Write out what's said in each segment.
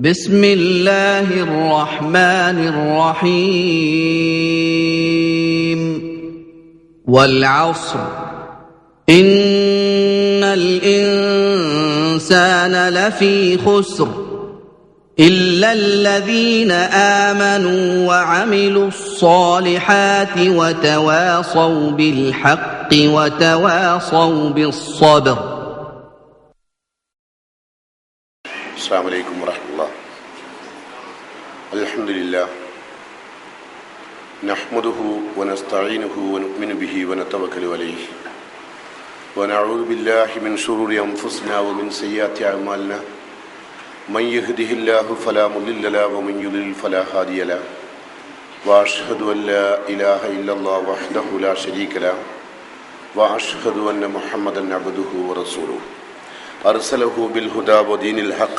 بسم الله الرحمن الرحيم والعصر إن الإنسان لفي خسر إلا الذين آمنوا وعملوا الصالحات وتواصوا بالحق وتواصوا بالصبر. السلام عليكم ورحمة الله. الحمد لله نحمده ونستعينه ونؤمن به ونتوكل عليه ونعوذ بالله من شرور أنفسنا ومن سيئات أعمالنا من يهده الله فلا مضل له ومن يضلل فلا هادي له وأشهد أن لا إله إلا الله وحده لا شريك له وأشهد أن محمدا عبده ورسوله أرسله بالهدى ودين الحق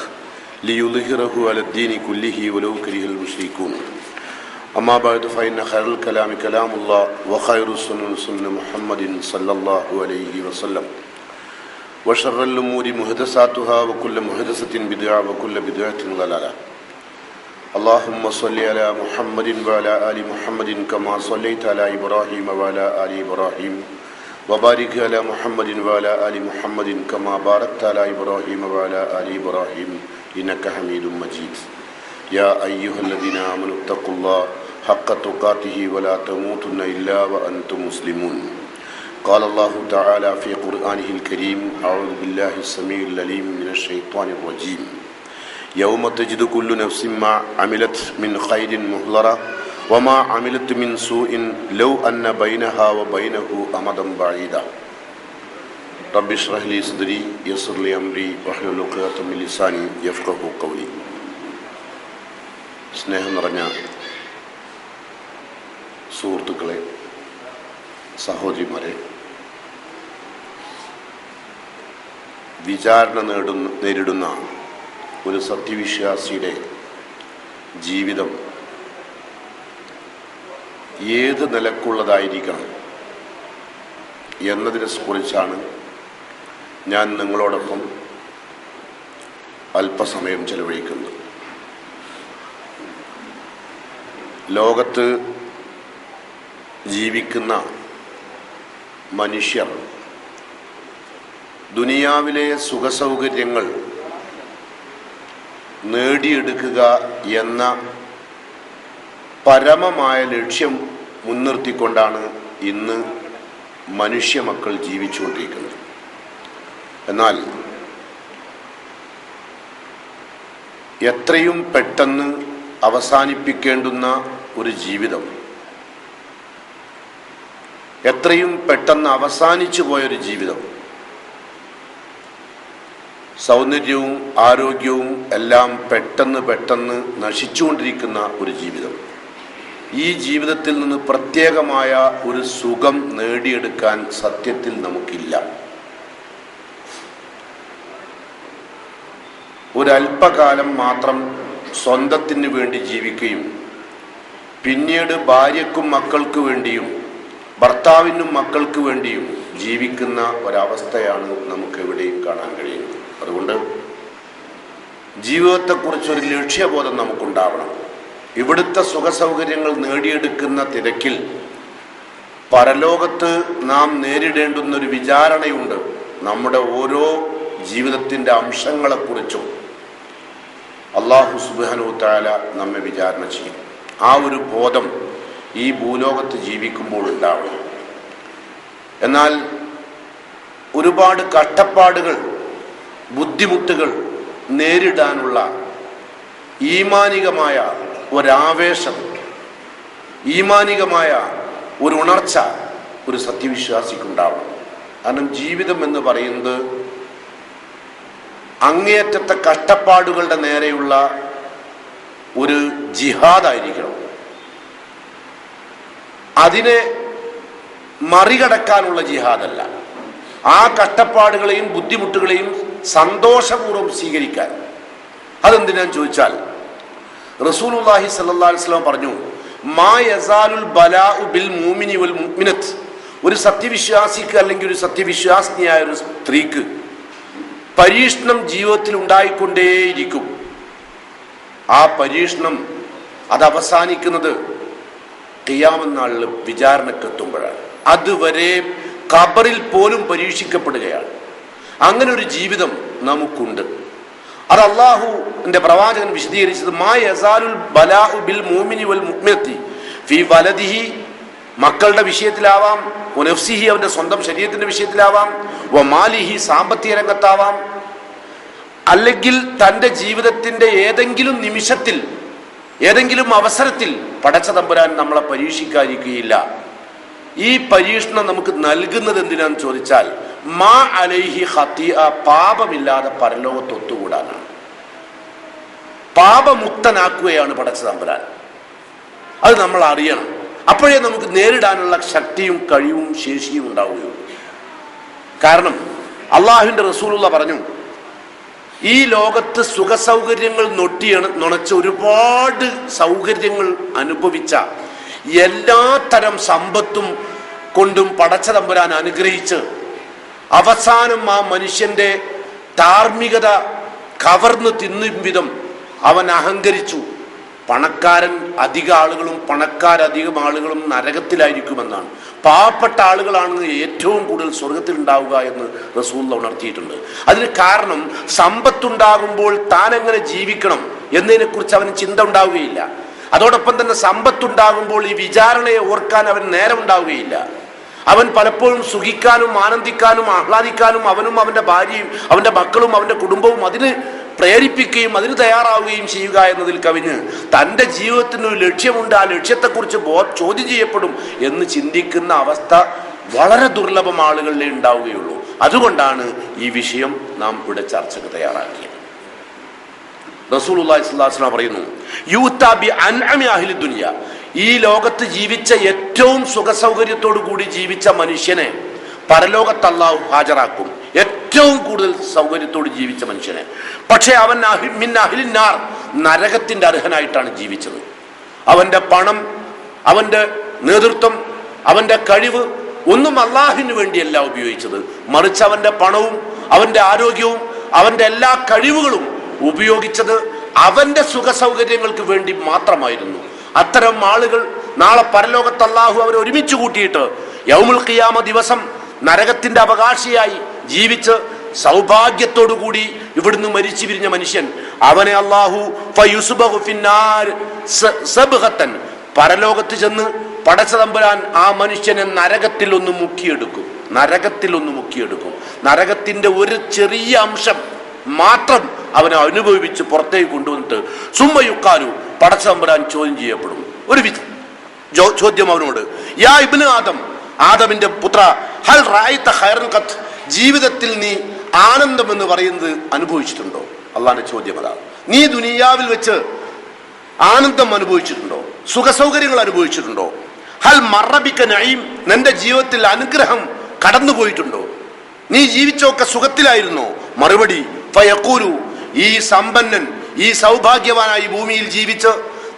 ليظهره على الدين كله ولو كره المشركون. أما بعد فإن خير الكلام كلام الله وخير السنن سنن محمد صلى الله عليه وسلم وشر الأمور محدثاتها وكل محدثة بدعة وكل بدعة ضلالة. اللهم صل على محمد وعلى آل محمد كما صليت على إبراهيم وعلى آل إبراهيم وبارك على محمد وعلى آل محمد كما باركت على إبراهيم وعلى آل إبراهيم إنك حميد مجيد. يا أيها الذين آمنوا اتقوا الله حق تقاته ولا تموتن إلا وأنتم مسلمون. قال الله تعالى في قرآنه الكريم: أعوذ بالله السميع العليم من الشيطان الرجيم. يوم تجد كل نفس ما عملت من خير محضرة وما عملت من سوء لو أن بينها وبينه أمدا بعيدا. رب اشرح لي صدري يسر لي أمري واحلل عقدة من لساني يفقهوا قولي. സ്നേഹം നിറഞ്ഞ സുഹൃത്തുക്കളെ, സഹോദരിമാരെ, വിചാരണ നേരിടുന്ന ഒരു സത്യവിശ്വാസിയുടെ ജീവിതം ഏത് നിലക്കുള്ളതായിരിക്കണം എന്നതിനെ കുറിച്ചാണ് ഞാൻ നിങ്ങളോടൊപ്പം അല്പസമയം ചെലവഴിക്കുന്നത്. ലോകത്ത് ജീവിക്കുന്ന മനുഷ്യർ ദുനിയാവിലെ സുഖസൗകര്യങ്ങൾ നേടിയെടുക്കുക എന്ന പരമമായ ലക്ഷ്യം മുൻനിർത്തിക്കൊണ്ടാണ് ഇന്ന് മനുഷ്യമക്കൾ ജീവിച്ചുകൊണ്ടിരിക്കുന്നത്. എന്നാൽ എത്രയും പെട്ടെന്ന് അവസാനിപ്പിക്കേണ്ടുന്ന ഒരു ജീവിതം, എത്രയും പെട്ടെന്ന് അവസാനിച്ചു പോയൊരു ജീവിതം, സൗന്ദര്യവും ആരോഗ്യവും എല്ലാം പെട്ടെന്ന് നശിച്ചുകൊണ്ടിരിക്കുന്ന ഒരു ജീവിതം. ഈ ജീവിതത്തിൽ നിന്ന് പ്രത്യേകമായ ഒരു സുഖം നേടിയെടുക്കാൻ സത്യത്തിൽ നമുക്കില്ല. ഒരല്പകാലം മാത്രം സ്വന്തത്തിന് വേണ്ടി ജീവിക്കുകയും പിന്നീട് ഭാര്യയ്ക്കും മക്കൾക്ക് വേണ്ടിയും ഭർത്താവിനും മക്കൾക്ക് വേണ്ടിയും ജീവിക്കുന്ന ഒരവസ്ഥയാണ് നമുക്ക് എവിടെയും കാണാൻ കഴിയുന്നത്. അതുകൊണ്ട് ജീവിതത്തെക്കുറിച്ചൊരു ലക്ഷ്യബോധം നമുക്കുണ്ടാവണം. ഇവിടുത്തെ സുഖസൗകര്യങ്ങൾ നേടിയെടുക്കുന്ന തിരക്കിൽ പരലോകത്ത് നാം നേരിടേണ്ടുന്നൊരു വിചാരണയുണ്ട്. നമ്മുടെ ഓരോ ജീവിതത്തിൻ്റെ അംശങ്ങളെക്കുറിച്ചും അല്ലാഹു സുബ്ഹാനഹു തആല നമ്മെ വിചാരണ ചെയ്യും. ആ ഒരു ബോധം ഈ ഭൂലോകത്ത് ജീവിക്കുമ്പോൾ ഉണ്ടാവണം. എന്നാൽ ഒരുപാട് കഷ്ടപ്പാടുകൾ, ബുദ്ധിമുട്ടുകൾ നേരിടാനുള്ള ഈമാനികമായ ഒരാവേശം, ഈമാനികമായ ഒരു ഉണർച്ച ഒരു സത്യവിശ്വാസിക്കുണ്ടാവണം. കാരണം ജീവിതം എന്ന് പറയുന്നത് അങ്ങേയറ്റത്തെ കഷ്ടപ്പാടുകളുടെ നേരെയുള്ള ഒരു ജിഹാദായിരിക്കണം. അതിനെ മറികടക്കാനുള്ള ജിഹാദല്ല. ആ കഷ്ടപ്പാടുകളെയും ബുദ്ധിമുട്ടുകളെയും സന്തോഷപൂർവ്വം സ്വീകരിക്കാൻ. അതെന്തിനാന്ന് ചോദിച്ചാൽ റസൂലുള്ളാഹി സ്വല്ലല്ലാഹു അലൈഹി വസല്ലം പറഞ്ഞു, മാ യസാലുൽ ബലാഉ ബിൽ മുഅ്മിനി വൽ മുഅ്മിനത്ത്. ഒരു സത്യവിശ്വാസിക്ക് അല്ലെങ്കിൽ ഒരു സത്യവിശ്വാസിനിയായ ഒരു സ്ത്രീക്ക് പരീക്ഷണം ജീവിതത്തിൽ ഉണ്ടായിക്കൊണ്ടേയിരിക്കും. ആ പരീക്ഷണം അത് അവസാനിക്കുന്നത് ഖിയാമത്ത് നാളിൽ വിചാരണക്കെത്തുമ്പോഴാണ്. അതുവരെ ഖബറിൽ പോലും പരീക്ഷിക്കപ്പെടുകയാണ്. അങ്ങനെ ഒരു ജീവിതം നമുക്കുണ്ട്. അത് അള്ളാഹുവിന്റെ പ്രവാചകൻ വിശദീകരിച്ചത് മാ യസാലുൽ ബലാഉ ബിൽ മുഅ്മിനി വൽ മുഅ്മിനത്തി ഫീ വലദിഹി, മക്കളുടെ വിഷയത്തിലാവാം, വനഫ്സിഹി, അവന്റെ സ്വന്തം ശരീരത്തിന്റെ വിഷയത്തിലാവാം, വമാലിഹി, സാമ്പത്തിക രംഗത്താവാം, അല്ലെങ്കിൽ തന്റെ ജീവിതത്തിന്റെ ഏതെങ്കിലും നിമിഷത്തിൽ, ഏതെങ്കിലും അവസരത്തിൽ പടച്ച തമ്പുരാൻ നമ്മളെ പരീക്ഷിക്കാതിരിക്കുകയില്ല. ഈ പരീക്ഷണം നമുക്ക് നൽകുന്നത് എന്തിനാന്ന് ചോദിച്ചാൽ മാ അലൈഹി ഖതിഅ, പാപമില്ലാതെ പരലോകത്ത് ഒത്തുകൂടാനാണ്. പാപമുക്തനാക്കുകയാണ് പടച്ച തമ്പുരാൻ. അത് നമ്മൾ അറിയണം. അപ്പോഴേ നമുക്ക് നേരിടാനുള്ള ശക്തിയും കഴിവും ശേഷിയും ഉണ്ടാവുകയുള്ളൂ. കാരണം അള്ളാഹുവിന്റെ റസൂലുള്ള പറഞ്ഞു, ഈ ലോകത്ത് സുഖസൗകര്യങ്ങൾ നുണച്ച ഒരുപാട് സൗകര്യങ്ങൾ അനുഭവിച്ച, എല്ലാ തരം സമ്പത്തും കൊണ്ടും പടച്ച തമ്പുരാൻ അനുഗ്രഹിച്ച് അവസാനം ആ മനുഷ്യന്റെ ധാർമ്മികത കവർന്നു തിന്നും വിധം അവൻ അഹങ്കരിച്ചു. പണക്കാരൻ അധിക ആളുകളും പണക്കാരധികം ആളുകളും നരകത്തിലായിരിക്കുമെന്നാണ്. പാവപ്പെട്ട ആളുകളാണ് ഏറ്റവും കൂടുതൽ സ്വർഗത്തിൽ ഉണ്ടാവുക എന്ന് റസൂൽ ഉണർത്തിയിട്ടുണ്ട്. അതിന് കാരണം സമ്പത്തുണ്ടാകുമ്പോൾ താൻ എങ്ങനെ ജീവിക്കണം എന്നതിനെ കുറിച്ച് അവന് ചിന്ത ഉണ്ടാവുകയില്ല. അതോടൊപ്പം തന്നെ സമ്പത്തുണ്ടാകുമ്പോൾ ഈ വിചാരണയെ ഓർക്കാൻ അവൻ നേരം ഉണ്ടാവുകയില്ല. അവൻ പലപ്പോഴും സുഖിക്കാനും ആനന്ദിക്കാനും ആഹ്ലാദിക്കാനും അവനും അവന്റെ ഭാര്യയും അവന്റെ മക്കളും അവന്റെ കുടുംബവും അതിന് പ്രേരിപ്പിക്കുകയും അതിന് തയ്യാറാവുകയും ചെയ്യുക എന്നതിൽ കവിഞ്ഞ് തൻ്റെ ജീവിതത്തിന് ഒരു ലക്ഷ്യമുണ്ട്, ആ ലക്ഷ്യത്തെക്കുറിച്ച് ചോദ്യം ചെയ്യപ്പെടും എന്ന് ചിന്തിക്കുന്ന അവസ്ഥ വളരെ ദുർലഭം ആളുകളിലേ ഉണ്ടാവുകയുള്ളൂ. അതുകൊണ്ടാണ് ഈ വിഷയം നാം ഇവിടെ ചർച്ചയ്ക്ക് തയ്യാറാക്കിയത്. റസൂലുള്ളാഹി സ്വല്ലല്ലാഹു അലൈഹി വസല്ലം പറയുന്നു, യൂതാ ബി അൻഅമി അഹ്ലി ദുനിയ, ഈ ലോകത്ത് ജീവിച്ച ഏറ്റവും സുഖസൗകര്യത്തോടു കൂടി ജീവിച്ച മനുഷ്യനെ പരലോകത്ത് അല്ലാഹു ഹാജരാക്കും. ഏറ്റവും കൂടുതൽ സൗകര്യത്തോട് ജീവിച്ച മനുഷ്യനെ. പക്ഷെ അവൻ മിൻ അഹ്ലിൻ നാർ, നരകത്തിന്റെ അർഹനായിട്ടാണ് ജീവിച്ചത്. അവന്റെ പണം, അവന്റെ നേതൃത്വം, അവന്റെ കഴിവ് ഒന്നും അള്ളാഹുവിന് വേണ്ടിയല്ല ഉപയോഗിച്ചത്. മറിച്ച് അവന്റെ പണവും അവന്റെ ആരോഗ്യവും അവന്റെ എല്ലാ കഴിവുകളും ഉപയോഗിച്ചത് അവന്റെ സുഖസൗകര്യങ്ങൾക്ക് വേണ്ടി മാത്രമായിരുന്നു. അത്തരം ആളുകൾ നാളെ പരലോകത്ത് അല്ലാഹു അവരെ ഒരുമിച്ച് കൂട്ടിയിട്ട് യൗമുൽ ഖിയാമ ദിവസം നരകത്തിന്റെ അവകാശിയായി ജീവിച്ച് സൗഭാഗ്യത്തോടുകൂടി ഇവിടുന്ന് മരിച്ചു പിരിഞ്ഞ മനുഷ്യൻ, അവനെ അല്ലാഹു ഫയുസ്ബഹു ഫിന്നാർ സബ്ഗതൻ, പരലോകത്ത് ചെന്ന് പടച്ച തമ്പുരാൻ ആ മനുഷ്യനെ നരകത്തിൽ ഒന്ന് മുക്കിയെടുക്കും. നരകത്തിന്റെ ഒരു ചെറിയ അംശം മാത്രം അവനെ അനുഭവിച്ച് പുറത്തേക്ക് കൊണ്ടുവന്നിട്ട് സുമ്മയുക്കാലു, പടച്ച തമ്പുരാൻ ചോദ്യം ചെയ്യപ്പെടും. ഒരു ചോദ്യം അവനോട്, യാ ഇബ്നു ആദം, ആദമിന്റെ പുത്ര, ഹൽ റഅയ്ത ഖൈറൻ ഖത്ത്, ജീവിതത്തിൽ നീ ആനന്ദം എന്ന് പറയുന്നത് അനുഭവിച്ചിട്ടുണ്ടോ? അള്ളാന്റെ ചോദ്യം അതാണ്. നീ ദുനിയാവിൽ വെച്ച് ആനന്ദം അനുഭവിച്ചിട്ടുണ്ടോ? സുഖസൗകര്യങ്ങൾ അനുഭവിച്ചിട്ടുണ്ടോ? ഹൽ മറബിക നഈം, നിന്റെ ജീവിതത്തിൽ അനുഗ്രഹം കടന്നുപോയിട്ടുണ്ടോ? നീ ജീവിച്ചൊക്കെ സുഖത്തിലായിരുന്നോ? മറുപടി ഫയഖൂലു, ഈ സമ്പന്നൻ, ഈ സൗഭാഗ്യവാനായി ഭൂമിയിൽ ജീവിച്ച്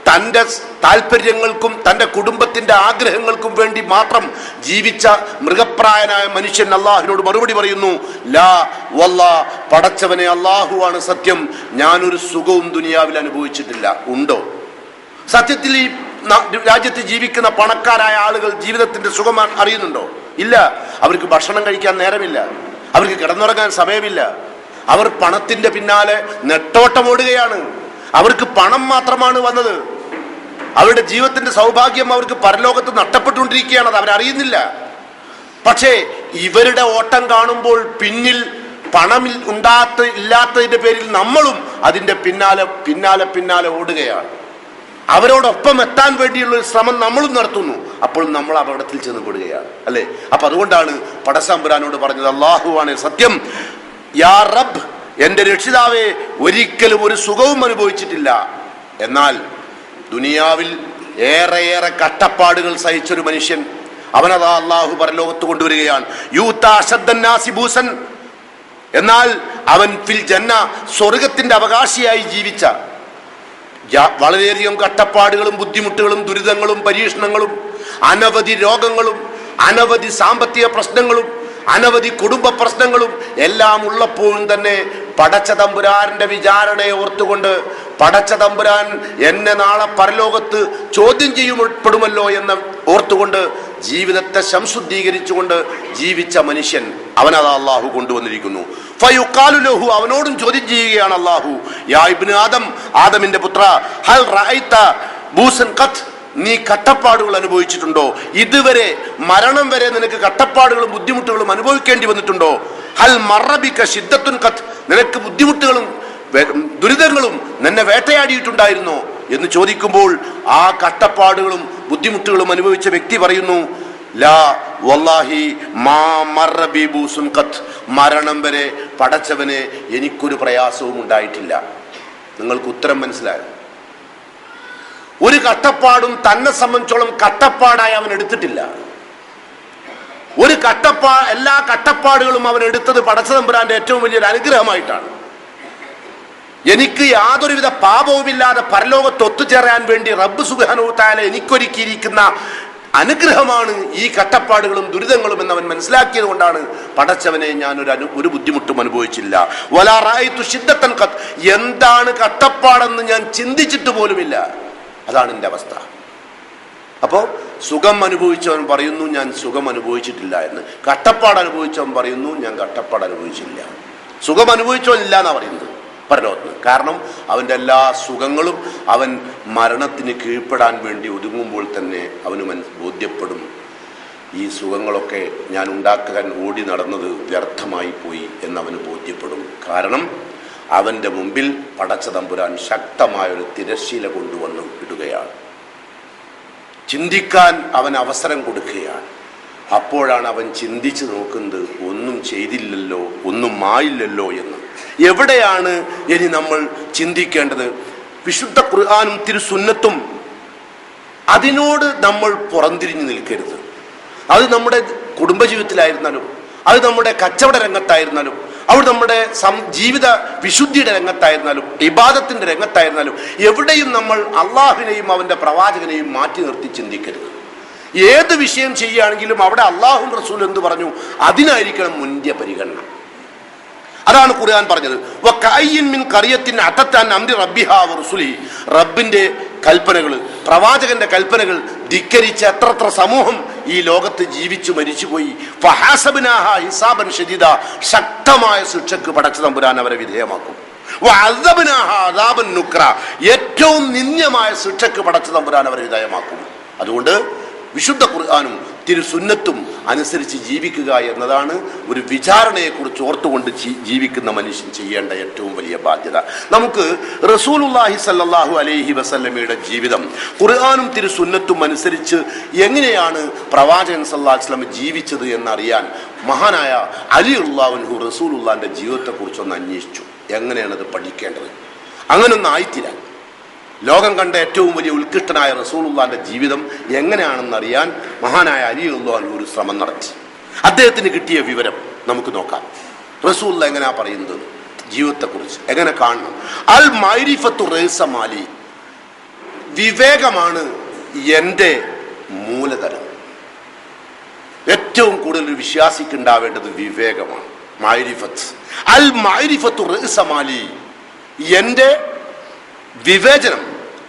തൻ്റെ താല്പര്യങ്ങൾക്കും തൻ്റെ കുടുംബത്തിന്റെ ആഗ്രഹങ്ങൾക്കും വേണ്ടി മാത്രം ജീവിച്ച മൃഗപ്രായനായ മനുഷ്യൻ അള്ളാഹുവിനോട് മറുപടി പറയുന്നു, ലാ വല്ലാ, പടച്ചവനെ അള്ളാഹുവാണ് സത്യം, ഞാനൊരു സുഖവും ദുനിയാവിൽ അനുഭവിച്ചിട്ടില്ല. ഉണ്ടോ? സത്യത്തിൽ ഈ രാജ്യത്ത് ജീവിക്കുന്ന പണക്കാരായ ആളുകൾ ജീവിതത്തിന്റെ സുഖം അറിയുന്നുണ്ടോ? ഇല്ല. അവർക്ക് ഭക്ഷണം കഴിക്കാൻ നേരമില്ല, അവർക്ക് കിടന്നുറങ്ങാൻ സമയമില്ല. അവർ പണത്തിന്റെ പിന്നാലെ നെട്ടോട്ടമോടുകയാണ്. അവർക്ക് പണം മാത്രമാണ് വന്നത്. അവരുടെ ജീവിതത്തിന്റെ സൗഭാഗ്യം അവർക്ക് പരലോകത്ത് നഷ്ടപ്പെട്ടുകൊണ്ടിരിക്കുകയാണ്. അത് അവരറിയുന്നില്ല. പക്ഷേ ഇവരുടെ ഓട്ടം കാണുമ്പോൾ പിന്നിൽ പണം ഇല്ലാത്തതിന്റെ പേരിൽ നമ്മളും അതിന്റെ പിന്നാലെ ഓടുകയാണ്. അവരോടൊപ്പം എത്താൻ വേണ്ടിയുള്ള ഒരു ശ്രമം നമ്മളും നടത്തുന്നു. അപ്പോൾ നമ്മൾ അപകടത്തിൽ ചെന്ന് പെടുകയാണ്, അല്ലെ? അപ്പൊ അതുകൊണ്ടാണ് പടച്ചതമ്പുരാനോട് പറഞ്ഞത്, അല്ലാഹുവാണ് സത്യം, യാ റബ്ബ്, എന്റെ രക്ഷിതാവേ, ഒരിക്കലും ഒരു സുഖവും അനുഭവിച്ചിട്ടില്ല. എന്നാൽ ദുനിയാവിൽ ഏറെ കഷ്ടപ്പാടുകൾ സഹിച്ചൊരു മനുഷ്യൻ, അവനതാ അള്ളാഹു പരലോകത്ത് കൊണ്ടുവരികയാണ്. യൂതാ അശദ്ദന്നാസി ബൂസൻ, എന്നാൽ അവൻ ഫിൽ ജന്ന, സ്വർഗത്തിന്റെ അവകാശിയായി ജീവിച്ച, വളരെയധികം കഷ്ടപ്പാടുകളും ബുദ്ധിമുട്ടുകളും ദുരിതങ്ങളും പരീക്ഷണങ്ങളും അനവധി രോഗങ്ങളും അനവധി സാമ്പത്തിക പ്രശ്നങ്ങളും അനവധി കുടുംബ പ്രശ്നങ്ങളും എല്ലാം ഉള്ളപ്പോഴും തന്നെ പടച്ച തമ്പുരാന്റെ വിചാരണയെ ഓർത്തുകൊണ്ട് പടച്ച തമ്പുരാൻ എന്നെ നാളെ പരലോകത്ത് ചോദ്യം ചെയ്യപ്പെടുമല്ലോ എന്ന് ഓർത്തുകൊണ്ട് ജീവിതത്തെ സംശുദ്ധീകരിച്ചുകൊണ്ട് ജീവിച്ച മനുഷ്യൻ അവനത് അള്ളാഹു കൊണ്ടുവന്നിരിക്കുന്നു. ഫയുഖാലു ലഹു, അവനോടും ചോദ്യം ചെയ്യുകയാണ് അള്ളാഹു, യാ ഇബ്നു ആദം, ആദമിന്റെ പുത്ര, ഹൽ റഅയ്ത ബൂസൻ ഖത്ത്, നീ കട്ടപ്പാടുകൾ അനുഭവിച്ചിട്ടുണ്ടോ? ഇതുവരെ മരണം വരെ നിനക്ക് കട്ടപ്പാടുകളും ബുദ്ധിമുട്ടുകളും അനുഭവിക്കേണ്ടി വന്നിട്ടുണ്ടോ? ഹൽ മറബിക ശിദ്ദത്തുൻ ഖത്ത്, നിനക്ക് ബുദ്ധിമുട്ടുകളും ദുരിതങ്ങളും നിന്നെ വേട്ടയാടിയിട്ടുണ്ടായിരുന്നോ എന്ന് ചോദിക്കുമ്പോൾ ആ കട്ടപ്പാടുകളും ബുദ്ധിമുട്ടുകളും അനുഭവിച്ച വ്യക്തി പറയുന്നു, ലാ വല്ലാഹി മാ മറബി ബൂസുൻ ഖത്ത്, മരണം വരെ പടച്ചവനെ എനിക്കൊരു പ്രയാസവും ഉണ്ടായിട്ടില്ല. നിങ്ങൾക്ക് ഉത്തരം മനസ്സിലായോ? ഒരു കട്ടപ്പാടും തന്നെ സംബന്ധിച്ചോളം കട്ടപ്പാടായി അവൻ എടുത്തിട്ടില്ല. എല്ലാ കട്ടപ്പാടുകളും അവൻ എടുത്തത് പടച്ച തമ്പുരാന്റെ ഏറ്റവും വലിയൊരു അനുഗ്രഹമായിട്ടാണ്. എനിക്ക് യാതൊരുവിധ പാപവുമില്ലാതെ പരലോകത്ത് ഒത്തുചേരാൻ വേണ്ടി റബ്ബ് സുബ്ഹാനഹു തആല എനിക്കൊരുക്കിയിരിക്കുന്ന അനുഗ്രഹമാണ് ഈ കട്ടപ്പാടുകളും ദുരിതങ്ങളും എന്നവൻ മനസ്സിലാക്കിയത് കൊണ്ടാണ് പടച്ചവനെ ഞാൻ ഒരു ബുദ്ധിമുട്ടും അനുഭവിച്ചില്ല. വലാ റഅയ്തു ശിദ്ദത്തൻ ഖത്ത്, എന്താണ് കട്ടപ്പാടെന്ന് ഞാൻ ചിന്തിച്ചിട്ട് പോലുമില്ല. അതാണ് എൻ്റെ അവസ്ഥ. അപ്പോൾ സുഖം അനുഭവിച്ചവൻ പറയുന്നു ഞാൻ സുഖം അനുഭവിച്ചിട്ടില്ല എന്ന്, കട്ടപ്പാട് അനുഭവിച്ചവൻ പറയുന്നു ഞാൻ കട്ടപ്പാട് അനുഭവിച്ചില്ല. സുഖം അനുഭവിച്ചവനില്ല എന്നാ പറയുന്നത് പരലോകത്ത്. കാരണം അവൻ്റെ എല്ലാ സുഖങ്ങളും അവൻ മരണത്തിന് കീഴ്പ്പെടാൻ വേണ്ടി ഒതുങ്ങുമ്പോൾ തന്നെ അവന് ബോധ്യപ്പെടും, ഈ സുഖങ്ങളൊക്കെ ഞാൻ ഉണ്ടാക്കാൻ ഓടി നടന്നത് വ്യർത്ഥമായി പോയി എന്നവന് ബോധ്യപ്പെടും. കാരണം അവൻ്റെ മുമ്പിൽ പടച്ച തമ്പുരാൻ ശക്തമായൊരു തിരശ്ശീല കൊണ്ടുവന്ന് ഇടുകയാണ്, ചിന്തിക്കാൻ അവൻ അവസരം കൊടുക്കുകയാണ്. അപ്പോഴാണ് അവൻ ചിന്തിച്ചു നോക്കുന്നത്, ഒന്നും ചെയ്തില്ലല്ലോ, ഒന്നും ആയില്ലല്ലോ എന്ന്. എവിടെയാണ് ഇനി നമ്മൾ ചിന്തിക്കേണ്ടത്? വിശുദ്ധ ഖുർആനും തിരുസുന്നത്തും അതിനോട് നമ്മൾ പുറംതിരിഞ്ഞു നിൽക്കരുത്. അത് നമ്മുടെ കുടുംബജീവിതത്തിലായിരുന്നാലും, അത് നമ്മുടെ കച്ചവട രംഗത്തായിരുന്നാലും, അവിടെ നമ്മുടെ ജീവിത വിശുദ്ധിയുടെ രംഗത്തായിരുന്നാലും, ഇബാദത്തിന്റെ രംഗത്തായിരുന്നാലും, എവിടെയും നമ്മൾ അള്ളാഹുവിനെയും അവന്റെ പ്രവാചകനെയും മാറ്റി നിർത്തി ചിന്തിക്കരുത്. ഏത് വിഷയം ചെയ്യുകയാണെങ്കിലും അവിടെ അള്ളാഹും റസൂൽ എന്ത് പറഞ്ഞു അതിനായിരിക്കണം മുന്തിയ പരിഗണന. അതാണ് ഖുർആൻ പറഞ്ഞത്, റബ്ബിന്റെ കൽപ്പനകൾ, പ്രവാചകന്റെ കൽപ്പനകൾ ധിക്കരിച്ച എത്ര സമൂഹം ഈ ലോകത്ത് ജീവിച്ചു മരിച്ചുപോയി. ഹിസാബൻ ശദീദ, ശക്തമായ ശിക്ഷക്ക് പടച്ച തമ്പുരാൻ അവരെ വിധേയമാക്കും. ഏറ്റവും നിന്ദ്യമായ ശിക്ഷക്ക് പടച്ച തമ്പുരാൻ അവരെ വിധേയമാക്കും. അതുകൊണ്ട് വിശുദ്ധ ഖുർആനും തിരുസുന്നത്തും അനുസരിച്ച് ജീവിക്കുക എന്നതാണ് ഒരു വിചാരണയെക്കുറിച്ച് ഓർത്തുകൊണ്ട് ജീവിക്കുന്ന മനുഷ്യൻ ചെയ്യേണ്ട ഏറ്റവും വലിയ ബാധ്യത. നമുക്ക് റസൂലുള്ളാഹി സ്വല്ലല്ലാഹു അലൈഹി വസല്ലമയുടെ ജീവിതം ഖുർആനും തിരുസുന്നത്തും അനുസരിച്ച് എങ്ങനെയാണ് പ്രവാചകൻ സല്ലല്ലാഹു അലൈഹി വസല്ലം ജീവിച്ചത് എന്നറിയാൻ മഹാനായ അലി റളിയല്ലാഹു അൻഹു റസൂലുള്ളാഹിന്റെ ജീവിതത്തെക്കുറിച്ചൊന്ന് അന്വേഷിച്ചു. എങ്ങനെയാണത് പഠിക്കേണ്ടത്? അങ്ങനൊന്നും ആയിത്തീരാൻ ലോകം കണ്ട ഏറ്റവും വലിയ ഉത്കൃഷ്ടനായ റസൂലുള്ളാഹിന്റെ ജീവിതം എങ്ങനെയാണെന്നറിയാൻ മഹാനായ അലി റളിയല്ലാഹു അൻഹു ഒരു ശ്രമം നടത്തി. അദ്ദേഹത്തിന് കിട്ടിയ വിവരം നമുക്ക് നോക്കാം. റസൂലുള്ളാഹി എങ്ങനെയാ പറയുന്നത് ജീവിതത്തെക്കുറിച്ച്, എങ്ങനെ കാണണം? അൽ മഅരിഫത്തു റഅ്സമാലി, വിവേകമാണ് എൻ്റെ മൂലധനം. ഏറ്റവും കൂടുതൽ ഒരു വിശ്വാസിക്ക് ഉണ്ടാവേണ്ടത് വിവേകമാണ്. മഅരിഫത്ത്, അൽ മഅരിഫത്തു റഅ്സമാലി, എൻ്റെ വിവേചനം,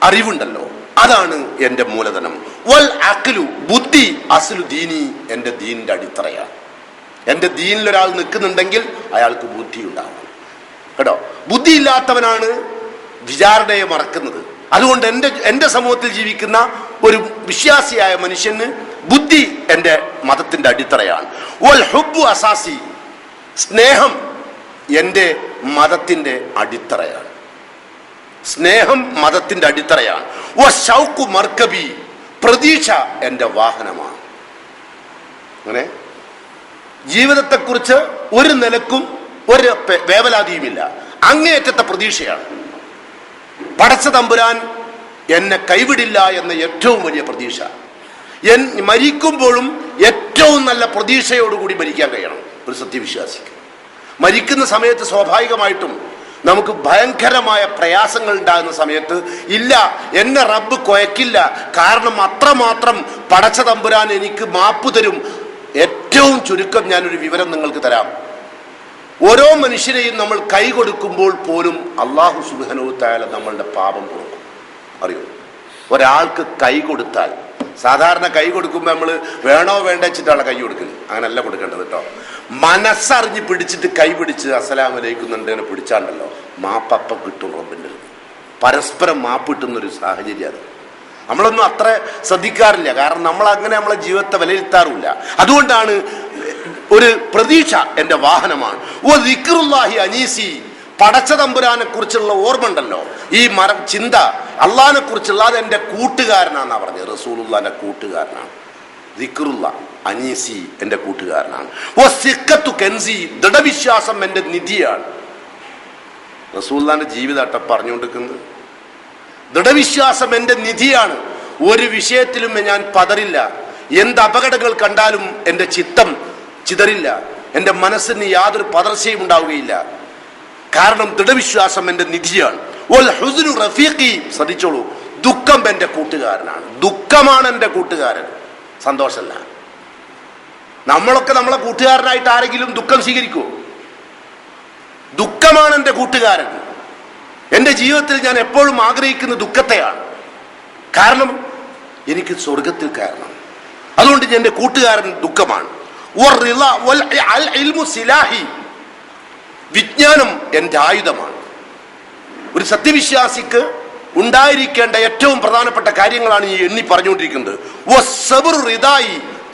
അറിവുണ്ടല്ലോ, അതാണ് എൻ്റെ മൂലധനം. വൽ അഖ്ലു, ബുദ്ധി, അസ്ലു ദീനി, എൻ്റെ ദീനിന്റെ അടിത്തറയാണ്. എൻ്റെ ദീനിൽ ഒരാൾ നിൽക്കുന്നുണ്ടെങ്കിൽ അയാൾക്ക് ബുദ്ധി ഉണ്ടാവണം കേട്ടോ. ബുദ്ധി ഇല്ലാത്തവനാണ് വിചാരണയെ മറക്കുന്നത്. അതുകൊണ്ട് എൻ്റെ സമൂഹത്തിൽ ജീവിക്കുന്ന ഒരു വിശ്വാസിയായ മനുഷ്യന് ബുദ്ധി എൻ്റെ മതത്തിന്റെ അടിത്തറയാണ്. വൽ ഹുബ്ബു അസാസി, സ്നേഹം എൻ്റെ മതത്തിന്റെ അടിത്തറയാണ്. സ്നേഹം മതത്തിന്റെ അടിത്തറയാണ്. വശൗഖു മർക്കബി, പ്രതീക്ഷ എൻ്റെ വാഹനമാണ്. അങ്ങനെ ജീവിതത്തെക്കുറിച്ച് ഒരു നിലക്കും ഒരു വേവലാതിയുമില്ല, അങ്ങേയറ്റത്തെ പ്രതീക്ഷയാണ്. പടച്ച തമ്പുരാൻ എന്നെ കൈവിടില്ല എന്ന ഏറ്റവും വലിയ പ്രതീക്ഷ. മരിക്കുമ്പോഴും ഏറ്റവും നല്ല പ്രതീക്ഷയോടുകൂടി മരിക്കാൻ കഴിയണം ഒരു സത്യവിശ്വാസിക്ക്. മരിക്കുന്ന സമയത്ത് സ്വാഭാവികമായിട്ടും നമുക്ക് ഭയങ്കരമായ പ്രയാസങ്ങൾ ഉണ്ടാകുന്ന സമയത്ത് ഇല്ല, എന്നെ റബ്ബ് കൊയക്കില്ല, കാരണം അത്രമാത്രം പടച്ച തമ്പുരാൻ എനിക്ക് മാപ്പ് തരും, ഏറ്റവും ചുരുക്കം ഞാനൊരു വിവരം നിങ്ങൾക്ക് തരാം. ഓരോ മനുഷ്യരെയും നമ്മൾ കൈ കൊടുക്കുമ്പോൾ പോലും അല്ലാഹു സുബ്ഹാനഹു തആല നമ്മളുടെ പാപം കൊടുക്കും. അറിയോ? ഒരാൾക്ക് കൈ കൊടുത്താൽ, സാധാരണ കൈ കൊടുക്കുമ്പോൾ നമ്മൾ വേണോ വേണ്ട വെച്ചിട്ടാണ് കൈ കൊടുക്കുന്നത്. അങ്ങനല്ല കൊടുക്കേണ്ടത് കേട്ടോ. മനസ്സറിഞ്ഞ് പിടിച്ചിട്ട് കൈ പിടിച്ച് അസ്സലാമു അലൈക്കും എന്നെ പിടിച്ചാണ്ടല്ലോ, മാപ്പ കിട്ടും റബ്ബിൻ്റെ. പരസ്പരം മാപ്പ് കിട്ടുന്നൊരു സാഹചര്യം അത് നമ്മളൊന്നും അത്ര ശ്രദ്ധിക്കാറില്ല. കാരണം നമ്മൾ അങ്ങനെ നമ്മളെ ജീവിതത്തെ വിലയിരുത്താറില്ല. അതുകൊണ്ടാണ് ഒരു പ്രതീക്ഷ എൻ്റെ വാഹനമാണ്. ഓ ദിക്റുല്ലാഹി അനീസി, പടച്ച തമ്പുരാനെ കുറിച്ചുള്ള ഓർമ്മ ഉണ്ടല്ലോ, ഈ ചിന്ത അള്ളാഹിനെ കുറിച്ചുള്ള, അത് എൻ്റെ കൂട്ടുകാരനാണെന്നാണ് പറഞ്ഞത്. റസൂലുള്ളാഹിന്റെ കൂട്ടുകാരനാണ് ദിക്റുല്ല. അനീസി എൻ്റെ കൂട്ടുകാരനാണ്. ഓ സിക്കത്തു കെൻസി, ദൃഢവിശ്വാസം എൻ്റെ നിധിയാണ്. റസൂലുള്ളാഹിന്റെ ജീവിതമായിട്ട് പറഞ്ഞുകൊണ്ടിരിക്കുന്നത്. ദൃഢവിശ്വാസം എൻ്റെ നിധിയാണ്. ഒരു വിഷയത്തിലും ഞാൻ പതറില്ല. എന്ത് അപകടങ്ങൾ കണ്ടാലും എൻ്റെ ചിത്തം ചിതറില്ല. എൻ്റെ മനസ്സിന് യാതൊരു പതർച്ചയും ഉണ്ടാവുകയില്ല. കാരണം ദൃഢവിശ്വാസം എൻ്റെ നിധിയാണ്. വൽ ഹുസ്നു റഫീഖി, ശ്രദ്ധിച്ചോളൂ, ദുഃഖം എൻ്റെ കൂട്ടുകാരനാണ്. ദുഃഖമാണ് എൻ്റെ കൂട്ടുകാരൻ, സന്തോഷമല്ല. നമ്മളൊക്കെ നമ്മളെ കൂട്ടുകാരനായിട്ട് ആരെങ്കിലും ദുഃഖം സ്വീകരിക്കുമോ? ദുഃഖമാണ് എൻ്റെ കൂട്ടുകാരൻ. എൻ്റെ ജീവിതത്തിൽ ഞാൻ എപ്പോഴും ആഗ്രഹിക്കുന്ന ദുഃഖത്തെയാണ്. കാരണം എനിക്ക് സ്വർഗത്തിൽ കയറണം. അതുകൊണ്ട് എൻ്റെ കൂട്ടുകാരൻ ദുഃഖമാണ്. വിജ്ഞാനം എൻ്റെ ആയുധമാണ്. ഒരു സത്യവിശ്വാസിക്ക് ഉണ്ടായിരിക്കേണ്ട ഏറ്റവും പ്രധാനപ്പെട്ട കാര്യങ്ങളാണ് ഈ എണ്ണി പറഞ്ഞുകൊണ്ടിരിക്കുന്നത്.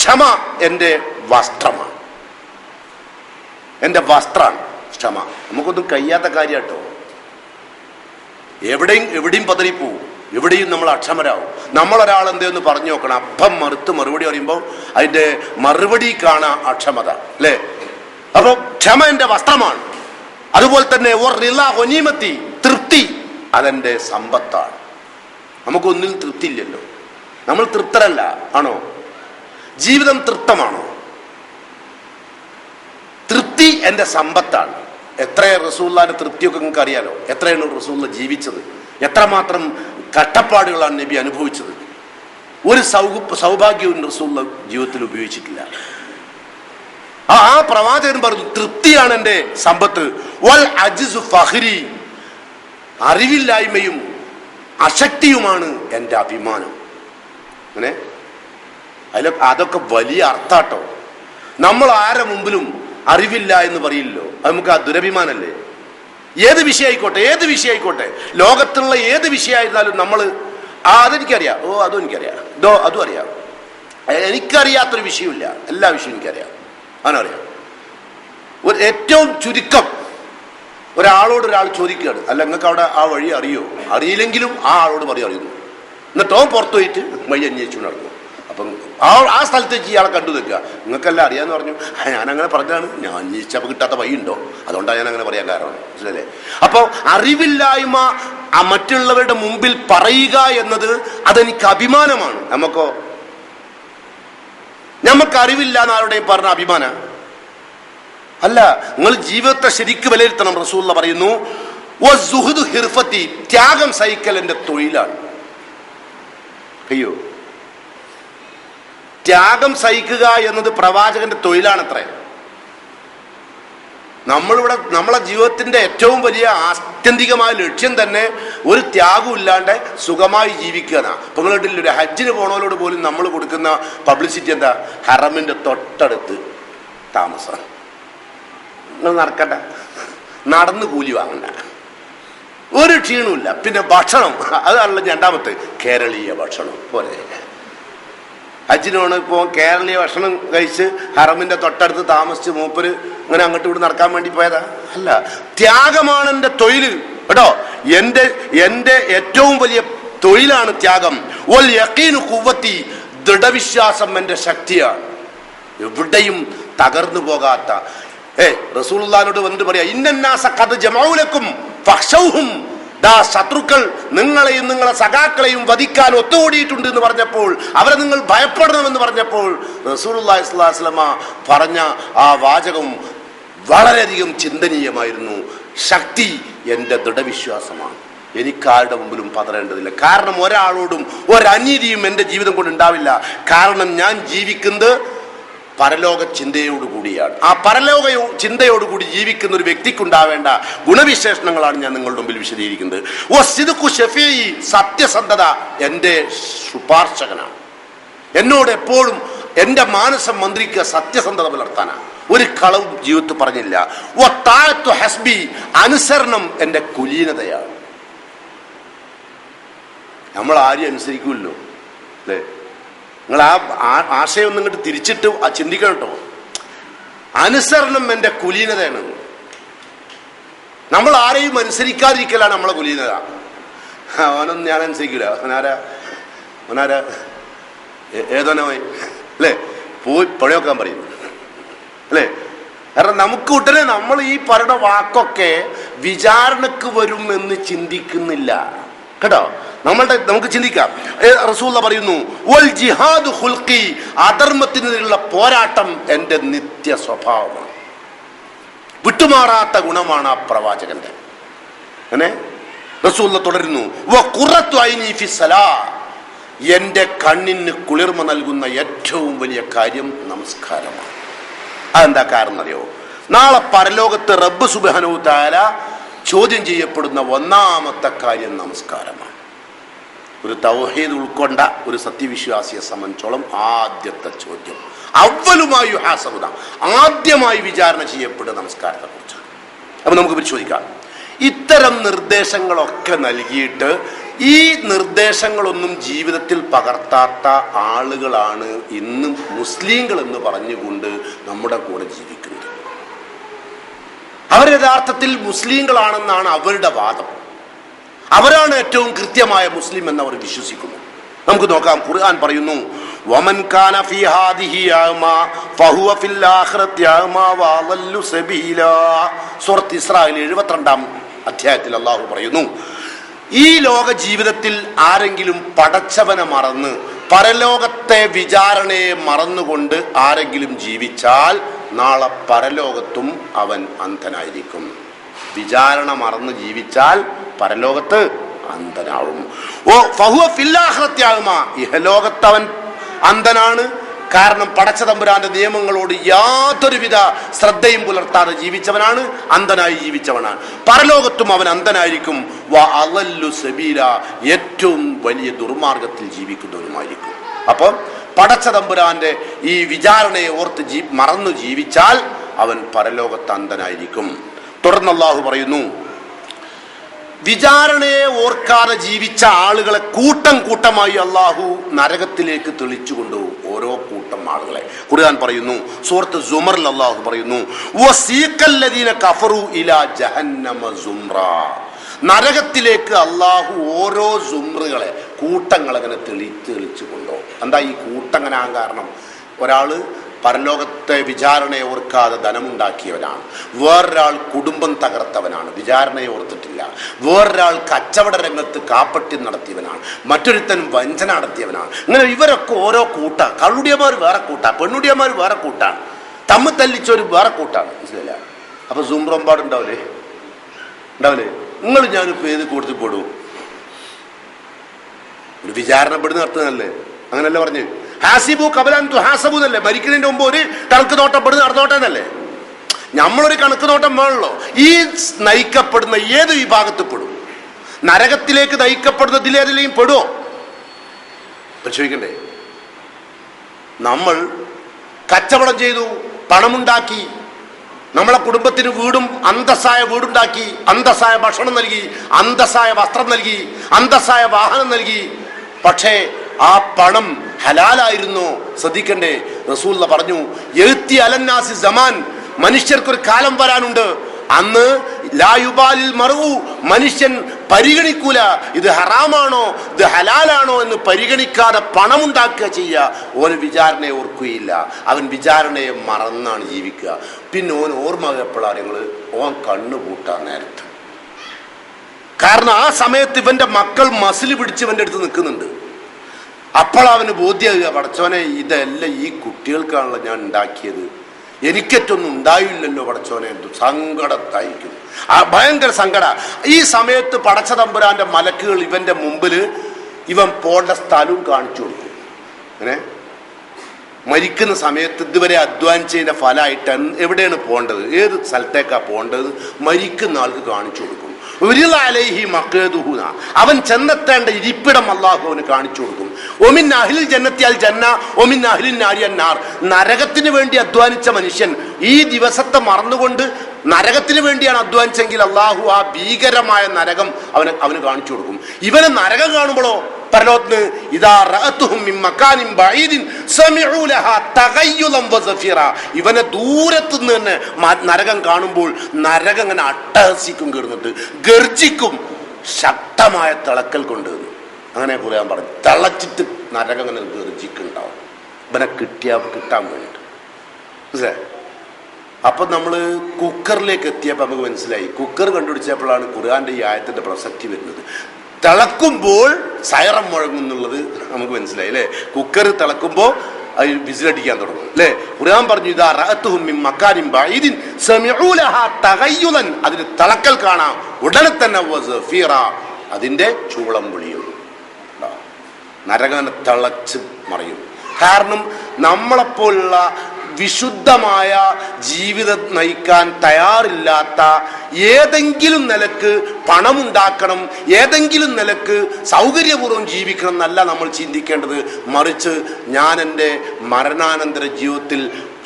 ക്ഷമ എൻ്റെ വസ്ത്രമാണ്. എൻ്റെ വസ്ത്രമാണ് ക്ഷമ. നമുക്കൊന്നും കഴിയാത്ത കാര്യമാട്ടോ. എവിടെയും പതറിപ്പോവും, എവിടെയും നമ്മൾ അക്ഷമരാകും. നമ്മളൊരാൾ എന്തെന്ന് പറഞ്ഞു നോക്കണം, അപ്പം മറുപടി പറയുമ്പോൾ അതിൻ്റെ മറുപടി കാണാൻ അക്ഷമത, അല്ലേ? അപ്പോൾ ക്ഷമ എൻ്റെ വസ്ത്രമാണ്. അതുപോലെ തന്നെ തൃപ്തി അതെൻ്റെ സമ്പത്താണ്. നമുക്കൊന്നിൽ തൃപ്തി ഇല്ലല്ലോ, നമ്മൾ തൃപ്തരല്ല. ആണോ? ജീവിതം തൃപ്തമാണോ? തൃപ്തി എൻ്റെ സമ്പത്താണ്. എത്ര റസൂലുള്ളാഹിന്റെ തൃപ്തിയൊക്കെ നിങ്ങൾക്ക് അറിയാലോ. എത്രയാണ് റസൂലുള്ള ജീവിച്ചത്, എത്രമാത്രം കഷ്ടപ്പാടുകളാണ് നബി അനുഭവിച്ചത്. ഒരു സൗഭാഗ്യവും റസൂലുള്ള ജീവിതത്തിൽ ഉപയോഗിച്ചിട്ടില്ല. ആ പ്രവാചകൻ പറഞ്ഞു, തൃപ്തിയാണ് എൻ്റെ സമ്പത്ത്. വൽ അജ്സു ഫഖ്രി, അറിവില്ലായ്മയും അശക്തിയുമാണ് എൻ്റെ അഭിമാനം. അങ്ങനെ അതൊക്കെ വലിയ അർത്ഥാട്ടോ. നമ്മൾ ആരെ മുമ്പിലും അറിവില്ല എന്ന് പറയില്ലല്ലോ, അത് നമുക്ക് ആ ദുരഭിമാനല്ലേ? ഏത് വിഷയമായിക്കോട്ടെ, ലോകത്തുള്ള ഏത് വിഷയമായിരുന്നാലും നമ്മൾ അതെനിക്കറിയാം, അതും എനിക്കറിയാം, അതും അറിയാം. എനിക്കറിയാത്തൊരു വിഷയമില്ല, എല്ലാ വിഷയവും എനിക്കറിയാം, അവനറിയാം. ഏറ്റവും ചുരുക്കം ഒരാളോട് ഒരാൾ ചോദിക്കുകയാണ്, അല്ല നിങ്ങൾക്ക് അവിടെ ആ വഴി അറിയോ? അറിയില്ലെങ്കിലും ആ ആളോട് അറിയുന്നു. എന്നിട്ടോ പുറത്തു പോയിട്ട് വഴി അന്വേഷിച്ചു നടക്കും. അപ്പം ആ സ്ഥലത്ത് വെച്ച് ഇയാളെ കണ്ടു നിൽക്കുക, നിങ്ങൾക്കെല്ലാം അറിയാന്ന് പറഞ്ഞു. ഞാനങ്ങനെ പറഞ്ഞതാണ്, ഞാൻ അന്വേഷിച്ചപ്പോൾ കിട്ടാത്ത വഴി ഉണ്ടോ, അതുകൊണ്ടാണ് ഞാൻ അങ്ങനെ പറയാൻ കാരണം, മനസ്സിലല്ലേ? അപ്പോൾ അറിവില്ലായ്മ മറ്റുള്ളവരുടെ മുമ്പിൽ പറയുക എന്നത് അതെനിക്ക് അഭിമാനമാണ്. നമുക്ക് അറിവില്ല എന്നാരുടെയും പറഞ്ഞ അഭിമാന അല്ല. നിങ്ങൾ ജീവിതത്തെ ശരിക്കും വിലയിരുത്തണം. റസൂലുള്ള പറയുന്നു, ത്യാഗം സഹിക്കൽ എൻ്റെ തൊഴിലാണ്. അയ്യോ, ത്യാഗം സഹിക്കുക എന്നത് പ്രവാചകന്റെ തൊഴിലാണത്രേ. നമ്മളെ ജീവിതത്തിന്റെ ഏറ്റവും വലിയ ആത്യന്തികമായ ലക്ഷ്യം തന്നെ ഒരു ത്യാഗം ഇല്ലാണ്ട് സുഖമായി ജീവിക്കുക. ഇപ്പൊ നിങ്ങളുടെ ഒരു ഹജ്ജിന് പോണവരോട് പോലും നമ്മൾ കൊടുക്കുന്ന പബ്ലിസിറ്റി എന്താ? ഹറമിന്റെ തൊട്ടടുത്ത് താമസം, നടക്കണ്ട, നടന്ന് കൂലി വാങ്ങണ്ട, ഒരു ക്ഷീണമില്ല. പിന്നെ ഭക്ഷണം, അതാണല്ലോ രണ്ടാമത്തെ, കേരളീയ ഭക്ഷണം പോലെ. ഹജ്ജിനാണ് ഇപ്പോൾ കേരളീയ ഭക്ഷണം കഴിച്ച് ഹറമിന്റെ തൊട്ടടുത്ത് താമസിച്ച് മൂപ്പര് ഇങ്ങനെ അങ്ങോട്ട് ഇവിടെ നടക്കാൻ വേണ്ടി പോയതാ? അല്ല, ത്യാഗമാണ് എൻ്റെ തൊഴിൽ കേട്ടോ. എൻ്റെ ഏറ്റവും വലിയ തൊഴിലാണ് ത്യാഗം. വൽ യഖീനു ഖുവ്വത്തി, ദൃഢവിശ്വാസം എൻ്റെ ശക്തിയാണ്. എവിടെയും തകർന്നു പോകാത്ത. റസൂലുള്ളാഹിനോട് വന്നിട്ട് പറയാ, ഇന്നന്നാസ ഖദ് ജമഉ ലക്കും ഫഖ്ശൗഹും, ശത്രുക്കൾ നിങ്ങളെയും നിങ്ങളെ സഖാക്കളെയും വധിക്കാൻ ഒത്തുകൂടിയിട്ടുണ്ട് എന്ന് പറഞ്ഞപ്പോൾ, അവരെ നിങ്ങൾ ഭയപ്പെടണമെന്ന് പറഞ്ഞപ്പോൾ റസൂലുള്ളാഹി സ്വല്ലല്ലാഹു അലൈഹി വസല്ലമ പറഞ്ഞ ആ വാചകം വളരെയധികം ചിന്തനീയമായിരുന്നു. ശക്തി എൻ്റെ ദൃഢവിശ്വാസമാണ്. എനിക്കാരുടെ മുമ്പിലും പതറേണ്ടതില്ല. കാരണം ഒരാളോടും ഒരനീതിയും എൻ്റെ ജീവിതം കൊണ്ട് ഉണ്ടാവില്ല. കാരണം ഞാൻ ജീവിക്കുന്നത് പരലോക ചിന്തയോടുകൂടിയാണ്. ആ പരലോക ചിന്തയോടുകൂടി ജീവിക്കുന്ന ഒരു വ്യക്തിക്കുണ്ടാവേണ്ട ഗുണവിശേഷണങ്ങളാണ് ഞാൻ നിങ്ങളുടെ മുമ്പിൽ വിശദീകരിക്കുന്നത്. ഓ സിദ്ഖു ഷഫീഇ, സത്യസന്ധത എൻ്റെ ശുപാർശകനാണ്. എന്നോട് എപ്പോഴും എൻ്റെ മാനസം മന്ത്രിക്കുക സത്യസന്ധത പുലർത്താനാണ്. ഒരു കളവും ജീവിതത്തിൽ പറഞ്ഞില്ല. ഓ താഴത്തു ഹസ്ബി, അനുസരണം എൻ്റെ കുലീനതയാണ്. നമ്മൾ ആരെയും അനുസരിക്കുമല്ലോ അല്ലേ? നിങ്ങൾ ആ ആശയം ഒന്നും ഇങ്ങോട്ട് തിരിച്ചിട്ട് ചിന്തിക്കണം കേട്ടോ. അനുസരണം എൻ്റെ കുലീനതയാണ്. നമ്മൾ ആരെയും അനുസരിക്കാതിരിക്കലാണ് നമ്മളെ കുലീനത. അവനൊന്നും ഞാൻ അനുസരിക്കില്ല, അവനാരാ ഏതോനോ അല്ലേ, പോയി പണിയൊക്കാൻ പറയും അല്ലേ. കാരണം നമുക്ക് ഉടനെ നമ്മൾ ഈ പറയുന്ന വാക്കൊക്കെ വിചാരണക്ക് വരും എന്ന് ചിന്തിക്കുന്നില്ല കേട്ടോ. നമുക്ക് ചിന്തിക്കാം. റസൂൽ പറയുന്നു വൽ ജിഹാദു ഖുൽഖി, അധർമ്മത്തിനെതിരെയുള്ള പോരാട്ടം എൻ്റെ നിത്യ സ്വഭാവമാണ്. വിട്ടുമാറാത്ത ഗുണമാണ് ആ പ്രവാചകന്റെ. അങ്ങനെ റസൂൽ തുടരുന്നു വ ഖുറത്തു ഐനി ഫി സലാ, എൻ്റെ കണ്ണിന് കുളിർമ നൽകുന്ന ഏറ്റവും വലിയ കാര്യം നമസ്കാരമാണ്. അതെന്താ കാരണം അറിയോ? നാളെ പരലോകത്ത് റബ്ബ് സുബ്ഹാനഹു തആല ചോദ്യം ചെയ്യപ്പെടുന്ന ഒന്നാമത്തെ കാര്യം നമസ്കാരമാണ്. ഒരു തൗഹീദ് ഉൾക്കൊണ്ട ഒരു സത്യവിശ്വാസിയെ സംബന്ധിച്ചോളം ആദ്യത്തെ ചോദ്യം അവലുമായി ഹാസബുദ, ആദ്യമായി വിചാരണ ചെയ്യപ്പെടുന്ന നമസ്കാരത്തെ കുറിച്ചാണ്. അപ്പൊ നമുക്ക് പരിശോധിക്കാം. ഇത്തരം നിർദ്ദേശങ്ങളൊക്കെ നൽകിയിട്ട് ഈ നിർദ്ദേശങ്ങളൊന്നും ജീവിതത്തിൽ പകർത്താത്ത ആളുകളാണ് ഇന്ന് മുസ്ലിങ്ങൾ എന്ന് പറഞ്ഞുകൊണ്ട് നമ്മുടെ കൂടെ ജീവിക്കുന്നത്. അവർ യഥാർത്ഥത്തിൽ മുസ്ലിങ്ങളാണെന്നാണ് അവരുടെ വാദം. അവരാണ് ഏറ്റവും കൃത്യമായ മുസ്ലിം എന്നവർ വിശ്വസിക്കുന്നു. നമുക്ക് നോക്കാം. ഖുർആൻ പറയുന്നു വമൻ കാന ഫീ ഹാദിഹി അഅ്മാ ഫഹുവ ഫിൽ ആഖിറതി അഅ്മാ വഅളല്ലു സബീലാ. സൂറത്ത് ഇസ്രായിൽ 72-ാം അധ്യായത്തിൽ അല്ലാഹു പറയുന്നു, ഈ ലോക ജീവിതത്തിൽ ആരെങ്കിലും പടച്ചവനെ മറന്ന് പരലോകത്തെ വിചാരണയെ മറന്നുകൊണ്ട് ആരെങ്കിലും ജീവിച്ചാൽ നാളെ പരലോകത്തും അവൻ അന്ധനായിരിക്കും. വിചാരണ മറന്ന് ജീവിച്ചാൽ പരലോകത്ത് അന്ധനാവും. ഓ ഫഹുവ ഫിൽ ആഖിറതി അഅ്മാ, ഇഹലോകത്ത് അവൻ അന്ധനാണ്. കാരണം പടച്ച തമ്പുരാന്റെ നിയമങ്ങളോട് യാതൊരുവിധ ശ്രദ്ധയും പുലർത്താതെ ജീവിച്ചവനാണ്, അന്ധനായി ജീവിച്ചവനാണ്. പരലോകത്തും അവൻ അന്ധനായിരിക്കും. വഅളല്ലു സബീല, ഏറ്റവും വലിയ ദുർമാർഗത്തിൽ ജീവിക്കുന്നവനുമായിരിക്കും. അപ്പം പടച്ച തമ്പുരാന്റെ ഈ വിചാരണയെ ഓർത്ത് മറന്നു ജീവിച്ചാൽ അവൻ പരലോകത്ത് അന്ധനായിരിക്കും. തുടർന്ന് അല്ലാഹു പറയുന്നു, വിചാരണയെ ഓർക്കാതെ ജീവിച്ച ആളുകളെ കൂട്ടം കൂട്ടമായി അല്ലാഹു നരകത്തിലേക്ക് തെളിച്ചു കൊണ്ടുപോകും. ഓരോ കൂട്ടം ആളുകളെ ഖുർആൻ പറയുന്നു. സൂറത്ത് സുമറിൽ അല്ലാഹു പറയുന്നു വസീഖല്ലദീന കഫറു ഇലാ ജഹന്നമ സുംറാ, നരകത്തിലേക്ക് അല്ലാഹു ഓരോ സുംറുകളെ കൂട്ടങ്ങൾ അങ്ങനെ തെളിച്ചു കൊണ്ടുപോകും. എന്താ ഈ കൂട്ടങ്ങനാൻ കാരണം? ഒരാള് പരലോകത്തെ വിചാരണയെ ഓർക്കാതെ ധനമുണ്ടാക്കിയവനാണ്, വേറൊരാൾ കുടുംബം തകർത്തവനാണ്, വിചാരണയെ ഓർത്തിട്ടില്ല, വേറൊരാൾ കച്ചവട രംഗത്ത് കാപ്പട്യം നടത്തിയവനാണ്, മറ്റൊരുത്തൻ വഞ്ചന നടത്തിയവനാണ്. ഇങ്ങനെ ഇവരൊക്കെ ഓരോ കൂട്ട. കള്ളുടിയന്മാർ വേറെ കൂട്ടാ, പെണ്ണുടിയന്മാർ വേറെ കൂട്ടാണ്, തമ്മിൽ തല്ലിച്ചൊരു വേറെ കൂട്ടാണ്. മനസ്സിലായില്ല? അപ്പൊ സുംറമ്പാടുണ്ടാവില്ലേ? ഉണ്ടാവില്ലേ? നിങ്ങൾ ഞാനിപ്പോ ഏത് കൂട്ടത്തിൽ പെടും? ഒരു വിചാരണപ്പെടുന്ന നടത്തുന്നതല്ലേ? അങ്ങനല്ലേ പറഞ്ഞു? ഹാസിബു കബലൻ തുഹാസബു എന്നല്ലേ? മരിക്കുന്നതിന്റെ മുമ്പ് ഒരു കണക്ക് നോട്ടപ്പെടുന്ന നടന്നോട്ടെ എന്നല്ലേ? നമ്മളൊരു കണക്ക് നോട്ടം വേണല്ലോ. ഈ നയിക്കപ്പെടുന്ന ഏത് വിഭാഗത്തിൽ പെടും? നരകത്തിലേക്ക് നയിക്കപ്പെടുന്നതിലേതിലേയും പെടുമോ? പരിശോധിക്കണ്ടേ? നമ്മൾ കച്ചവടം ചെയ്തു, പണമുണ്ടാക്കി, നമ്മളെ കുടുംബത്തിന് വീടും അന്തസ്സായ വീടുണ്ടാക്കി, അന്തസ്സായ ഭക്ഷണം നൽകി, അന്തസ്സായ വസ്ത്രം നൽകി, അന്തസ്സായ വാഹനം നൽകി. പക്ഷേ ആ പണം ഹലാലായിരുന്നോ? ശ്രദ്ധിക്കണ്ടേ? റസൂൽ പറഞ്ഞു യഅ്തി അലന്നാസി സമാൻ, മനുഷ്യർക്കൊരു കാലം വരാനുണ്ട്, അന്ന് ലായുബാലിൽ മറവു, മനുഷ്യൻ പരിഗണിക്കൂല ഇത് ഹറാമാണോ ഇത് ഹലാലാണോ എന്ന് പരിഗണിക്കാതെ പണമുണ്ടാക്കുക ചെയ്യുക. ഓന് വിചാരണയെ ഓർക്കുകയില്ല, അവൻ വിചാരണയെ മറന്നാണ് ജീവിക്കുക. പിന്നെ ഓൻ ഓർമ്മ എപ്പോഴാണ്? ഞങ്ങൾ ഓൻ കണ്ണുപൂട്ടാൻ നേരത്ത്. കാരണം ആ സമയത്ത് ഇവന്റെ മക്കൾ മസിൽ പിടിച്ച് ഇവന്റെ അടുത്ത് നിൽക്കുന്നുണ്ട്. അപ്പോഴവന് ബോധ്യമാകുക, പടച്ചോനെ ഇതെല്ലാം ഈ കുട്ടികൾക്കാണല്ലോ ഞാൻ ഉണ്ടാക്കിയത്, എനിക്കേറ്റൊന്നും ഉണ്ടായില്ലല്ലോ പടച്ചോനെ. സങ്കടത്തായിരിക്കും, ആ ഭയങ്കര സങ്കട. ഈ സമയത്ത് പടച്ച തമ്പുരാന്റെ മലക്കുകൾ ഇവന്റെ മുമ്പിൽ ഇവൻ പോണ്ട സ്ഥലവും കാണിച്ചു കൊടുക്കും. അങ്ങനെ മരിക്കുന്ന സമയത്ത് ഇതുവരെ അധ്വാനിച്ചതിൻ്റെ ഫലമായിട്ട് എവിടെയാണ് പോകേണ്ടത്, ഏത് സ്ഥലത്തേക്കാണ് പോകേണ്ടത്, മരിക്കുന്ന ആൾക്ക് കാണിച്ചു കൊടുക്കും. അവൻ ചെന്നെത്തേണ്ട ഇരിപ്പിടം അള്ളാഹു അവന് കാണിച്ചു കൊടുക്കും. ഒമിൻ അഹ്ലിൽ ജന്നത്തി അൽ ജന്ന ഒമിൻ അഹ്ലിൻ നാരി അന്നാർ. നരകത്തിന് വേണ്ടി അധ്വാനിച്ച മനുഷ്യൻ ഈ ദിവസത്തെ മറന്നുകൊണ്ട് നരകത്തിന് വേണ്ടിയാണ് അധ്വാനിച്ചെങ്കിൽ അള്ളാഹു ആ ഭീകരമായ നരകം അവന് കാണിച്ചു കൊടുക്കും. ഇവനെ നരകം കാണുമ്പോഴോ പരലോകത്തിന് ഇവനെ ദൂരത്തു നിന്ന് തന്നെ നരകം കാണുമ്പോൾ നരകം അങ്ങനെ അട്ടഹസിക്കും, കിടന്നിട്ട് ഗർജിക്കും, ശക്തമായ തിളക്കൽ കൊണ്ട്. അങ്ങനെ പറയാൻ പറഞ്ഞു, തിളച്ചിട്ട് നരകം അങ്ങനെ ഗർജിക്കുണ്ടാവും ഇവനെ കിട്ടാൻ വേണ്ടിട്ട്. മനസ്സിലായി? അപ്പൊ നമ്മള് കുക്കറിലേക്ക് എത്തിയപ്പോൾ നമുക്ക് മനസ്സിലായി, കുക്കർ കണ്ടുപിടിച്ചപ്പോഴാണ് ഖുർആന്റെ ഈ ആയത്തിന്റെ പ്രസക്തി വരുന്നത്. തിളക്കുമ്പോൾ സൈറം മുഴങ്ങുന്നുള്ളത് നമുക്ക് മനസ്സിലായി അല്ലേ. കുക്കർ തിളക്കുമ്പോൾ അത് വിസിലടിക്കാൻ തുടങ്ങും അല്ലേ. ഖുർആൻ പറഞ്ഞു ഇദാ റഅതുഹും മിൻ മകാനിൻ ബഈദിൻ സമിഉ ലഹാ തഗയ്യുലൻ. അതിന് തിളക്കൽ കാണാം, ഉടനെ തന്നെ വസഫീറ, അതിന്റെ ചൂളം വിളിയും. നരകനെ തിളച്ച് മറിയും. കാരണം നമ്മളെപ്പോലുള്ള വിശുദ്ധമായ ജീവിതം നയിക്കാൻ തയ്യാറില്ലാത്ത, ഏതെങ്കിലും നിലക്ക് പണമുണ്ടാക്കണം, ഏതെങ്കിലും നിലക്ക് സൗകര്യപൂർവ്വം ജീവിക്കണം എന്നല്ല നമ്മൾ ചിന്തിക്കേണ്ടത്. മറിച്ച് ഞാൻ എൻ്റെ മരണാനന്തര ജീവിതത്തിൽ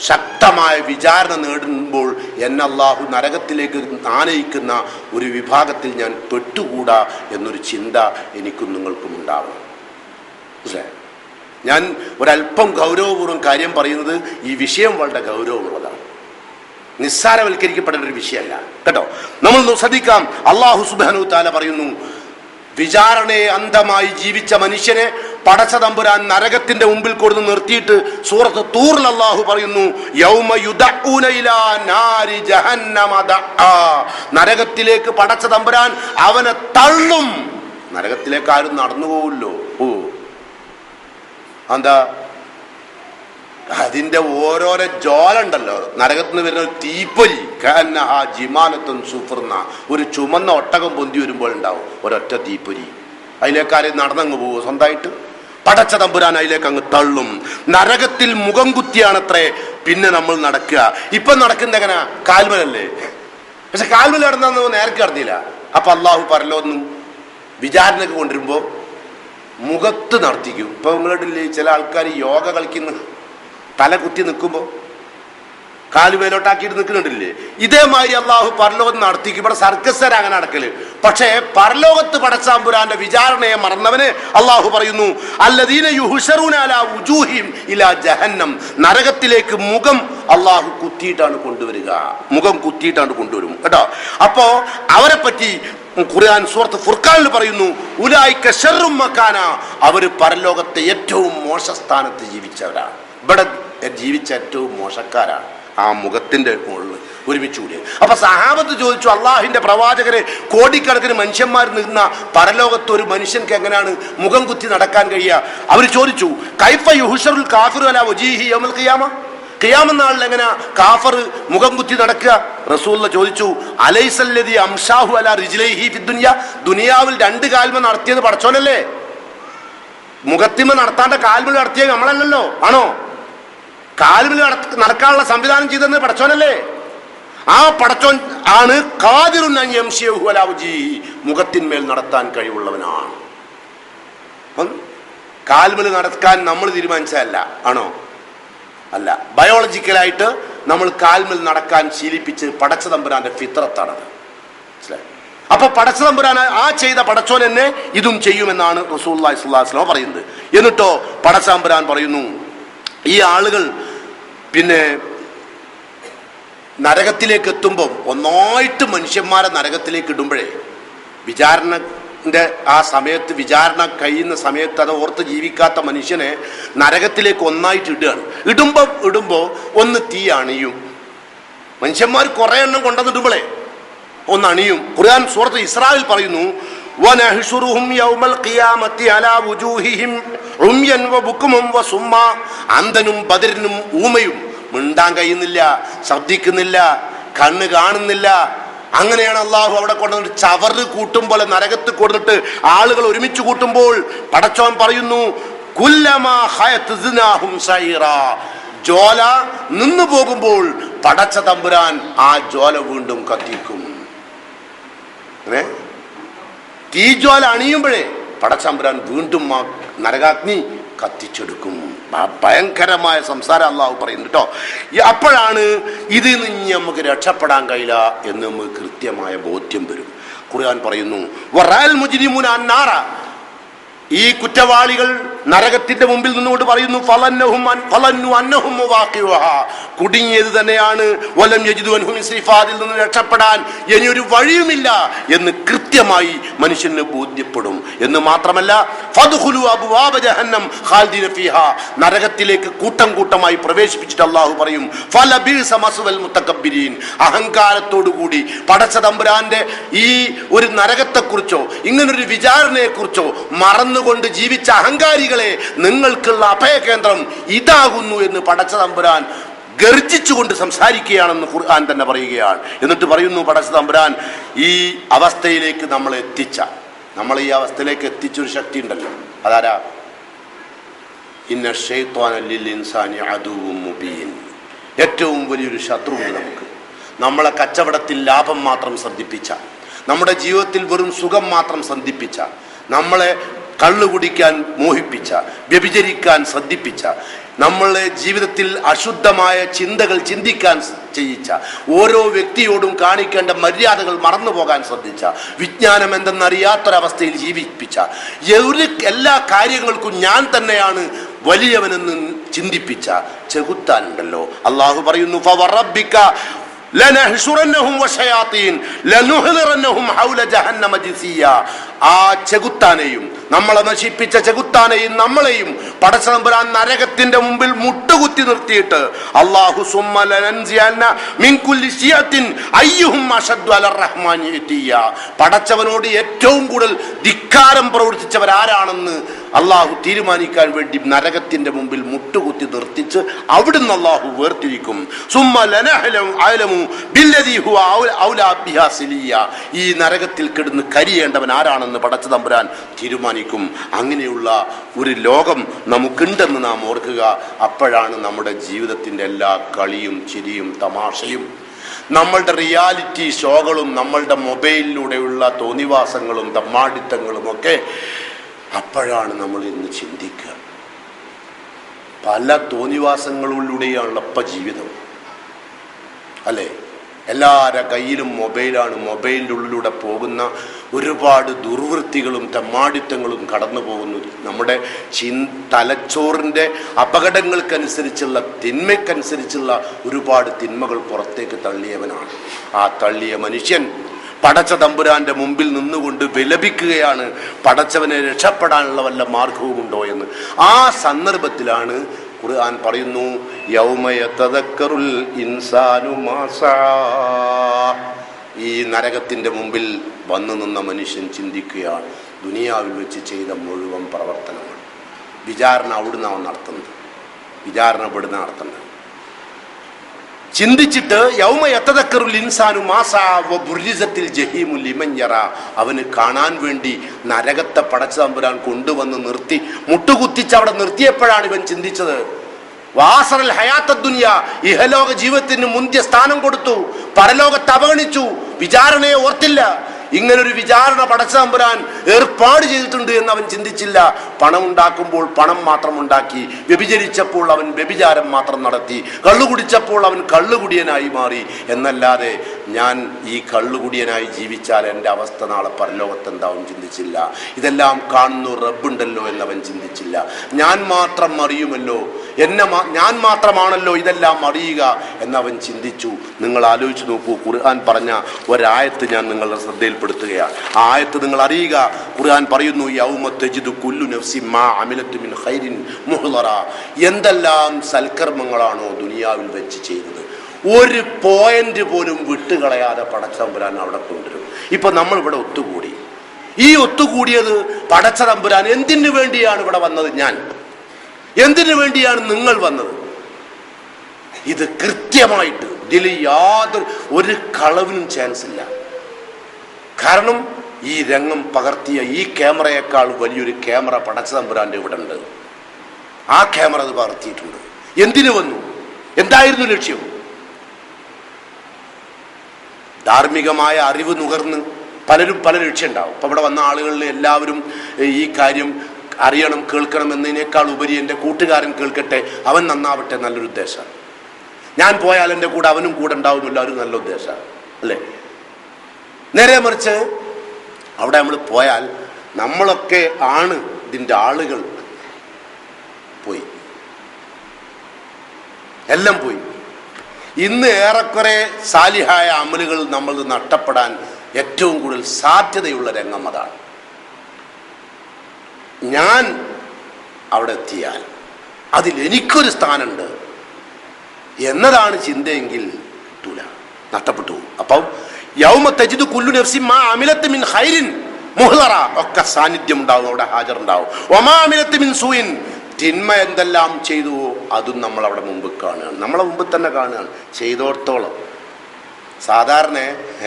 ശക്തമായ വിചാരണ നേടുമ്പോൾ എന്നെ അല്ലാഹു നരകത്തിലേക്ക് ആനയിക്കുന്ന ഒരു വിഭാഗത്തിൽ ഞാൻ പെട്ടുകൂടാ എന്നൊരു ചിന്ത എനിക്കും നിങ്ങൾക്കും ഉണ്ടാവണം. മനസ്സിലായോ? ഞാൻ ഒരല്പം ഗൗരവപൂർവ്വം കാര്യം പറയുന്നത് ഈ വിഷയം വളരെ ഗൗരവമുള്ളതാണ്, നിസ്സാരവൽക്കരിക്കപ്പെടേണ്ട ഒരു വിഷയമല്ല കേട്ടോ. നമ്മൾ ശ്രദ്ധിക്കാം. അല്ലാഹു സുബ്ഹാനഹു തആല പറയുന്നു, വിചാരണയെ അന്ധമായി ജീവിച്ച മനുഷ്യനെ പടച്ച തമ്പുരാൻ നരകത്തിന്റെ മുമ്പിൽ കൊടുത്ത് നിർത്തിയിട്ട് സൂറത്ത് തൂറിൽ അല്ലാഹു പറയുന്നു, യൗമ യുദഊന ഇലാ നാരി ജഹന്നമ ദഅ. നരകത്തിലേക്ക് പടച്ച തമ്പുരാൻ അവനെ തള്ളും. നരകത്തിലേക്ക് ആരും നടന്നു പോവില്ലോ. എന്താ അതിന്റെ ഓരോരോ ജ്വാലുണ്ടല്ലോ, നരകത്തിന് വരുന്ന ഒരു തീപ്പൊലി, ജിമാനത്തും സുഫർന്ന, ഒരു ചുമന്ന ഒട്ടകം പൊന്തി വരുമ്പോൾ ഉണ്ടാവും ഒരൊറ്റ തീപ്പൊരി. അതിലേക്കാരും നടന്നങ്ങ് പോവുക സ്വന്തമായിട്ട്. പടച്ച തമ്പുരാൻ അതിലേക്ക് അങ്ങ് തള്ളും. നരകത്തിൽ മുഖം കുത്തിയാണത്രേ പിന്നെ നമ്മൾ നടക്കുക. ഇപ്പൊ നടക്കുന്ന എങ്ങനെ, കാൽമലല്ലേ. പക്ഷെ കാൽമല നടന്നു നേരത്തെ നടന്നില്ല. അപ്പൊ അള്ളാഹു പരലോന്നും വിചാരണക്ക് കൊണ്ടുവരുമ്പോ മുഖത്ത് നടത്തിക്കും. ഇപ്പൊ നിങ്ങളില്ലേ ചില ആൾക്കാർ യോഗ കളിക്കുന്ന തല കുത്തി നിൽക്കുമ്പോ കാലുമേലോട്ടാക്കിയിട്ട് നിൽക്കുന്നുണ്ടില്ലേ, ഇതേമാതിരി അള്ളാഹു പരലോകത്ത് നടത്തിക്കും. ഇവിടെ സർക്കസ് അങ്ങനെ നടക്കല്. പക്ഷേ പരലോകത്ത് പടച്ചാമ്പുരാന്റെ വിചാരണയെ മറന്നവന് അള്ളാഹു പറയുന്നു, അല്ലദീന യുഹ്ശറൂന അലാ വുജൂഹിഹിം ഇലാ ജഹന്നം. നരകത്തിലേക്ക് മുഖം അള്ളാഹു കുത്തിയിട്ടാണ് കൊണ്ടുവരിക, മുഖം കുത്തിയിട്ടാണ് കൊണ്ടുവരും കേട്ടോ. അപ്പോ അവരെ പറ്റി ഖുർആൻ സൂറത്ത് ഫുർഖാനിൽ പറയുന്നു, ഉലൈക ശർറും മകാന. അവര് പരലോകത്തെ ഏറ്റവും മോശസ്ഥാനത്ത് ജീവിച്ചവരാണ്, ഇവിടെ ജീവിച്ച ഏറ്റവും മോശക്കാരാണ്. ആ മുഖത്തിന്റെ മുകളിൽ ഒരുമിച്ച് കൂടി. അപ്പൊ സഹാബത്ത് ചോദിച്ചു, അള്ളാഹിന്റെ പ്രവാചകരെ, കോടിക്കണക്കിന് മനുഷ്യന്മാർ നിന്ന പരലോകത്ത് ഒരു മനുഷ്യർക്ക് എങ്ങനെയാണ് മുഖം കുത്തി നടക്കാൻ കഴിയുക? അവർ ചോദിച്ചു, കൈഫ യുഹ്ശറുൽ കാഫിറു അലാ വജീഹി യൗമൽ ഖിയാമ. ഖിയാമത്ത് നാളിൽ എങ്ങനെ കാഫർ മുഖം കുത്തി നടക്കുക? റസൂലുള്ളാഹി ചോദിച്ചു, അലൈസല്ലദി അംശാഹു അലാ റിജ്ലൈഹി ഫിദ്ദുനിയ. ദുനിയാവിൽ രണ്ട് കാൽമ നടത്തിയത് പടച്ചോനല്ലേ? മുഖത്തിമ നടത്താണ്ട കാൽമ നടത്തിയത് നമ്മളല്ലല്ലോ, ആണോ? കാൽമ നടക്കാനുള്ള സംവിധാനം ചെയ്തത് പടച്ചോനല്ലേ? ആ പടച്ചോൻ ആണ് ഖാദിറുൻ അൻ യംശിഹു അലാ വജീഹി. മുഖത്തിന്മേൽ നടത്താൻ കഴിവുള്ളവനാണ്. കാൽമ നടക്കാൻ നമ്മൾ തീരുമാനിച്ചതല്ല, ആണോ? അല്ല, ബയോളജിക്കലായിട്ട് നമ്മൾ കാൽമൽ നടക്കാൻ ശീലിപ്പിച്ച് പടച്ച തമ്പുരാന്റെ ഫിത്രത്താണത്. മനസ്സിലായി? അപ്പൊ പടച്ച തമ്പുരാൻ ആ ചെയ്ത പടച്ചോൻ എന്നെ ഇതും ചെയ്യുമെന്നാണ് റസൂലുള്ളാഹി സ്വല്ലല്ലാഹു അലൈഹി വസല്ലം പറയുന്നത്. എന്നിട്ടോ പടച്ച തമ്പുരാൻ പറയുന്നു, ഈ ആളുകൾ പിന്നെ നരകത്തിലേക്ക് എത്തുമ്പോൾ ഒന്നായിട്ട് മനുഷ്യന്മാരെ നരകത്തിലേക്ക് ഇടുമ്പോഴേ വിചാരണന്റെ ആ സമയത്ത്, വിചാരണ കഴിയുന്ന സമയത്ത് അത് ഓർത്ത് ജീവിക്കാത്ത മനുഷ്യനെ നരകത്തിലേക്ക് ഒന്നായിട്ട് ഇടുകയാണ്. ഇടുമ്പോ ഒന്ന് തീ അണിയും. മനുഷ്യന്മാർ കുറെ എണ്ണം കൊണ്ടുവന്നിടുമ്പോളേ ഒന്ന് അണിയും. ഖുർആൻ സൂറത്ത് ഇസ്രായിൽ പറയുന്നു, വനഹ്ശുറുഹും യൗമൽ ഖിയാമത്തി അലാ വുജൂഹിഹിം ഉംയൻ വബുക്മുൻ വസുമ്മ. അന്ധനും ബദിരനും ഊമയും, മിണ്ടാൻ കഴിയുന്നില്ല, ശബ്ദിക്കുന്നില്ല, കണ്ണ് കാണുന്നില്ല. അങ്ങനെയാണ് അള്ളാഹു അവിടെ കൊണ്ടുവന്നിട്ട് ചവറ് കൂട്ടും പോലെ നരകത്ത് കൊടുത്തിട്ട് ആളുകൾ ഒരുമിച്ച് കൂട്ടുമ്പോൾ പടച്ചോൻ പറയുന്നു, കുല്ലമാ ഖയത്നാഹും സൈറാ, ജ്വാല നിന്നു പോകുമ്പോൾ പടച്ച തമ്പുരാൻ ആ ജ്വാല വീണ്ടും കത്തിക്കും. തീജ്വാല അണിയുമ്പോഴേ പടച്ചമ്പുരാൻ വീണ്ടും ആ നരകാഗ്നി കത്തിച്ചെടുക്കും. ഭയങ്കരമായ സംസാരം അള്ളാഹു പറയുന്നു കേട്ടോ. അപ്പോഴാണ് ഇതിൽ നിന്ന് നമുക്ക് രക്ഷപ്പെടാൻ കഴിയില്ല എന്ന് നമുക്ക് കൃത്യമായ ബോധ്യം വരും. ഖുർആൻ പറയുന്നു, വറഅൽ മുജ്രിമൂന അന്നാറ, ഈ കുറ്റവാളികൾ നരകത്തിന്റെ മുമ്പിൽ നിന്നുകൊണ്ട് പറയുന്നു, ഫലന്നു അന്നഹും മുവാഖിഉഹാ, കുടുങ്ങിയത് തന്നെയാണ്, വലം യജിദു അൻഹും ഇസ്രിഫാ, അതിൽ നിന്ന് രക്ഷപ്പെടാൻ ഇനിയൊരു വഴിയുമില്ല എന്ന് കൃത്യമായി മനുഷ്യന് ബോധ്യപ്പെടും. എന്ന് മാത്രമല്ല, ഫദ്ഖുലു അബ്വാബ ജഹന്നം ഖാലിദീന ഫീഹാ, നരകത്തിലേക്ക് കൂട്ടം കൂട്ടമായി പ്രവേശിപ്പിച്ചിട്ട് അല്ലാഹു പറയും, ഫലബിസ മസ്വൽ മുതകബ്ബിരീൻ, അഹങ്കാരത്തോടു കൂടി പടച്ച തമ്പുരാന്റെ ഈ ഒരു നരകത്തെക്കുറിച്ചോ ഇങ്ങനൊരു വിചാരണയെക്കുറിച്ചോ മറന്നുകൊണ്ട് ജീവിച്ച അഹങ്കാരികളെ, നിങ്ങൾക്കുള്ള അഭയകേന്ദ്രം ഇതാകുന്നു എന്ന് പടച്ച തമ്പുരാൻ ഗർജിച്ചുകൊണ്ട് സംസാരിക്കുകയാണെന്ന് ഖുർആൻ തന്നെ പറയുകയാണ്. എന്നിട്ട് പറയുന്നു പടച്ച തമ്പുരാൻ ഈ അവസ്ഥയിലേക്ക് നമ്മളെ ഈ അവസ്ഥയിലേക്ക് എത്തിച്ചൊരു ശക്തി ഉണ്ടല്ലോ, അതാരാ? ഇന്ന ശൈത്വാന ലിൽ ഇൻസാനി അദുവ്വുൻ മുബീൻ, ഏറ്റവും വലിയൊരു ശത്രുവുണ്ട് നമുക്ക്. നമ്മളെ കച്ചവടത്തിൽ ലാഭം മാത്രം ശ്രദ്ധിപ്പിച്ച, നമ്മുടെ ജീവിതത്തിൽ വെറും സുഖം മാത്രം ശ്രദ്ധിപ്പിച്ച, നമ്മളെ കള്ളു കുടിക്കാൻ മോഹിപ്പിച്ച, വ്യഭിചരിക്കാൻ ശ്രദ്ധിപ്പിച്ച, നമ്മളെ ജീവിതത്തിൽ അശുദ്ധമായ ചിന്തകൾ ചിന്തിക്കാൻ ചെയ്യിച്ച, ഓരോ വ്യക്തിയോടും കാണിക്കേണ്ട മര്യാദകൾ മറന്നു പോകാൻ ശ്രദ്ധിച്ച, വിജ്ഞാനം എന്തെന്നറിയാത്തൊരവസ്ഥയിൽ ജീവിപ്പിച്ച, എല്ലാ കാര്യങ്ങൾക്കും ഞാൻ തന്നെയാണ് വലിയവനെന്ന് ചിന്തിപ്പിച്ച ചെകുത്താനുണ്ടല്ലോ. അള്ളാഹു പറയുന്നു, ഫവറബ്ബിക ലനഹ്ശുറന്നഹും വശയാതീൻ ലനുഹ്ദിറന്നഹും ഹൗല ജഹന്നമ ജിസിയ, ആ ചെകുത്താനെയും നമ്മളെ നശിപ്പിച്ച ചെകുത്താനെയും നമ്മളെയും പടച്ച തമ്പുരാൻ നരകത്തിന്റെ മുമ്പിൽ മുട്ടുകുത്തി നിർത്തിയിട്ട് അല്ലാഹു സുമ്മ ലനൻസിയന്ന മിൻ കുല്ലി ശിയത്തിൻ അയ്യുഹും അശദ്ദു അലർ റഹ്മാനി ഇതിയ, പടച്ചവനോട് ഏറ്റവും കൂടുതൽ ധിക്കാരം പ്രവർത്തിച്ചവരാരാണെന്ന് അള്ളാഹു തീരുമാനിക്കാൻ വേണ്ടി നരകത്തിന്റെ മുമ്പിൽ മുട്ടുകുത്തി നിർത്തിച്ച് അവിടുന്ന് അള്ളാഹു വേർതിരിക്കും. സുമ്മ ലനഅലമു ബില്ലദീ ഹുവ ഔലാ ബിഹാ സിലിയ, ഈ നരകത്തിൽ കിടന്ന് കരിയേണ്ടവൻ ആരാണെന്ന് പടച്ച തമ്പുരാൻ തീരുമാനിക്കും. അങ്ങനെയുള്ള ഒരു ലോകം നമുക്കുണ്ടെന്ന് നാം ഓർക്കുക. അപ്പോഴാണ് നമ്മുടെ ജീവിതത്തിന്റെ എല്ലാ കളിയും ചിരിയും തമാശയും, നമ്മളുടെ റിയാലിറ്റി ഷോകളും നമ്മളുടെ മൊബൈലിലൂടെയുള്ള തോന്നിവാസങ്ങളും തമ്മാടിത്തങ്ങളും ഒക്കെ, അപ്പോഴാണ് നമ്മൾ ഇന്ന് ചിന്തിക്കുക. പല തോന്നിവാസങ്ങളിലൂടെയാണല്ലോ ഇപ്പം ജീവിതം, അല്ലേ? എല്ലാവരുടെ കയ്യിലും മൊബൈലാണ്. മൊബൈലിൻ്റെ ഉള്ളിലൂടെ പോകുന്ന ഒരുപാട് ദുർവൃത്തികളും തെമ്മാടിത്തങ്ങളും കടന്നു പോകുന്നു. നമ്മുടെ തലച്ചോറിൻ്റെ അപകടങ്ങൾക്കനുസരിച്ചുള്ള തിന്മയ്ക്കനുസരിച്ചുള്ള ഒരുപാട് തിന്മകൾ പുറത്തേക്ക് തള്ളിയവനാണ്. ആ തള്ളിയ മനുഷ്യൻ പടച്ച തമ്പുരാന്റെ മുമ്പിൽ നിന്നുകൊണ്ട് വിലപിക്കുകയാണ്, പടച്ചവനെ രക്ഷപ്പെടാനുള്ള വല്ല മാർഗവുമുണ്ടോ എന്ന്. ആ സന്ദർഭത്തിലാണ് ഖുർആൻ പറയുന്നു, യൗമ യതദക്കറുൽ ഇൻസാനു മാ സആ, ഈ നരകത്തിന്റെ മുമ്പിൽ വന്നു നിന്ന മനുഷ്യൻ ചിന്തിക്കുകയാണ്, ദുനിയാവിൽ വെച്ച് ചെയ്ത മുഴുവൻ പ്രവർത്തനങ്ങൾ. വിചാരണ അവിടുന്ന് നടത്തുന്നത്, വിചാരണ ഇവിടുന്ന് നടത്തുന്നത്. ചിന്തിച്ചിട്ട് യൗമ യതദക്കറുൽ ഇൻസാനു മാ സആ വബുരിസത്തിൽ ജഹീമു ലിമൻ യറാ, അവന് കാണാൻ വേണ്ടി നരകത്തെ പടച്ച തമ്പുരാൻ കൊണ്ടുവന്ന് നിർത്തി, മുട്ടുകുത്തിച്ച് അവിടെ നിർത്തിയപ്പോഴാണ് ഇവൻ ചിന്തിച്ചത്, വാസറൽ ഹയാത്ത ദുനിയ, ഇഹലോക ജീവിതത്തിന് മുന്തിയ സ്ഥാനം കൊടുത്തു, പരലോകത്തെ അവഗണിച്ചു, വിചാരണയെ ഓർത്തില്ല. ഇങ്ങനൊരു വിചാരണ പടച്ച തമ്പുരാൻ ഏർപ്പാട് ചെയ്തിട്ടുണ്ട് എന്ന് അവൻ ചിന്തിച്ചില്ല. പണം ഉണ്ടാക്കുമ്പോൾ പണം മാത്രം ഉണ്ടാക്കി, വ്യഭിചരിച്ചപ്പോൾ അവൻ വ്യഭിചാരം മാത്രം നടത്തി, കള്ളുകുടിച്ചപ്പോൾ അവൻ കള്ളുകുടിയനായി മാറി. എന്നല്ലാതെ ഞാൻ ഈ കള്ളുകുടിയനായി ജീവിച്ചാൽ എൻ്റെ അവസ്ഥ നാളെ പരലോകത്തെന്താവും ചിന്തിച്ചില്ല. ഇതെല്ലാം കാണുന്നു റബ്ബുണ്ടല്ലോ എന്നവൻ ചിന്തിച്ചില്ല. ഞാൻ മാത്രം അറിയുമല്ലോ, ഞാൻ മാത്രമാണല്ലോ ഇതെല്ലാം അറിയുക എന്നവൻ ചിന്തിച്ചു. നിങ്ങൾ ആലോചിച്ച് നോക്കൂ, ഖുർആൻ പറഞ്ഞ ഒരായത്ത് ഞാൻ നിങ്ങളുടെ ശ്രദ്ധയിൽപ്പെടുത്തുകയാണ്. ആ ആയത്ത് നിങ്ങൾ അറിയുക. ഖുർആൻ പറയുന്നു, യൗമ തജിദു കുല്ലു നഫ്സിൻ മാ അമിലത്ത് മിൻ ഖൈരിൻ മുഹ്ളറ, എന്തെല്ലാം സൽക്കർമ്മങ്ങളാണോ ദുനിയാവിൽ വെച്ച് ചെയ്തത്, ഒരു പോയിന്റ് പോലും വിട്ടുകളയാതെ പടച്ച തമ്പുരാൻ അവിടെ കൊണ്ടുവരും. ഇപ്പൊ നമ്മൾ ഇവിടെ ഒത്തുകൂടി. ഈ ഒത്തുകൂടിയത് പടച്ച തമ്പുരാൻ എന്തിനു വേണ്ടിയാണ് ഇവിടെ വന്നത്? ഞാൻ എന്തിനു വേണ്ടിയാണ് നിങ്ങൾ വന്നത്? ഇത് കൃത്യമായിട്ട് ഇതിൽ ഒരു കളവിനും ചാൻസ് ഇല്ല. കാരണം ഈ രംഗം പകർത്തിയ ഈ ക്യാമറയേക്കാൾ വലിയൊരു ക്യാമറ പടച്ച തമ്പുരാന്റെ ഇവിടെ ഉണ്ട്. ആ ക്യാമറ അത് പകർത്തിയിട്ടുണ്ട്. എന്തിനു വന്നു? എന്തായിരുന്നു ലക്ഷ്യം? ധാർമ്മികമായ അറിവ് നുകർന്ന് പലരും പല ലക്ഷ്യം ഉണ്ടാവും. അപ്പൊ ഇവിടെ വന്ന ആളുകളിൽ എല്ലാവരും ഈ കാര്യം അറിയണം, കേൾക്കണം എന്നതിനേക്കാൾ ഉപരി എൻ്റെ കൂട്ടുകാരൻ കേൾക്കട്ടെ, അവൻ നന്നാവട്ടെ, നല്ലൊരു ഉദ്ദേശമാണ്. ഞാൻ പോയാൽ എൻ്റെ കൂടെ അവനും കൂടെ ഉണ്ടാവുന്നില്ല, ഒരു നല്ല ഉദ്ദേശമാണ് അല്ലേ? നേരെ മറിച്ച് അവിടെ നമ്മൾ പോയാൽ നമ്മളൊക്കെ ആണ് ഇതിൻ്റെ ആളുകൾ. പോയി, എല്ലാം പോയി. ഇന്ന് ഏറെക്കുറെ സാലിഹായ അമലുകൾ നമ്മൾ നഷ്ടപ്പെടാൻ ഏറ്റവും കൂടുതൽ സാധ്യതയുള്ള രംഗം അതാണ്. ഞാൻ അവിടെ എത്തിയാൽ അതിൽ എനിക്കൊരു സ്ഥാനമുണ്ട് എന്നതാണ് ചിന്തയെങ്കിൽ കിട്ടൂല, നഷ്ടപ്പെട്ടു. അപ്പം യൗമ തജിദു കുല്ലു നഫ്സിൻ മാ അമിലത്ത് മിൻ ഖൈരിൻ മുഹ്ദറ, ഒക്കെ സാന്നിധ്യം ഉണ്ടാവും, അവിടെ ഹാജറുണ്ടാവും. വമാ അമിലത്ത് മിൻ സൂഇൻ, തിന്മ എന്തെല്ലാം ചെയ്തു അതും നമ്മൾ അവിടെ മുമ്പ് കാണുകയാണ്, നമ്മളെ മുമ്പ് തന്നെ കാണുകയാണ് ചെയ്തോടത്തോളം. സാധാരണ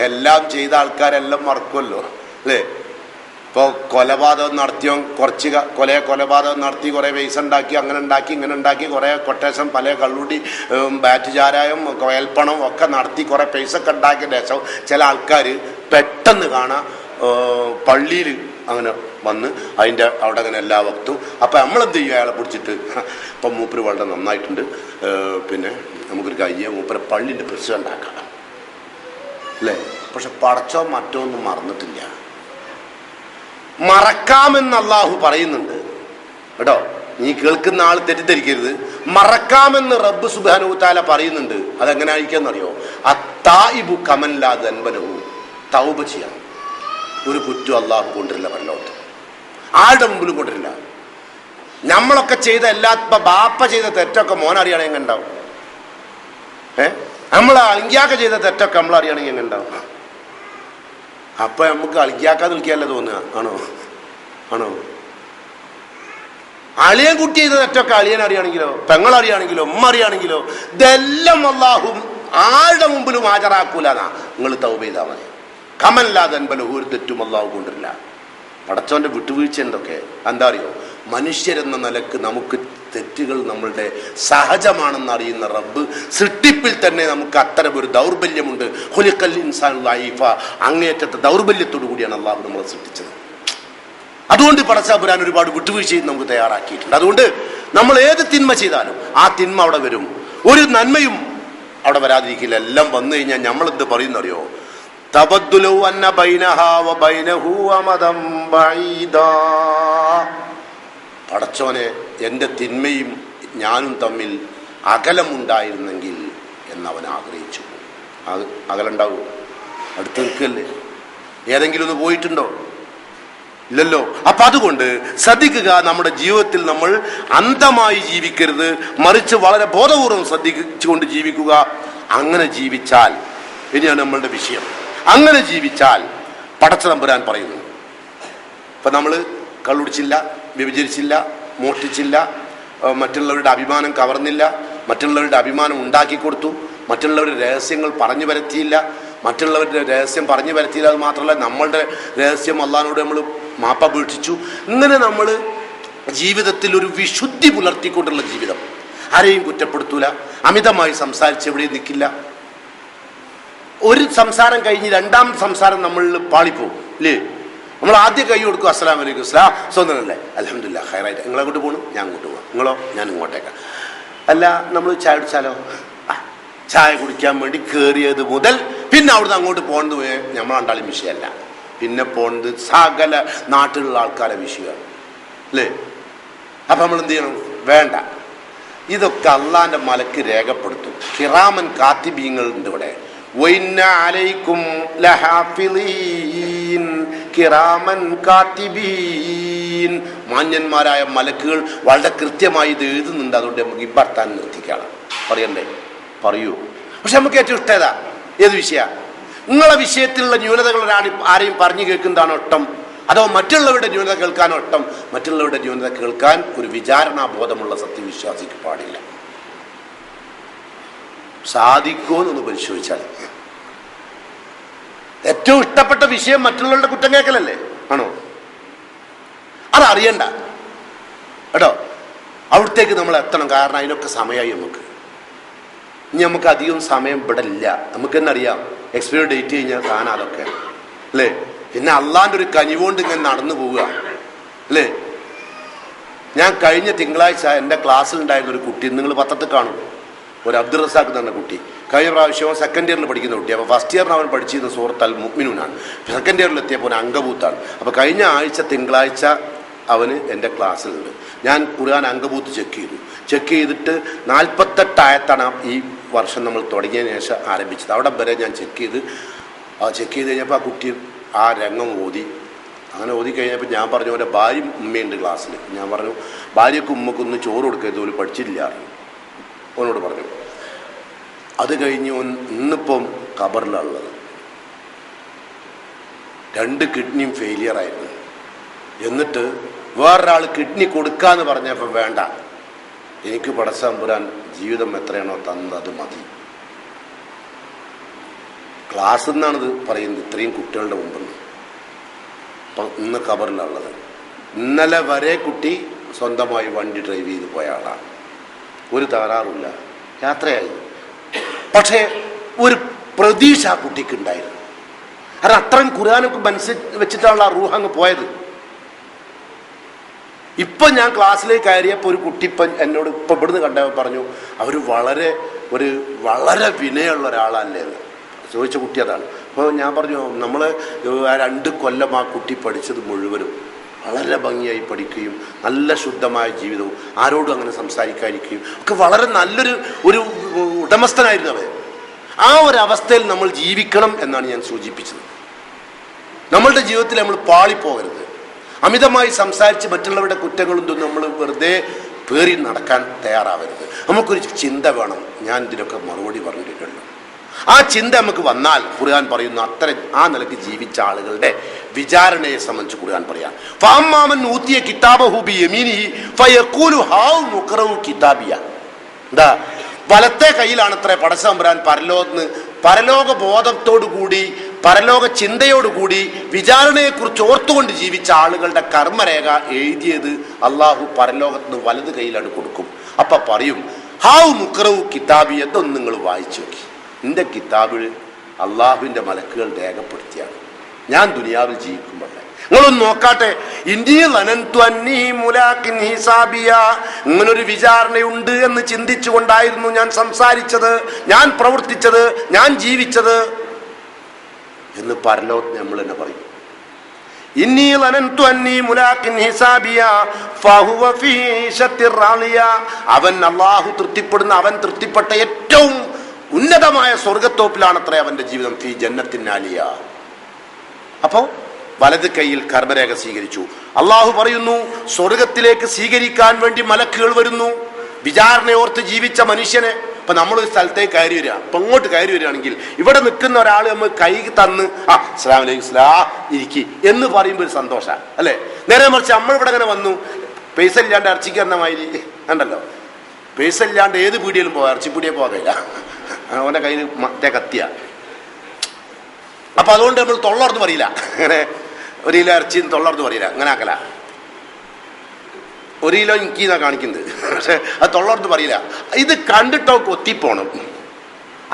എല്ലാം ചെയ്ത ആൾക്കാരെല്ലാം മറക്കുമല്ലോ അല്ലേ? ഇപ്പോൾ കൊലപാതകം നടത്തിയോ, കുറച്ച് കൊലപാതകം നടത്തി കുറേ പൈസ ഉണ്ടാക്കി, അങ്ങനെ ഉണ്ടാക്കി ഇങ്ങനെ ഉണ്ടാക്കി, കുറേ കൊട്ടേഷൻ, പല കള്ളുടി, ബാറ്റ് ചാരായം, കോയൽപ്പണം ഒക്കെ നടത്തി കുറേ പൈസ ഒക്കെ ഉണ്ടാക്കിയ ശേഷം ചില ആൾക്കാർ പെട്ടെന്ന് കാണാം പള്ളിയിൽ അങ്ങനെ വന്ന് അതിൻ്റെ അവിടെ അങ്ങനെ എല്ലാ വക്തും. അപ്പം നമ്മളെന്ത് ചെയ്യും? അയാളെ പിടിച്ചിട്ട് ഇപ്പം മൂപ്പര് വളരെ നന്നായിട്ടുണ്ട്, പിന്നെ നമുക്കൊരു കാര്യം മൂപ്പര് പള്ളിൻ്റെ പ്രസിഡന്റ് ഉണ്ടാക്കാം അല്ലേ? പക്ഷെ പടച്ചോ മറ്റോ ഒന്നും മറന്നിട്ടില്ല. മറക്കാമെന്ന് അള്ളാഹു പറയുന്നുണ്ട് കേട്ടോ, നീ കേൾക്കുന്ന ആൾ തെറ്റിദ്ധരിക്കരുത്. മറക്കാമെന്ന് റബ്ബ് സുബ്ഹാനഹു തആല പറയുന്നുണ്ട്. അതെങ്ങനെ ആയിരിക്കാന്നറിയോ? അത്തായിബു കമൻലാ ദൻബലഹു, തൗബ ചെയ്യണം. ഒരു കുറ്റം അള്ളാഹു കൊണ്ടിരില്ല, പരലോകത്ത് ആരുടെ മുമ്പിലും കൊണ്ടിരില്ല. നമ്മളൊക്കെ ചെയ്ത എല്ലാ ബാപ്പ ചെയ്ത തെറ്റൊക്കെ മോൻ അറിയണമെങ്കിൽ എങ്ങനെ ഉണ്ടാവും? നമ്മൾ അളിങ്കാക്ക ചെയ്ത തെറ്റൊക്കെ നമ്മൾ അറിയണമെങ്കിൽ എങ്ങനെ ഉണ്ടാവും? അപ്പൊ നമുക്ക് അളിങ്കാക്കാതെ വിളിക്കാനല്ലേ തോന്നുക? ആണോ? അളിയൻ കുട്ടി ചെയ്ത തെറ്റൊക്കെ അളിയൻ അറിയാണെങ്കിലോ, പെങ്ങൾ അറിയാണെങ്കിലോ, ഉമ്മ അറിയാണെങ്കിലോ, ഇതെല്ലാം അള്ളാഹും ആരുടെ മുമ്പിലും ഹാജരാക്കൂലെന്നാ. നിങ്ങൾ തൗബ ചെയ്താൽ മതി. കമല്ലാതെ അൻപലഹു, ഒരു തെറ്റും അള്ളാഹു കൊണ്ടിരില്ല. പടച്ചോന്റെ വിട്ടുവീഴ്ച എന്തൊക്കെ എന്താ അറിയോ? മനുഷ്യരെന്ന നിലക്ക് നമുക്ക് തെറ്റുകൾ നമ്മളുടെ സഹജമാണെന്ന് അറിയുന്ന റബ്ബ് സൃഷ്ടിപ്പിൽ തന്നെ നമുക്ക് അത്തരം ഒരു ദൗർബല്യമുണ്ട്. ഖുലിഖൽ ഇൻസാനു ദഈഫ, അങ്ങേയറ്റത്തെ ദൗർബല്യത്തോടു കൂടിയാണ് അള്ളാഹു നമ്മളെ സൃഷ്ടിച്ചത്. അതുകൊണ്ട് പടച്ചതമ്പുരാൻ ഒരുപാട് വിട്ടുവീഴ്ചയും നമുക്ക് തയ്യാറാക്കിയിട്ടുണ്ട്. അതുകൊണ്ട് നമ്മൾ ഏത് തിന്മ ചെയ്താലും ആ തിന്മ അവിടെ വരും, ഒരു നന്മയും അവിടെ വരാതിരിക്കില്ല. എല്ലാം വന്നു കഴിഞ്ഞാൽ നമ്മളെന്ത് പറയുന്നറിയോ? തബദ്ദുലു അന്ന ബൈനഹാ വ ബൈനഹു അമദം ബഈദാ, പടച്ചോനെ എൻ്റെ തിന്മയും ഞാനും തമ്മിൽ അകലമുണ്ടായിരുന്നെങ്കിൽ എന്നവൻ ആഗ്രഹിച്ചു. അകലുണ്ടാവും, അടുത്ത് നിൽക്കല്ലേ? ഏതെങ്കിലും ഒന്ന് പോയിട്ടുണ്ടോ? ഇല്ലല്ലോ. അപ്പൊ അതുകൊണ്ട് ശ്രദ്ധിക്കുക, നമ്മുടെ ജീവിതത്തിൽ നമ്മൾ അന്ധമായി ജീവിക്കരുത്, മറിച്ച് വളരെ ബോധപൂർവം ശ്രദ്ധിച്ചുകൊണ്ട് ജീവിക്കുക. അങ്ങനെ ജീവിച്ചാൽ, ഇനിയാണ് നമ്മളുടെ വിഷയം, അങ്ങനെ ജീവിച്ചാൽ പടച്ചതമ്പുരാൻ പറയുന്നു, ഇപ്പൊ നമ്മൾ കള്ളുടിച്ചില്ല, വ്യഭിചരിച്ചില്ല, മോഷ്ടിച്ചില്ല, മറ്റുള്ളവരുടെ അഭിമാനം കവർന്നില്ല, മറ്റുള്ളവരുടെ അഭിമാനം ഉണ്ടാക്കി കൊടുത്തു, മറ്റുള്ളവരുടെ രഹസ്യങ്ങൾ പറഞ്ഞു വരത്തിയില്ല, മറ്റുള്ളവരുടെ രഹസ്യം പറഞ്ഞു വരത്തിയില്ല. അത് മാത്രമല്ല നമ്മളുടെ രഹസ്യം അള്ളാഹിനോട് നമ്മൾ മാപ്പപേക്ഷിച്ചു. ഇങ്ങനെ നമ്മൾ ജീവിതത്തിൽ ഒരു വിശുദ്ധി പുലർത്തിക്കൊണ്ടുള്ള ജീവിതം, ആരെയും കുറ്റപ്പെടുത്തൂല, അമിതമായി സംസാരിച്ച് എവിടെയും നിൽക്കില്ല. ഒരു സംസാരം കഴിഞ്ഞ് രണ്ടാം സംസാരം നമ്മളിൽ പാളിപ്പോവും ഇല്ലേ? നമ്മൾ ആദ്യം കൈ കൊടുക്കും, അസ്സലാമു അലൈക്കും, സ്വന്തമല്ലേ, അൽഹംദുലില്ലാ ഖൈറായിട്ട്, നിങ്ങൾ അങ്ങോട്ട് പോകണം, ഞാൻ അങ്ങോട്ട് പോകാം, നിങ്ങളോ ഞാൻ ഇങ്ങോട്ടേക്കാം. അല്ല നമ്മൾ ചായ കുടിച്ചാലോ? ചായ കുടിക്കാൻ വേണ്ടി കയറിയത് മുതൽ പിന്നെ അവിടുന്ന് അങ്ങോട്ട് പോകുന്നത് പോയ നമ്മൾ രണ്ടാളും വിഷയമല്ല, പിന്നെ പോകുന്നത് സകല നാട്ടിലുള്ള ആൾക്കാരെ വിഷയമാണ് അല്ലേ? അപ്പം നമ്മൾ എന്ത് ചെയ്യണം? വേണ്ട, ഇതൊക്കെ അള്ളാന്റെ മലക്ക് രേഖപ്പെടുത്തും. കിറാമൻ കാത്തിബീങ്ങളുണ്ട് ഇവിടെ. മാന്യന്മാരായ മലക്കുകൾ വളരെ കൃത്യമായി ഇത് എഴുതുന്നുണ്ട്. അതുകൊണ്ട് നമുക്ക് ഇബർത്താൻ നിർത്തിക്കാണ്. പറയണ്ടേ? പറയൂ. പക്ഷെ നമുക്ക് ഏറ്റവും ഇഷ്ടം ഏതാ? ഏത് വിഷയ? നിങ്ങളെ വിഷയത്തിലുള്ള ന്യൂനതകൾ ആരെയും പറഞ്ഞു കേൾക്കുന്നതാണോ ഇഷ്ടം? അതോ മറ്റുള്ളവരുടെ ന്യൂനത കേൾക്കാനോ ഇഷ്ടം? മറ്റുള്ളവരുടെ ന്യൂനത കേൾക്കാൻ ഒരു വിചാരണാബോധമുള്ള സത്യവിശ്വാസിക്ക് പാടില്ല. സാധിക്കുമോ എന്നൊന്ന് പരിശോധിച്ചാൽ. ഏറ്റവും ഇഷ്ടപ്പെട്ട വിഷയം മറ്റുള്ളവരുടെ കുറ്റം കേൾക്കലല്ലേ? ആണോ? അതറിയണ്ട കേട്ടോ. അവിടത്തേക്ക് നമ്മൾ എത്തണം. കാരണം അതിനൊക്കെ സമയമായി നമുക്ക്. ഇനി നമുക്ക് അധികം സമയം ഇവിടെ ഇല്ല. നമുക്ക് തന്നെ അറിയാം എക്സ്പയറി ഡേറ്റ് കഴിഞ്ഞാൽ സാധനം അതൊക്കെ അല്ലേ. പിന്നെ അള്ളാൻ്റെ ഒരു കനിവുകൊണ്ട് ഇങ്ങനെ നടന്നു പോവുക അല്ലേ. ഞാൻ കഴിഞ്ഞ തിങ്കളാഴ്ച എൻ്റെ ക്ലാസ്സിലുണ്ടായിരുന്ന ഒരു കുട്ടി, നിങ്ങൾ പത്രത്തിൽ കാണും, ഒരു അബ്ദുൾ റസാഖ് എന്ന കുട്ടി. കഴിഞ്ഞ പ്രാവശ്യം സെക്കൻഡ് ഇയറിൽ പഠിക്കുന്ന കുട്ടി. അപ്പോൾ ഫസ്റ്റ് ഇയറിന് അവൻ പഠിച്ചിരുന്ന സൂറത്ത് അൽ മുഅ്മിനൂനാണ്. സെക്കൻഡ് ഇയറിൽ എത്തിയപ്പോൾ ഒരു അങ്കബൂത്താണ്. അപ്പോൾ കഴിഞ്ഞ ആഴ്ച തിങ്കളാഴ്ച അവന് എൻ്റെ ക്ലാസ്സിലുണ്ട്. ഞാൻ ഖുർആൻ അങ്കബൂത്ത് ചെക്ക് ചെയ്തിട്ട് 48 ആയത്താണ് ഈ വർഷം നമ്മൾ തുടങ്ങിയതിന് ശേഷം ആരംഭിച്ചത്. അവിടെ വരെ ഞാൻ ചെക്ക് ചെയ്ത് കഴിഞ്ഞപ്പോൾ ആ കുട്ടി ആ രംഗം ഓതി. അങ്ങനെ ഓതി കഴിഞ്ഞപ്പോൾ ഞാൻ പറഞ്ഞു, അവൻ്റെ ഭാര്യ ഉമ്മയുണ്ട് ക്ലാസ്സിൽ. ഞാൻ പറഞ്ഞു, ഭാര്യയ്ക്ക് ഉമ്മക്കൊന്ന് ചോറ് കൊടുക്കരുത്, പോലും പഠിച്ചില്ല അവനോട് പറഞ്ഞു. അത് കഴിഞ്ഞ് ഇന്നിപ്പം ഖബറിലുള്ളത്. 2 കിഡ്നിയും ഫെയിലിയറായിരുന്നു. എന്നിട്ട് വേറൊരാൾ കിഡ്നി കൊടുക്കാന്ന് പറഞ്ഞപ്പോൾ വേണ്ട, എനിക്ക് പടച്ചതമ്പുരാൻ ജീവിതം എത്രയാണോ തന്നത് അത് മതി. ക്ലാസ്സിൽ നിന്നാണിത് പറയുന്നത്, ഇത്രയും കുട്ടികളുടെ മുമ്പിൽ. അപ്പം ഇന്ന് ഖബറിലുള്ളത്. ഇന്നലെ വരെ കുട്ടി സ്വന്തമായി വണ്ടി ഡ്രൈവ് ചെയ്ത് പോയ ആളാണ്. ഒരു തകരാറുമില്ല, യാത്രയായി. പക്ഷേ ഒരു പ്രതീക്ഷ ആ കുട്ടിക്ക് ഉണ്ടായിരുന്നു. അത് അത്രയും ഖുർആനൊക്കെ മനസ്സിൽ വെച്ചിട്ടാണ് ആ റൂഹ് അങ്ങ് പോയത്. ഇപ്പം ഞാൻ ക്ലാസ്സിലേക്ക് കയറിയപ്പോൾ ഒരു കുട്ടി ഇപ്പം എന്നോട് ഇപ്പം ഇവിടുന്ന് കണ്ടപ്പോൾ പറഞ്ഞു, അവർ വളരെ വിനയമുള്ള ഒരാളല്ലേ എന്ന് ചോദിച്ച കുട്ടി അതാണ്. അപ്പോൾ ഞാൻ പറഞ്ഞു, നമ്മൾ ആ 2 കൊല്ലം ആ കുട്ടി പഠിച്ചത് മുഴുവനും വളരെ ഭംഗിയായി പഠിക്കുകയും നല്ല ശുദ്ധമായ ജീവിതവും ആരോടും അങ്ങനെ സംസാരിക്കാതിരിക്കുകയും ഒക്കെ വളരെ നല്ലൊരു ഉടമസ്ഥനായിരുന്നു അവർ. ആ ഒരു അവസ്ഥയിൽ നമ്മൾ ജീവിക്കണം എന്നാണ് ഞാൻ സൂചിപ്പിച്ചത്. നമ്മളുടെ ജീവിതത്തിൽ നമ്മൾ പാളിപ്പോകരുത്. അമിതമായി സംസാരിച്ച് മറ്റുള്ളവരുടെ കുറ്റങ്ങളും തോന്നും നമ്മൾ വെറുതെ പേറി നടക്കാൻ തയ്യാറാവരുത്. നമുക്കൊരു ചിന്ത വേണം, ഞാൻ ഇതിനൊക്കെ മറുപടി പറഞ്ഞിട്ടുണ്ട്. ആ ചിന്ത നമുക്ക് വന്നാൽ ഖുർആൻ പറയുന്നു, അത്തരം ആ നിലയ്ക്ക് ജീവിച്ച ആളുകളുടെ വിചാരണയെ സംബന്ധിച്ച് ഖുർആൻ പറയാം. ഫഅമ്മാമൻ ഊതിയ കിതാബഹു ബിയമീനിഹി ഫയഖൂലു ഹാഉ മുഖറഉ കിതാബിയ. എന്താ, വലത്തെ കയ്യിലാണത്രേ പടച്ചതമ്പുരാൻ പരലോക ബോധത്തോടുകൂടി പരലോക ചിന്തയോടുകൂടി വിചാരണയെക്കുറിച്ച് ഓർത്തുകൊണ്ട് ജീവിച്ച ആളുകളുടെ കർമ്മരേഖ എഴുതിയത് അള്ളാഹു പരലോകത്തിന് വലത് കയ്യിലാണ് കൊടുക്കും. അപ്പൊ പറയും, ഹാഉ മുഖറഉ കിതാബി, എന്നൊന്ന് നിങ്ങൾ വായിച്ചു നോക്കി. എൻ്റെ കിതാബിൽ അള്ളാഹുവിൻ്റെ മലക്കുകൾ രേഖപ്പെടുത്തിയാണ് ഞാൻ ദുനിയാവിൽ ജീവിക്കുമ്പോൾ. നിങ്ങളൊന്ന് നോക്കാട്ടെ, ഇങ്ങനൊരു വിചാരണയുണ്ട് എന്ന് ചിന്തിച്ചുകൊണ്ടായിരുന്നു ഞാൻ സംസാരിച്ചത്, ഞാൻ പ്രവർത്തിച്ചത്, ഞാൻ ജീവിച്ചത് എന്ന് പരലോകത്ത് നമ്മൾ തന്നെ പറയും. അവൻ അള്ളാഹു തൃപ്തിപ്പെടുന്ന, അവൻ തൃപ്തിപ്പെട്ട ഏറ്റവും ഉന്നതമായ സ്വർഗത്തോപ്പിലാണത്രേ അവന്റെ ജീവിതം. ഫീ ജന്നത്തിൻ ആലിയ. അപ്പോ വലത് കൈയിൽ കർമ്മരേഖ സ്വീകരിച്ചു. അള്ളാഹു പറയുന്നു, സ്വർഗത്തിലേക്ക് സ്വീകരിക്കാൻ വേണ്ടി മലക്കുകൾ വരുന്നു. വിചാരണയോർത്ത് ജീവിച്ച മനുഷ്യനെ ഇപ്പൊ നമ്മളൊരു സ്ഥലത്തേക്ക് കയറി വരിക, ഇപ്പൊ ഇങ്ങോട്ട് കയറി വരികയാണെങ്കിൽ ഇവിടെ നിൽക്കുന്ന ഒരാൾ നമ്മൾ കൈ തന്ന് അസ്സലാമു അലൈക്കും ഇരിക്കി എന്ന് പറയുമ്പോൾ ഒരു സന്തോഷമാണ് അല്ലേ. നേരെ മറിച്ച് നമ്മളിവിടെ അങ്ങനെ വന്നു, പൈസ ഇല്ലാണ്ട് ഇറച്ചിക്ക് തന്ന മാതിരി ഉണ്ടല്ലോ. പൈസ ഇല്ലാണ്ട് ഏത് പീടിയിലും പോകാം, ഇറച്ചിപ്പീടിയെ പോകാൻ കഴിയില്ല, അവൻ്റെ കയ്യിൽ മറ്റേ കത്തിയ. അപ്പൊ അതുകൊണ്ട് നമ്മൾ തൊള്ളർന്ന് പറയില്ല, അങ്ങനെ 1 കിലോ ഇറച്ചി തൊള്ളർന്ന് പറയില്ല, അങ്ങനെ ആക്കല. 1 കിലോ എനിക്കിന്നാ കാണിക്കുന്നത്, പക്ഷെ അത് തൊള്ളർന്ന് പറയില്ല. ഇത് കണ്ടിട്ടോ കൊത്തിപ്പോണം,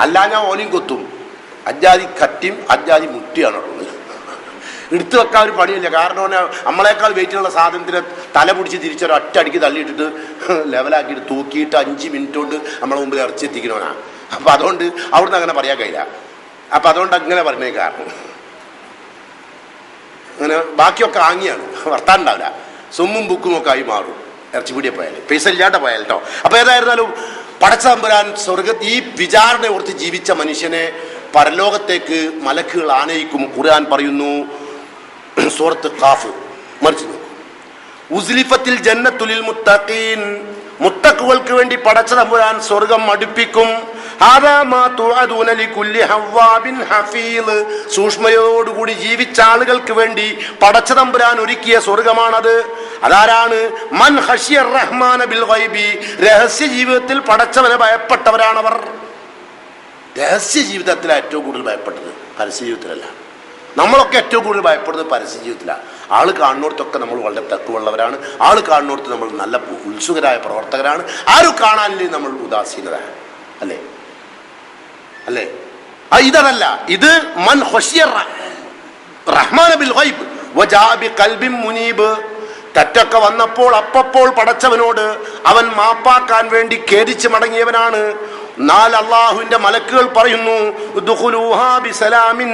അല്ല ഞാൻ ഓനെയും കൊത്തും. അജാതി കറ്റിയും അജാതി മുട്ടിയാണ് ഉള്ളത്. എടുത്തു വെക്കാൻ ഒരു പണിയില്ല. കാരണം നമ്മളെക്കാൾ വെയിറ്റുള്ള സാധനത്തിന് തല പിടിച്ച് തിരിച്ചൊരു ഒറ്റയടിക്ക് തള്ളിയിട്ടിട്ട് ലെവലാക്കിയിട്ട് തൂക്കിയിട്ട് 5 മിനിറ്റ് കൊണ്ട് നമ്മളെ മുമ്പിൽ ഇറച്ചി എത്തിക്കണവനാണ്. അപ്പൊ അതുകൊണ്ട് അവിടുന്ന് അങ്ങനെ പറയാൻ കഴിയില്ല. അപ്പൊ അതുകൊണ്ട് അങ്ങനെ പറഞ്ഞേ. കാരണം അങ്ങനെ ബാക്കിയൊക്കെ ആങ്ങിയാണ്, വർത്താൻ ഉണ്ടാവില്ല, സുമ്മും ബുക്കും ഒക്കെ ആയി മാറും ഇറച്ചിപ്പീടിയെ പോയാൽ, പൈസ ഇല്ലാണ്ട് പോയാൽ കേട്ടോ. അപ്പൊ ഏതായിരുന്നാലും പടച്ചതമ്പുരാൻ ഈ വിചാരണ ഓർത്ത് ജീവിച്ച മനുഷ്യനെ പരലോകത്തേക്ക് മലക്കുകൾ ആനയിക്കും. ഖുർആൻ പറയുന്നു സൂറത്ത് ഖാഫ്, മറിച്ച് നോക്കും, ഉസ്ലിഫത്തിൽ ജന്നത്തുലിൽ മുത്തഖീൻ, മുത്തഖുകൾക്ക് വേണ്ടി പടച്ചതമ്പുരാൻ സ്വർഗം അടുപ്പിക്കും. സൂക്ഷ്മയോടുകൂടി ജീവിച്ച ആളുകൾക്ക് വേണ്ടി പടച്ചതമ്പുരാൻ ഒരുക്കിയ സ്വർഗമാണത്. അതാരാണ്? മൻ ഖശിയ റഹ്മാന ബിൽ ഗൈബി, രഹസ്യ ജീവിതത്തിൽ പടച്ചവനെ ഭയപ്പെട്ടവരാണവർ. രഹസ്യ ജീവിതത്തിലാണ് ഏറ്റവും കൂടുതൽ ഭയപ്പെട്ടത്, പരസ്യ ജീവിതത്തിലല്ല. നമ്മളൊക്കെ ഏറ്റവും കൂടുതൽ ഭയപ്പെടുന്നത് പരസ്യ ജീവിതത്തിലാണ്. ആൾ കാണുന്നിടത്തൊക്കെ നമ്മൾ വളരെ തക്കുള്ളവരാണ്, ആൾ കാണുന്നിടത്ത് നമ്മൾ നല്ല ഉത്സുകരായ പ്രവർത്തകരാണ്, ആരും കാണാനില്ലേ നമ്മൾ ഉദാസീനത അല്ലേ അല്ലേ? ഇതല്ല, ഇത് മൻ ഖശിയ റഹ്മാന ബിൽ ഗൈബ് വജാ ബിഖൽബിൻ മുനീബ്. തെറ്റൊക്കെ വന്നപ്പോൾ അപ്പോൾ പടച്ചവനോട് അവൻ മാപ്പാക്കാൻ വേണ്ടി ഖേദിച്ച് മടങ്ങിയവനാണ്. എന്നാൽ അള്ളാഹുവിന്റെ മലക്കുകൾ പറയുന്നു ഉദ്ഖുലൂഹാ ബിസലാമിൻ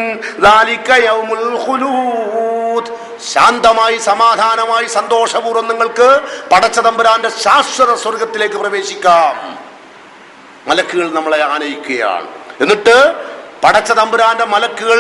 ദാലിക യൗമുൽ ഖുലൂദ്, ശാന്തമായി സമാധാനമായി സന്തോഷപൂർവ്വം നിങ്ങൾക്ക് പടച്ച തമ്പുരാന്റെ ശാശ്വത സ്വർഗത്തിലേക്ക് പ്രവേശിക്കാം. മലക്കുകൾ നമ്മളെ ആനയിക്കുകയാണ്. എന്നിട്ട് പടച്ച തമ്പുരാന്റെ മലക്കുകൾ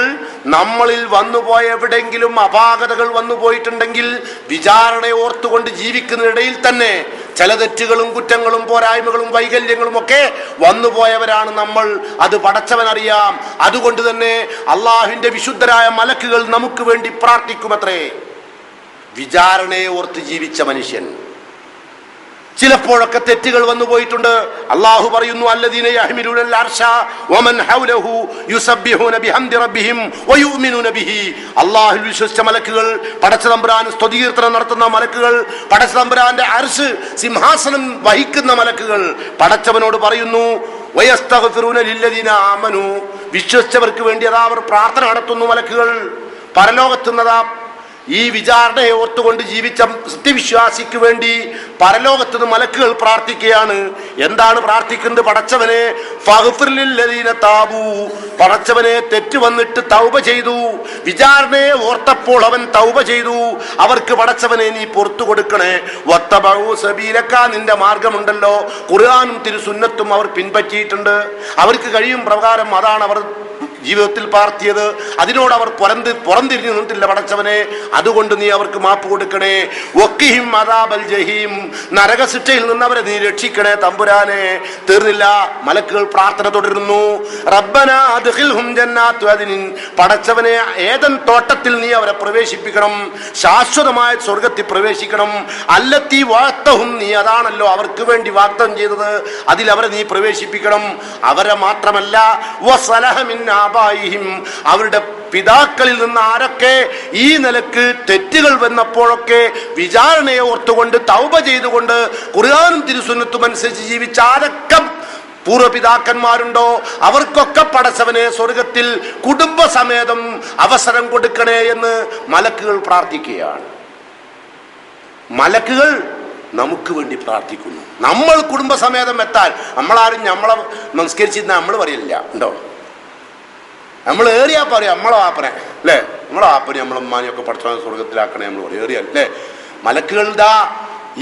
നമ്മളിൽ വന്നുപോയ എവിടെയെങ്കിലും അപാകതകൾ വന്നു പോയിട്ടുണ്ടെങ്കിൽ വിചാരണയെ ഓർത്തുകൊണ്ട് ജീവിക്കുന്നതിനിടയിൽ തന്നെ ചില തെറ്റുകളും കുറ്റങ്ങളും പോരായ്മകളും വൈകല്യങ്ങളും ഒക്കെ വന്നുപോയവരാണ് നമ്മൾ. അത് പടച്ചവനറിയാം. അതുകൊണ്ട് തന്നെ അള്ളാഹുവിന്റെ വിശുദ്ധരായ മലക്കുകൾ നമുക്ക് വേണ്ടി പ്രാർത്ഥിക്കുമത്രേ. വിചാരണയെ ഓർത്ത് ജീവിച്ച മനുഷ്യൻ ചിലപ്പോഴൊക്കെ തെറ്റുകൾ വന്നു പോയിട്ടുണ്ട്. അള്ളാഹു പറയുന്നു അല്ലദീന യഹ്മിലൂനൽ അർശ വമൻ ഹൗലഹു യുസബ്ബിഹൂന ബിഹംദി റബ്ബിഹിം വയുമിനൂന ബിഹി. അള്ളാഹുവിൽ വിശ്വസിച്ച മലക്കുകൾ, പടച്ച തമ്പുരാൻ സ്തുതികീർത്തനം നടത്തുന്ന മലക്കുകൾ, പടച്ച തമ്പുരാന്റെ അർശ് സിംഹാസനം വഹിക്കുന്ന മലക്കുകൾ പടച്ചവനോട് പറയുന്നു വയസ്തഗ്ഫിറൂന ലില്ലദീന ആമനു, വിശ്വസിച്ചവർക്ക് വേണ്ടി അതാ അവർ പ്രാർത്ഥന നടത്തുന്നു മലക്കുകൾ. പരലോകത്തുന്നതാ ഈ വിചാരണയെ ഓർത്തുകൊണ്ട് ജീവിച്ച സത്യവിശ്വാസിക്ക് വേണ്ടി പരലോകത്തുനിന്ന് മലക്കുകൾ പ്രാർത്ഥിക്കുകയാണ്. എന്താണ് പ്രാർത്ഥിക്കുന്നത്? പടച്ചവനെ ഫഗ്ഫിർ ലില്ലദീന താബൂ, പടച്ചവനെ തെറ്റ് വന്നിട്ട് തൗബ ചെയ്തു, വിചാരണയെ ഓർത്തപ്പോൾ അവൻ തൗബ ചെയ്തു, അവർക്ക് പടച്ചവനെ നീ പുറത്തു കൊടുക്കണേ. വത്തബഉ സബീലക, നിന്റെ മാർഗമുണ്ടല്ലോ, ഖുർആനും തിരുസുന്നത്തും അവർ പിൻപറ്റിയിട്ടുണ്ട്. അവർക്ക് കഴിയും പ്രകാരം അതാണ് അവർ ജീവിതത്തിൽ പാർത്തിയത്. അതിനോട് അവർ പുറംതിരിഞ്ഞു നിന്നിട്ടില്ല പടച്ചവനെ. അതുകൊണ്ട് നീ അവർക്ക് മാപ്പ് കൊടുക്കണേ. വഖിഹിം അദാബൽ ജഹീം, നരകശിക്ഷയിൽ നിന്ന് അവരെ നീ രക്ഷിക്കണേ തമ്പുരാനെ. തീർന്നില്ല, മലക്കുകൾ പ്രാർത്ഥന തുടരുന്നു. റബ്ബനാ അദ്ഖിൽഹും ജന്നാത്തു അദ്നിൻ, പടച്ചവനെ ഏദൻ തോട്ടത്തിൽ നീ അവരെ പ്രവേശിപ്പിക്കണം, ശാശ്വതമായ സ്വർഗത്തിൽ പ്രവേശിക്കണം. അല്ലത്തി വഅതഹും, നീ അതാണല്ലോ അവർക്ക് വേണ്ടി വാഗ്ദാനം ചെയ്തത്, അതിൽ അവരെ നീ പ്രവേശിപ്പിക്കണം. അവരെ മാത്രമല്ല വസലഹ മിൻ അവരുടെ പിതാക്കളിൽ നിന്ന് ആരൊക്കെ ഈ നിലക്ക് തെറ്റുകൾ വന്നപ്പോഴൊക്കെ വിചാരണയെ ഓർത്തുകൊണ്ട് തൗബ ചെയ്തുകൊണ്ട് ഖുർആനും തിരുസുന്നത്തും അനുസരിച്ച് ജീവിച്ച ആരൊക്കെ പൂർവ്വപിതാക്കന്മാരുണ്ടോ അവർക്കൊക്കെ പടച്ചവനെ സ്വർഗത്തിൽ കുടുംബസമേതം അവസരം കൊടുക്കണേ എന്ന് മലക്കുകൾ പ്രാർത്ഥിക്കുകയാണ്. മലക്കുകൾ നമുക്ക് വേണ്ടി പ്രാർത്ഥിക്കുന്നു. നമ്മൾ കുടുംബസമേതം എത്താൻ നമ്മളാരും നമ്മളെ നമസ്കരിച്ചിരുന്ന നമ്മൾ പറയില്ല ഉണ്ടോ? നമ്മൾ ഏറിയാ പറയും നമ്മളെ വാപ്പനെ അല്ലേ, നമ്മളെ വാപ്പനെ നമ്മളെ ഉമ്മാനെയൊക്കെ പഠിച്ച സ്വർഗത്തിലാക്കണേ നമ്മൾ പറയും ഏറിയാൽ അല്ലേ. മലക്കുകൾ ദാ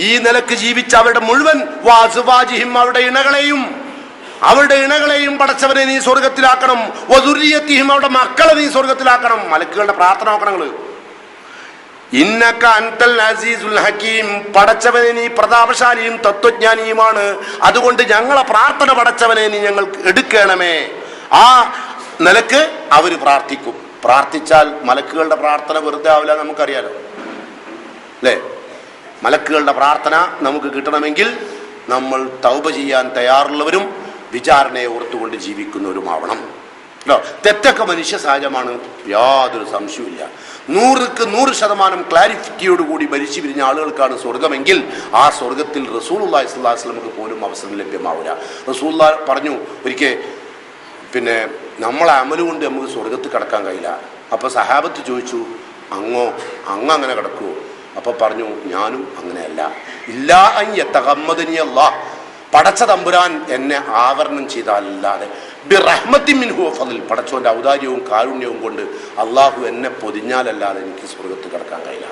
ഈ നിലക്ക് ജീവിച്ച അവരുടെ മുഴുവൻ വാസുവാജിഹിം, അവരുടെ ഇണകളെയും പടച്ചവനെ നീ സ്വർഗത്തിലാക്കണം. വദുരിയത്തിഹിം, അവരുടെ മക്കളെ നീ സ്വർഗത്തിലാക്കണം. മലക്കുകളുടെ പ്രാർത്ഥന നോക്കണങ്ങള്. ഇന്നക അൻതൽ അസീസുൽ ഹകീം, പടച്ചവനെ നീ പ്രതാപശാലിയും തത്വജ്ഞാനിയുമാണ്. അതുകൊണ്ട് ഞങ്ങളെ പ്രാർത്ഥന പടച്ചവനെ നീ ഞങ്ങൾക്ക് എടുക്കണമേ. ആ നിലക്ക് അവർ പ്രാർത്ഥിക്കും. പ്രാർത്ഥിച്ചാൽ മലക്കുകളുടെ പ്രാർത്ഥന വെറുതെ ആവില്ല, നമുക്കറിയാലോ അല്ലേ. മലക്കുകളുടെ പ്രാർത്ഥന നമുക്ക് കിട്ടണമെങ്കിൽ നമ്മൾ തൗബ ചെയ്യാൻ തയ്യാറുള്ളവരും വിചാരണയെ ഓർത്തുകൊണ്ട് ജീവിക്കുന്നവരുമാവണം. തെറ്റൊക്കെ മനുഷ്യ സഹജമാണ്, യാതൊരു സംശയവുമില്ല. 100% ക്ലാരിറ്റിയോടുകൂടി മരിച്ചു പിരിഞ്ഞ ആളുകൾക്കാണ് സ്വർഗമെങ്കിൽ ആ സ്വർഗത്തിൽ റസൂലുള്ളാഹി സ്വല്ലല്ലാഹു അലൈഹി വസല്ലമക്ക് പോലും അവസരം ലഭ്യമാവില്ല. റസൂലുള്ളാഹി പറഞ്ഞു ഒരിക്കൽ, പിന്നെ നമ്മളെ അമല് കൊണ്ട് നമുക്ക് സ്വർഗത്തിൽ കിടക്കാൻ കഴിയില്ല. അപ്പോൾ സഹാബത്ത് ചോദിച്ചു, അങ്ങനെ കിടക്കുമോ? അപ്പോൾ പറഞ്ഞു, ഞാനും അങ്ങനെയല്ല. ഇല്ലാ അൻ യതഗമ്മദനി അല്ലാഹ്, പടച്ച തമ്പുരാൻ എന്നെ ആവരണം ചെയ്താലല്ലാതെ, ബിറഹ്മത്തിൻ മിൻഹു വഫളിൽ, പടച്ചോന്റെ ഔദാര്യവും കാരുണ്യവും കൊണ്ട് അള്ളാഹു എന്നെ പൊതിഞ്ഞാലല്ലാതെ എനിക്ക് സ്വർഗത്തിൽ കിടക്കാൻ കഴിയില്ല.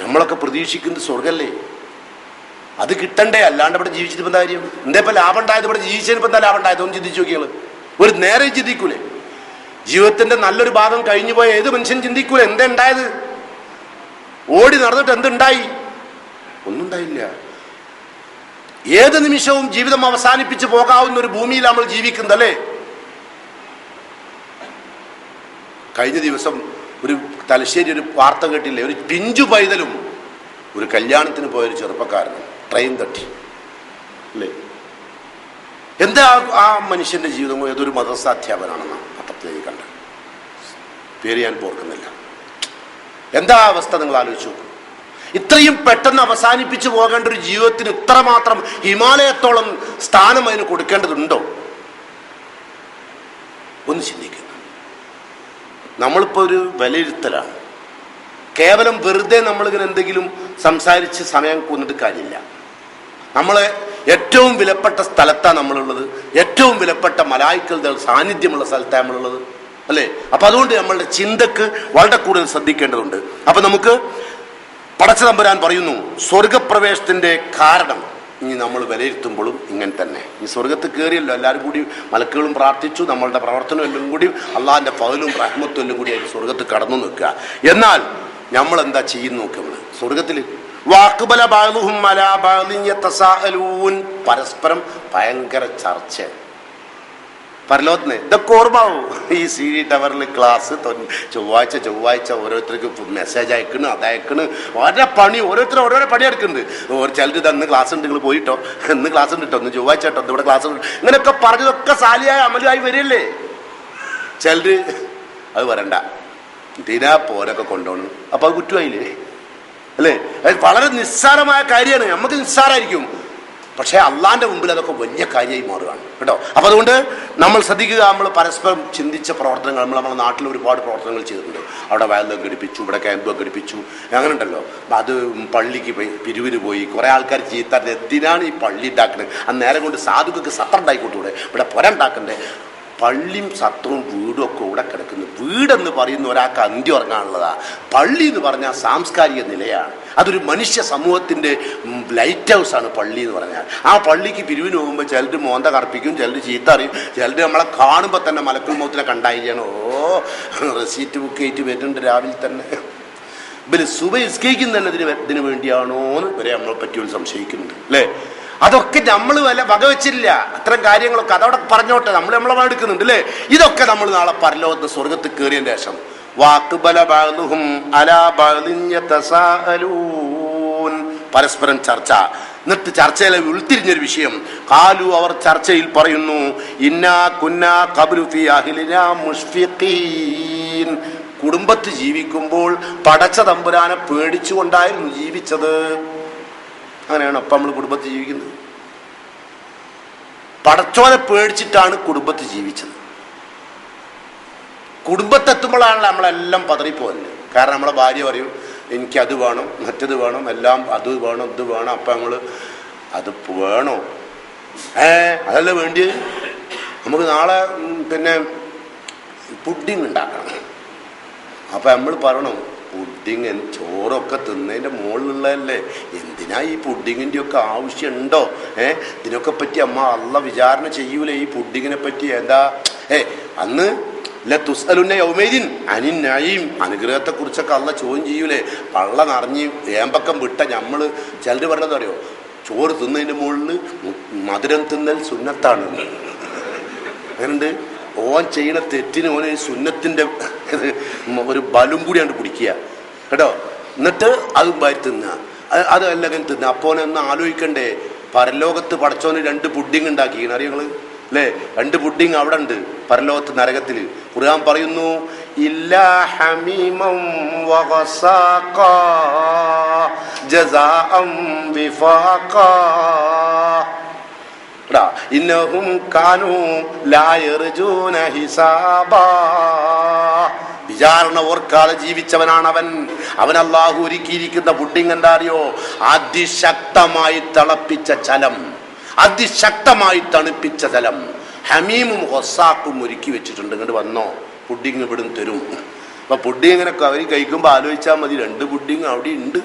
നമ്മളൊക്കെ പ്രതീക്ഷിക്കുന്നത് സ്വർഗല്ലേ, അത് കിട്ടണ്ടേ, അല്ലാണ്ട് ഇവിടെ ജീവിച്ചിട്ട് എന്താ കാര്യം? എന്താ ഇപ്പം ലാഭം ഉണ്ടായത്? ഇവിടെ ജീവിച്ചതിന് ഇപ്പം എന്താ ലാഭം ഉണ്ടായത്? ഒന്ന് ചിന്തിച്ചു നോക്കിയാൽ ഒരു നേരെ ചിന്തിക്കൂലേ? ജീവിതത്തിന്റെ നല്ലൊരു ഭാഗം കഴിഞ്ഞു പോയ ഏത് മനുഷ്യൻ ചിന്തിക്കൂലേ എന്താ ഉണ്ടായത്? ഓടി നടന്നിട്ട് എന്തുണ്ടായി? ഒന്നും ഉണ്ടായില്ല. ഏത് നിമിഷവും ജീവിതം അവസാനിപ്പിച്ച് പോകാവുന്ന ഒരു ഭൂമിയിൽ നമ്മൾ ജീവിക്കുന്നതല്ലേ. കഴിഞ്ഞ ദിവസം ഒരു തലശ്ശേരി ഒരു വാർത്ത കേട്ടില്ലേ? ഒരു പിഞ്ചു പൈതലും ഒരു കല്യാണത്തിന് പോയൊരു ചെറുപ്പക്കാരനും ട്രെയിൻ തട്ടി അല്ലേ. എന്താ ആ മനുഷ്യന്റെ ജീവിതം? ഏതൊരു മദ്രസ അധ്യാപകനാണെന്നാണ് പത്രത്തിലേക്ക് കണ്ടത്, പേര് ഞാൻ ഓർക്കുന്നില്ല. എന്താ അവസ്ഥ നിങ്ങൾ ആലോചിച്ചു? ഇത്രയും പെട്ടെന്ന് അവസാനിപ്പിച്ചു പോകേണ്ട ഒരു ജീവിതത്തിന് ഇത്രമാത്രം ഹിമാലയത്തോളം സ്ഥാനം അതിന് കൊടുക്കേണ്ടതുണ്ടോ? ഒന്ന് ചിന്തിക്കുക. നമ്മളിപ്പോൾ ഒരു വിലയിരുത്തലാണ്. കേവലം വെറുതെ നമ്മളിങ്ങനെ എന്തെങ്കിലും സംസാരിച്ച് സമയം കൊന്നിട്ട് കാര്യമില്ല. നമ്മളെ ഏറ്റവും വിലപ്പെട്ട സ്ഥലത്താണ് നമ്മളുള്ളത്, ഏറ്റവും വിലപ്പെട്ട മലായിക്കളുടെ സാന്നിധ്യമുള്ള സ്ഥലത്താണ് നമ്മളുള്ളത്, അല്ലേ? അപ്പൊ അതുകൊണ്ട് നമ്മളുടെ ചിന്തക്ക് വളരെ കൂടുതൽ ശ്രദ്ധിക്കേണ്ടതുണ്ട്. അപ്പൊ നമുക്ക് പടച്ച തമ്പുരാൻ പറയുന്നു, സ്വർഗപ്രവേശത്തിന്റെ കാരണം ഇനി നമ്മൾ വിലയിരുത്തുമ്പോഴും ഇങ്ങനെ തന്നെ. ഈ സ്വർഗത്ത് കയറിയല്ലോ, എല്ലാവരും കൂടി മലക്കുകളും പ്രാർത്ഥിച്ചു, നമ്മളുടെ പ്രവർത്തനം എല്ലാം കൂടി അള്ളാഹിന്റെ ഫൗലും റഹ്മത്തും എല്ലാം കൂടി അതിന് സ്വർഗത്ത് കടന്നു നിൽക്കുക. എന്നാൽ നമ്മൾ എന്താ ചെയ്യുന്നു നോക്കുക? നമ്മള് സ്വർഗത്തിൽ വാക്കുബല ബഅ്ദുഹും അലാ ബഅ്ദിൻ യതസാഅലൂൻ, പരസ്പരം ഭയങ്കര ചർച്ച. പരലോകത്തിന് ഇതൊക്കെ ഓർമ്മാവും. ഈ CD ടവറിൽ ക്ലാസ് ചൊവ്വാഴ്ച ഓരോരുത്തർക്ക് മെസ്സേജ് അയക്കണ്, അതയക്കണ്, വളരെ പണി, ഓരോരുത്തരും ഓരോരോ പണി എടുക്കുന്നുണ്ട്. ചിലർ ഇന്ന് ക്ലാസ് ഉണ്ട്, നിങ്ങൾ പോയിട്ടോ, ഇന്ന് ക്ലാസ് ഉണ്ട് കേട്ടോ, ഇന്ന് ചൊവ്വാഴ്ച കേട്ടോ, ഇവിടെ ക്ലാസ് ഉണ്ട്, ഇങ്ങനെയൊക്കെ പറഞ്ഞതൊക്കെ സാലിയായി അമലായി വരില്ലേ? ചിലര് അത് വരണ്ട, ഇതിനാ പോരൊക്കെ കൊണ്ടുപോകണം, അപ്പൊ അത് കുറ്റമായില്ലേ? അല്ലേ? അത് വളരെ നിസ്സാരമായ കാര്യമാണ്. നമുക്ക് നിസ്സാരമായിരിക്കും, പക്ഷേ അള്ളാന്റെ മുമ്പിൽ അതൊക്കെ വലിയ കാര്യമായി മാറുകയാണ് കേട്ടോ. അപ്പൊ അതുകൊണ്ട് നമ്മൾ ശ്രദ്ധിക്കുക. നമ്മൾ പരസ്പരം ചിന്തിച്ച പ്രവർത്തനങ്ങൾ, നമ്മുടെ നാട്ടിൽ ഒരുപാട് പ്രവർത്തനങ്ങൾ ചെയ്തിട്ടുണ്ട്. അവിടെ വയലൊക്കെ ഘടിപ്പിച്ചു, ഇവിടെ ക്യാമ്പൊക്കെ ഘടിപ്പിച്ചു, അങ്ങനെ ഉണ്ടല്ലോ. അത് പള്ളിക്ക് പോയി പിരിവിന് പോയി കുറേ ആൾക്കാർ ചീത്ത, എന്തിനാണ് ഈ പള്ളി ഉണ്ടാക്കുന്നത്? ആ നേരം കൊണ്ട് സാധുക്കൾക്ക് സത്രം ഉണ്ടായിക്കോട്ടൂടെ, ഇവിടെ പുര ഉണ്ടാക്കണ്ടേ? പള്ളിയും സത്രവും വീടും ഒക്കെ ഇവിടെ കിടക്കുന്നു. വീടെന്ന് പറയുന്ന ഒരാൾക്ക് അന്ത്യം ഉറങ്ങാനുള്ളതാ. പള്ളി എന്ന് പറഞ്ഞാൽ സാംസ്കാരിക നിലയാണ്. അതൊരു മനുഷ്യ സമൂഹത്തിന്റെ ലൈറ്റ് ഹൗസ് ആണ് പള്ളി എന്ന് പറഞ്ഞാൽ. ആ പള്ളിക്ക് പിരിവിന് പോകുമ്പോൾ ചിലർ മോന്ത കറപ്പിക്കും, ചിലർ ചീത്ത അറിയും, ചിലർ നമ്മളെ കാണുമ്പോൾ തന്നെ മലക്കുൽ മൗത്തിനെ കണ്ടായിരിക്കണം. റെസീറ്റ് ബുക്ക് ചെയ്തിട്ട് വരുന്നുണ്ട് രാവിലെ തന്നെ. ഇവര് സുബഹിസ്കരിക്കുന്ന തന്നെ ഇതിന് വേണ്ടിയാണോ എന്ന് വരെ നമ്മളെ പറ്റി സംശയിക്കുന്നുണ്ട്, അല്ലേ? അതൊക്കെ നമ്മൾ വല്ല വകവെച്ചില്ല. അത്തരം കാര്യങ്ങളൊക്കെ അതവിടെ പറഞ്ഞോട്ടെ, നമ്മളെ എടുക്കുന്നുണ്ട്, അല്ലേ? ഇതൊക്കെ നമ്മൾ നാളെ പരലോകത്ത് സ്വർഗത്ത് കയറിയതിന്റെ ശേഷം പരസ്പരം ചർച്ച. എന്നിട്ട് ചർച്ചയിലെ ഉൾത്തിരിഞ്ഞൊരു വിഷയം, കാലു, അവർ ചർച്ചയിൽ പറയുന്നു, ഇന്നാ കുന്നാ ഖബ്ലു ഫീ അഹ്ലിനാ മുഷ്ഫിഖീൻ, കുടുംബത്ത് ജീവിക്കുമ്പോൾ പടച്ച തമ്പുരാനെ പേടിച്ചുകൊണ്ടായിരുന്നു ജീവിച്ചത്. അങ്ങനെയാണ് അപ്പം നമ്മൾ കുടുംബത്ത് ജീവിക്കുന്നത്. പടച്ചോനെ പേടിച്ചിട്ടാണ് കുടുംബത്ത് ജീവിച്ചത്. കുടുംബത്തെത്തുമ്പോഴാണല്ലോ നമ്മളെല്ലാം പതറിപ്പോകല്ലേ. കാരണം നമ്മളെ ഭാര്യ പറയും, എനിക്കത് വേണം, മറ്റത് വേണം, എല്ലാം അത് വേണം, ഇത് വേണം. അപ്പം നമ്മൾ അത് വേണോ? അതല്ല വേണ്ടി. നമുക്ക് നാളെ പിന്നെ പുഡിങ് ഉണ്ടാക്കണം. അപ്പം നമ്മൾ പറയണം, പുഡിങ് ചോറൊക്കെ തിന്നതിൻ്റെ മുകളിലുള്ളതല്ലേ, എന്തിനാ ഈ പുഡിങ്ങിൻ്റെ ഒക്കെ ആവശ്യമുണ്ടോ? ഇതിനൊക്കെ പറ്റി അള്ള വിചാരണ ചെയ്യൂലേ ഈ പുഡിങ്ങിനെ പറ്റി? എന്താ അന്ന് തുസ്അലുന്ന യൗമൈദിൻ അനിൻ നഈം, അനുഗ്രഹത്തെ കുറിച്ചൊക്കെ അള്ള ചോദ്യം ചെയ്യൂലേ? പള്ള നിറഞ്ഞ് ഏമ്പക്കം വിട്ട നമ്മൾ ചിലർ പറഞ്ഞത് അറിയോ? ചോറ് തിന്നതിൻ്റെ മുകളിൽ മധുരം തിന്നൽ സുന്നത്താണ്. അങ്ങനെയുണ്ട്. ഓൻ ചെയ്യണ തെറ്റിന് ഓന് സുന്നത്തിന്റെ ഒരു ബലും കൂടിയാണ്ട് കുടിക്കുക കേട്ടോ. എന്നിട്ട് അതും വാരി തിന്നുക, അത് എല്ലാം തിന്നുക. അപ്പോനൊന്ന് ആലോചിക്കണ്ടേ, പരലോകത്ത് പടച്ചോന് 2 പുഡിങ് ഉണ്ടാക്കിയാണ്, അറിയങ്ങള് അല്ലേ? 2 പുഡിങ് അവിടെ ഉണ്ട് പരലോകത്ത് നരകത്തില്. ഖുർആൻ പറയുന്നു, ഇല്ലാ ഹമീമം വഗസാഖാ ജസാഅം വിഫാഖാ, ഇന്നഹും കാനൂ ലാ യർജൂന ഹിസാബാ, വിചാരണ ഓർക്കാതെ ജീവിച്ചവനാണ് അവൻ അല്ലാഹു ഒരുക്കിയിരിക്കുന്ന പുഡിങ് എന്താ അറിയോ? അതിശക്തമായി തിളപ്പിച്ച ജലം, അതിശക്തമായി തണുപ്പിച്ച ജലം, ഹമീമും ഹൊസാക്കും ഒരുക്കി വെച്ചിട്ടുണ്ട്. ഇങ്ങോട്ട് വന്നോ, പുഡിങ് ഇവിടുന്ന് തരും. അപ്പൊ പുഡിങ് ഇങ്ങനെയൊക്കെ അവർ കഴിക്കുമ്പോൾ ആലോചിച്ചാൽ മതി, 2 പുഡിങ് അവിടെ ഉണ്ട്,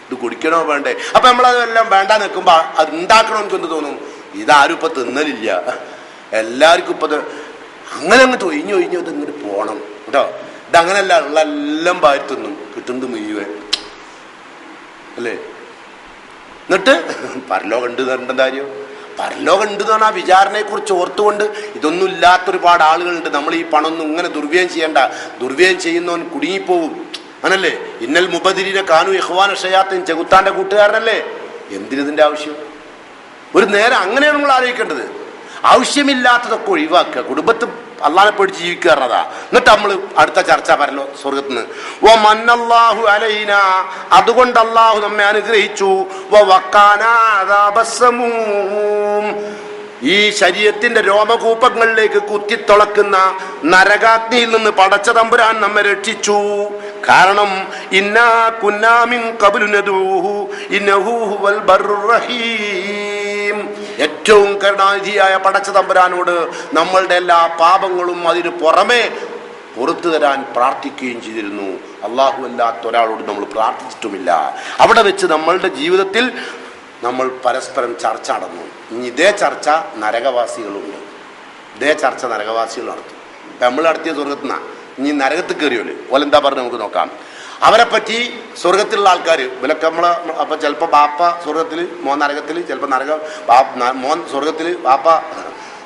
ഇത് കുടിക്കണോ വേണ്ടേ? അപ്പൊ നമ്മളതെല്ലാം വേണ്ട നിൽക്കുമ്പോ അത് ഉണ്ടാക്കണോ എനിക്കെന്ത് തോന്നും? ഇതാരും ഇപ്പൊ തിന്നലില്ല, എല്ലാവർക്കും ഇപ്പൊ അങ്ങനെ അങ്ങോട്ട് ഒഴിഞ്ഞു ഇത് ഇങ്ങോട്ട് പോണം കേട്ടോ. ഇതങ്ങനല്ല, ഉള്ള എല്ലാം പാരി തിന്നും, കിട്ടുന്നത് മുഴുവൻ, അല്ലേ? എന്നിട്ട് പരലോകം ഉണ്ട് എന്ന് കാര്യം? പരലോകം ഉണ്ട് എന്ന് പറഞ്ഞാൽ വിചാരണയെ കുറിച്ച് ഓർത്തുകൊണ്ട് ഇതൊന്നും ഇല്ലാത്തൊരുപാട് ആളുകളുണ്ട്. നമ്മൾ ഈ പണമൊന്നും ഇങ്ങനെ ദുർവ്യയം ചെയ്യണ്ട, ദുർവ്യയം ചെയ്യുന്നവൻ കുടുങ്ങിപ്പോവും. അങ്ങനല്ലേ? ഇന്നൽ മുബദിരീന കാനു ഇഖ്വാന ഷയാത്തീൻ, ചെകുത്താന്റെ കൂട്ടുകാരനല്ലേ? എന്തിനതിന്റെ ആവശ്യം? ഒരു നേരം അങ്ങനെയാണ് നമ്മൾ ആലോചിക്കേണ്ടത്. ആവശ്യമില്ലാത്തതൊക്കെ ഒഴിവാക്കുക. കുടുംബത്ത് അള്ളാഹിനെ പേടിച്ച് ജീവിക്കുക പറഞ്ഞതാ. എന്നിട്ട് നമ്മൾ അടുത്ത ചർച്ച പറയല്ലോ സ്വർഗത്തിൽ നിന്ന്. വ മന്നല്ലാഹു അലൈന, അതുകൊണ്ട് അള്ളാഹു നമ്മെ അനുഗ്രഹിച്ചു. വ വഖാനാ അദാബസ്സമൂം, ഈ ശരീരത്തിന്റെ രോമകൂപങ്ങളിലേക്ക് കുത്തിത്തുളക്കുന്ന നരകാഗ്നിയിൽ നിന്ന് പടച്ച തമ്പുരാൻ നമ്മെ രക്ഷിച്ചു. കാരണം ഇന്നാ കുന്നാ മിൻ ഖബ്ലു നദൂഹു ഇന്നഹു ഹുവൽ ബർറുർ റഹീം, ഏറ്റവും കരുണാനിധിയായ പടച്ച തമ്പുരാനോട് നമ്മളുടെ എല്ലാ പാപങ്ങളും അതിന് പുറമെ പുറത്തു തരാൻ പ്രാർത്ഥിക്കുകയും ചെയ്തിരുന്നു. അള്ളാഹു അല്ലാത്ത ഒരാളോട് നമ്മൾ പ്രാർത്ഥിച്ചിട്ടുമില്ല. അവിടെ വെച്ച് നമ്മളുടെ ജീവിതത്തിൽ നമ്മൾ പരസ്പരം ചർച്ച നടന്നു. ഇനി ഇതേ ചർച്ച നരകവാസികളുണ്ട്, ഇതേ ചർച്ച നരകവാസികൾ നടത്തും. നമ്മൾ നടത്തിയ സ്വർഗത്തിൽ നിന്നാണ്. ഇനി നരകത്തിൽ കയറിയോല് ഓലെന്താ പറഞ്ഞ് നമുക്ക് നോക്കാം. അവരെ പറ്റി സ്വർഗത്തിലുള്ള ആൾക്കാർ ഇവരൊക്കെ നമ്മളെ അപ്പം ചിലപ്പോൾ ബാപ്പ സ്വർഗത്തിൽ, മോൻ നരകത്തിൽ, ചിലപ്പോൾ മോൻ സ്വർഗത്തിൽ, ബാപ്പ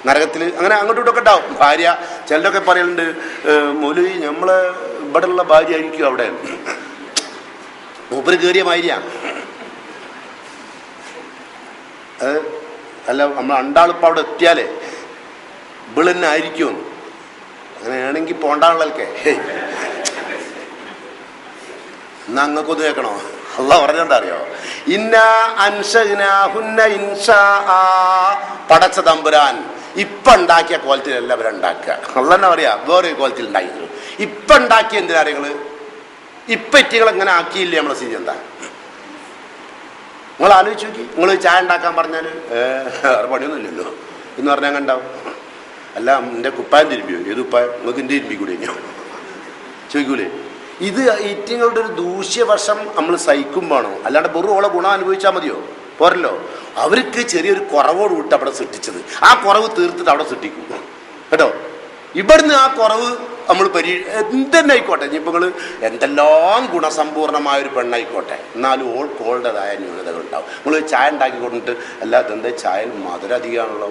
നരകത്തിൽ, അങ്ങനെ അങ്ങോട്ടും ഇങ്ങോട്ടൊക്കെ ഉണ്ടാവും. ഭാര്യ ചിലരൊക്കെ പറയുന്നുണ്ട്, മൗലവി നമ്മളെ ഇവിടെയുള്ള ഭാര്യ ആയിരിക്കും അവിടെ, മൂപ്പര് കയറിയ ഭാര്യയാണ്. അല്ല, നമ്മൾ രണ്ടാളിപ്പോൾ അവിടെ എത്തിയാലേ ഇവള് തന്നെ ആയിരിക്കും. അങ്ങനെയാണെങ്കിൽ പോണ്ടാളൊക്കെ എന്നാ അങ്ങക്കൊന്ന് കേൾക്കണോ? അള്ളാഹ് പറഞ്ഞോണ്ടാ അറിയോ, ഇന്നാ അൻശഅ്നാഹുന്ന ഇൻശാ, പടച്ച തമ്പുരാൻ ഇപ്പൊ ഉണ്ടാക്കിയ കോലത്തിലല്ല അവരുണ്ടാക്കുക. അള്ളാഹ് തന്നെ പറയാ വേറെ കോലത്തിൽ ഉണ്ടായിരുന്നു. ഇപ്പൊ ഉണ്ടാക്കിയ എന്തിനാ നിങ്ങള് ഇപ്പൊ എറ്റികൾ എങ്ങനെ ആക്കിയില്ലേ നമ്മളെ സ്ഥിതി എന്താ? നിങ്ങൾ ആലോചിച്ച് നോക്കി. നിങ്ങൾ ചായ ഉണ്ടാക്കാൻ പറഞ്ഞാൽ വേറെ പണിയൊന്നും ഇല്ലല്ലോ എന്ന് പറഞ്ഞാൽ കണ്ടാവും. അല്ല, എൻ്റെ കുപ്പായം തിരുമ്പിയോ? ഏത് കുപ്പായം? നിങ്ങൾക്ക് എൻ്റെ തിരുമ്പി കൂടി കഴിഞ്ഞോ ചോദിക്കൂലേ? ഇത് ഈറ്റിങ്ങളുടെ ഒരു ദൂഷ്യവശം നമ്മൾ സഹിക്കുമ്പോഴാണോ? അല്ലാണ്ട് വെറും ഓളെ ഗുണം അനുഭവിച്ചാൽ മതിയോ? പോരല്ലോ. അവർക്ക് ചെറിയൊരു കുറവോട് വിട്ട് അവിടെ സൃഷ്ടിച്ചത്, ആ കുറവ് തീർത്തിട്ട് അവിടെ സൃഷ്ടിക്കും കേട്ടോ. ഇവിടുന്ന് ആ കുറവ് നമ്മൾ എന്തെന്നെ ആയിക്കോട്ടെ, ഇനിയിപ്പോൾ നിങ്ങൾ എന്തെല്ലാം ഗുണസമ്പൂർണമായൊരു പെണ്ണായിക്കോട്ടെ, എന്നാലും ഓൾക്കുള്ളതായ ന്യൂനതകൾ ഉണ്ടാവും. നിങ്ങൾ ചായ ഉണ്ടാക്കി കൊടുത്തിട്ട് അല്ലാതെ എന്താ ചായയിൽ മധുരം അധികമാണല്ലോ,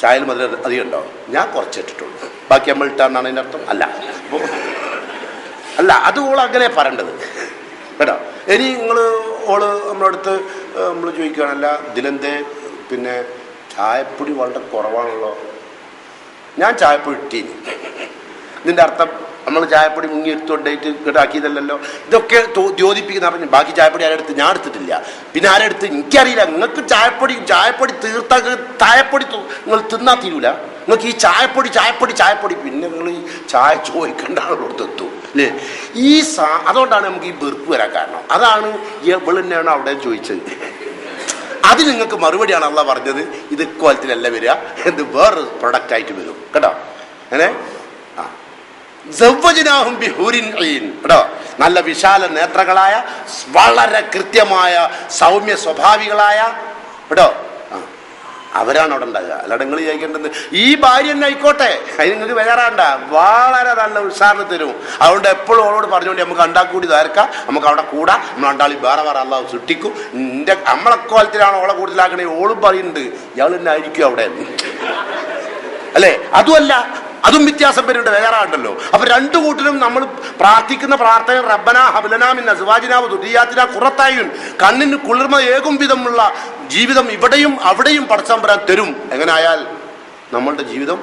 ചായയിൽ മധുരം അധികം ഉണ്ടാവും, ഞാൻ കുറച്ചിട്ടിട്ടുള്ളൂ, ബാക്കി നമ്മൾ ഇട്ടാന്നാണ് അതിൻ്റെ അർത്ഥം? അല്ല, അത് ഓൾ അങ്ങനെ പറയേണ്ടത് കേട്ടോ. ഇനി ഓള് നമ്മളടുത്ത് നമ്മൾ ചോദിക്കുകയാണല്ല, ഇതിലെന്തേ പിന്നെ ചായപ്പൊടി വളരെ കുറവാണല്ലോ, ഞാൻ ചായപ്പൊടി ഇട്ടീനി. ഇതിൻ്റെ അർത്ഥം നമ്മൾ ചായപ്പൊടി മുങ്ങി എടുത്തുകൊണ്ടേറ്റ് കേട്ടാക്കിയതല്ലോ. ഇതൊക്കെ ദ്യോതിപ്പിക്കുന്ന പറഞ്ഞു. ബാക്കി ചായപ്പൊടി ആരെടുത്ത്? ഞാൻ എടുത്തിട്ടില്ല. പിന്നെ ആരെടുത്ത്? എനിക്കറിയില്ല. നിങ്ങൾക്ക് ചായപ്പൊടി തീർത്ത ചായപ്പൊടി നിങ്ങൾ തിന്നാ തീരൂല. നിങ്ങൾക്ക് ഈ ചായപ്പൊടി പിന്നെ നിങ്ങൾ ഈ ചായ ചോദിക്കേണ്ട ആളോടത്ത് എത്തും അല്ലേ? അതുകൊണ്ടാണ് നമുക്ക് ഈ വെറുപ്പ് വരാൻ കാരണം. അതാണ് ഇവൾ തന്നെയാണ് അവിടെ ചോദിച്ചത്. അത് നിങ്ങൾക്ക് മറുപടിയാണ് അള്ളാഹ് പറഞ്ഞത്. ഇത് കോലത്തിലല്ല വരിക, ഇത് വേറൊരു പ്രൊഡക്റ്റ് ആയിട്ട് വരും കേട്ടോ. അങ്ങനെ കേട്ടോ, നല്ല വിശാല നേത്രങ്ങളായ, വളരെ കൃത്യമായ സൗമ്യ സ്വഭാവികളായ കേട്ടോ, അവരാണ് അവിടെ ഉണ്ടാകുക. അല്ലാതെ നിങ്ങൾ ചോദിക്കേണ്ടത് ഈ ഭാര്യ തന്നെ ആയിക്കോട്ടെ, അതിന് നിങ്ങൾക്ക് വേറാണ്ട, വളരെ നല്ല ഉത്സാഹം തരും. അതുകൊണ്ട് എപ്പോഴും അവളോട് പറഞ്ഞുകൊണ്ട് നമുക്ക് ഉണ്ടാക്കൂടി തേർക്കാം, നമുക്ക് അവിടെ കൂടാ, നമ്മൾ രണ്ടാളി വേറെ അള്ളാഹ് സൃഷ്ടിക്കും. നമ്മളെ കോലത്തിലാണ് ഓളെ കൂടുതലാക്കണേ. ഓളും പറയുന്നുണ്ട് ഇയാൾ തന്നെ ആയിരിക്കും അവിടെ അല്ലേ? അതും വ്യത്യാസം വരുന്നുണ്ട്, വേറെ ഉണ്ടല്ലോ. അപ്പൊ രണ്ടു കൂട്ടരും നമ്മൾ പ്രാർത്ഥിക്കുന്ന പ്രാർത്ഥന റബ്ബനാ ഹബ്ലനാ മിൻ അസ്വാജിനാ വദുരിയാതിനാ ഖുറത്തഅ്യുൻ, കണ്ണിന് കുളിർമ ഏകും വിധമുള്ള ജീവിതം ഇവിടെയും അവിടെയും പടച്ചതമ്പുരാൻ തരും. എങ്ങനെയായാൽ നമ്മളുടെ ജീവിതം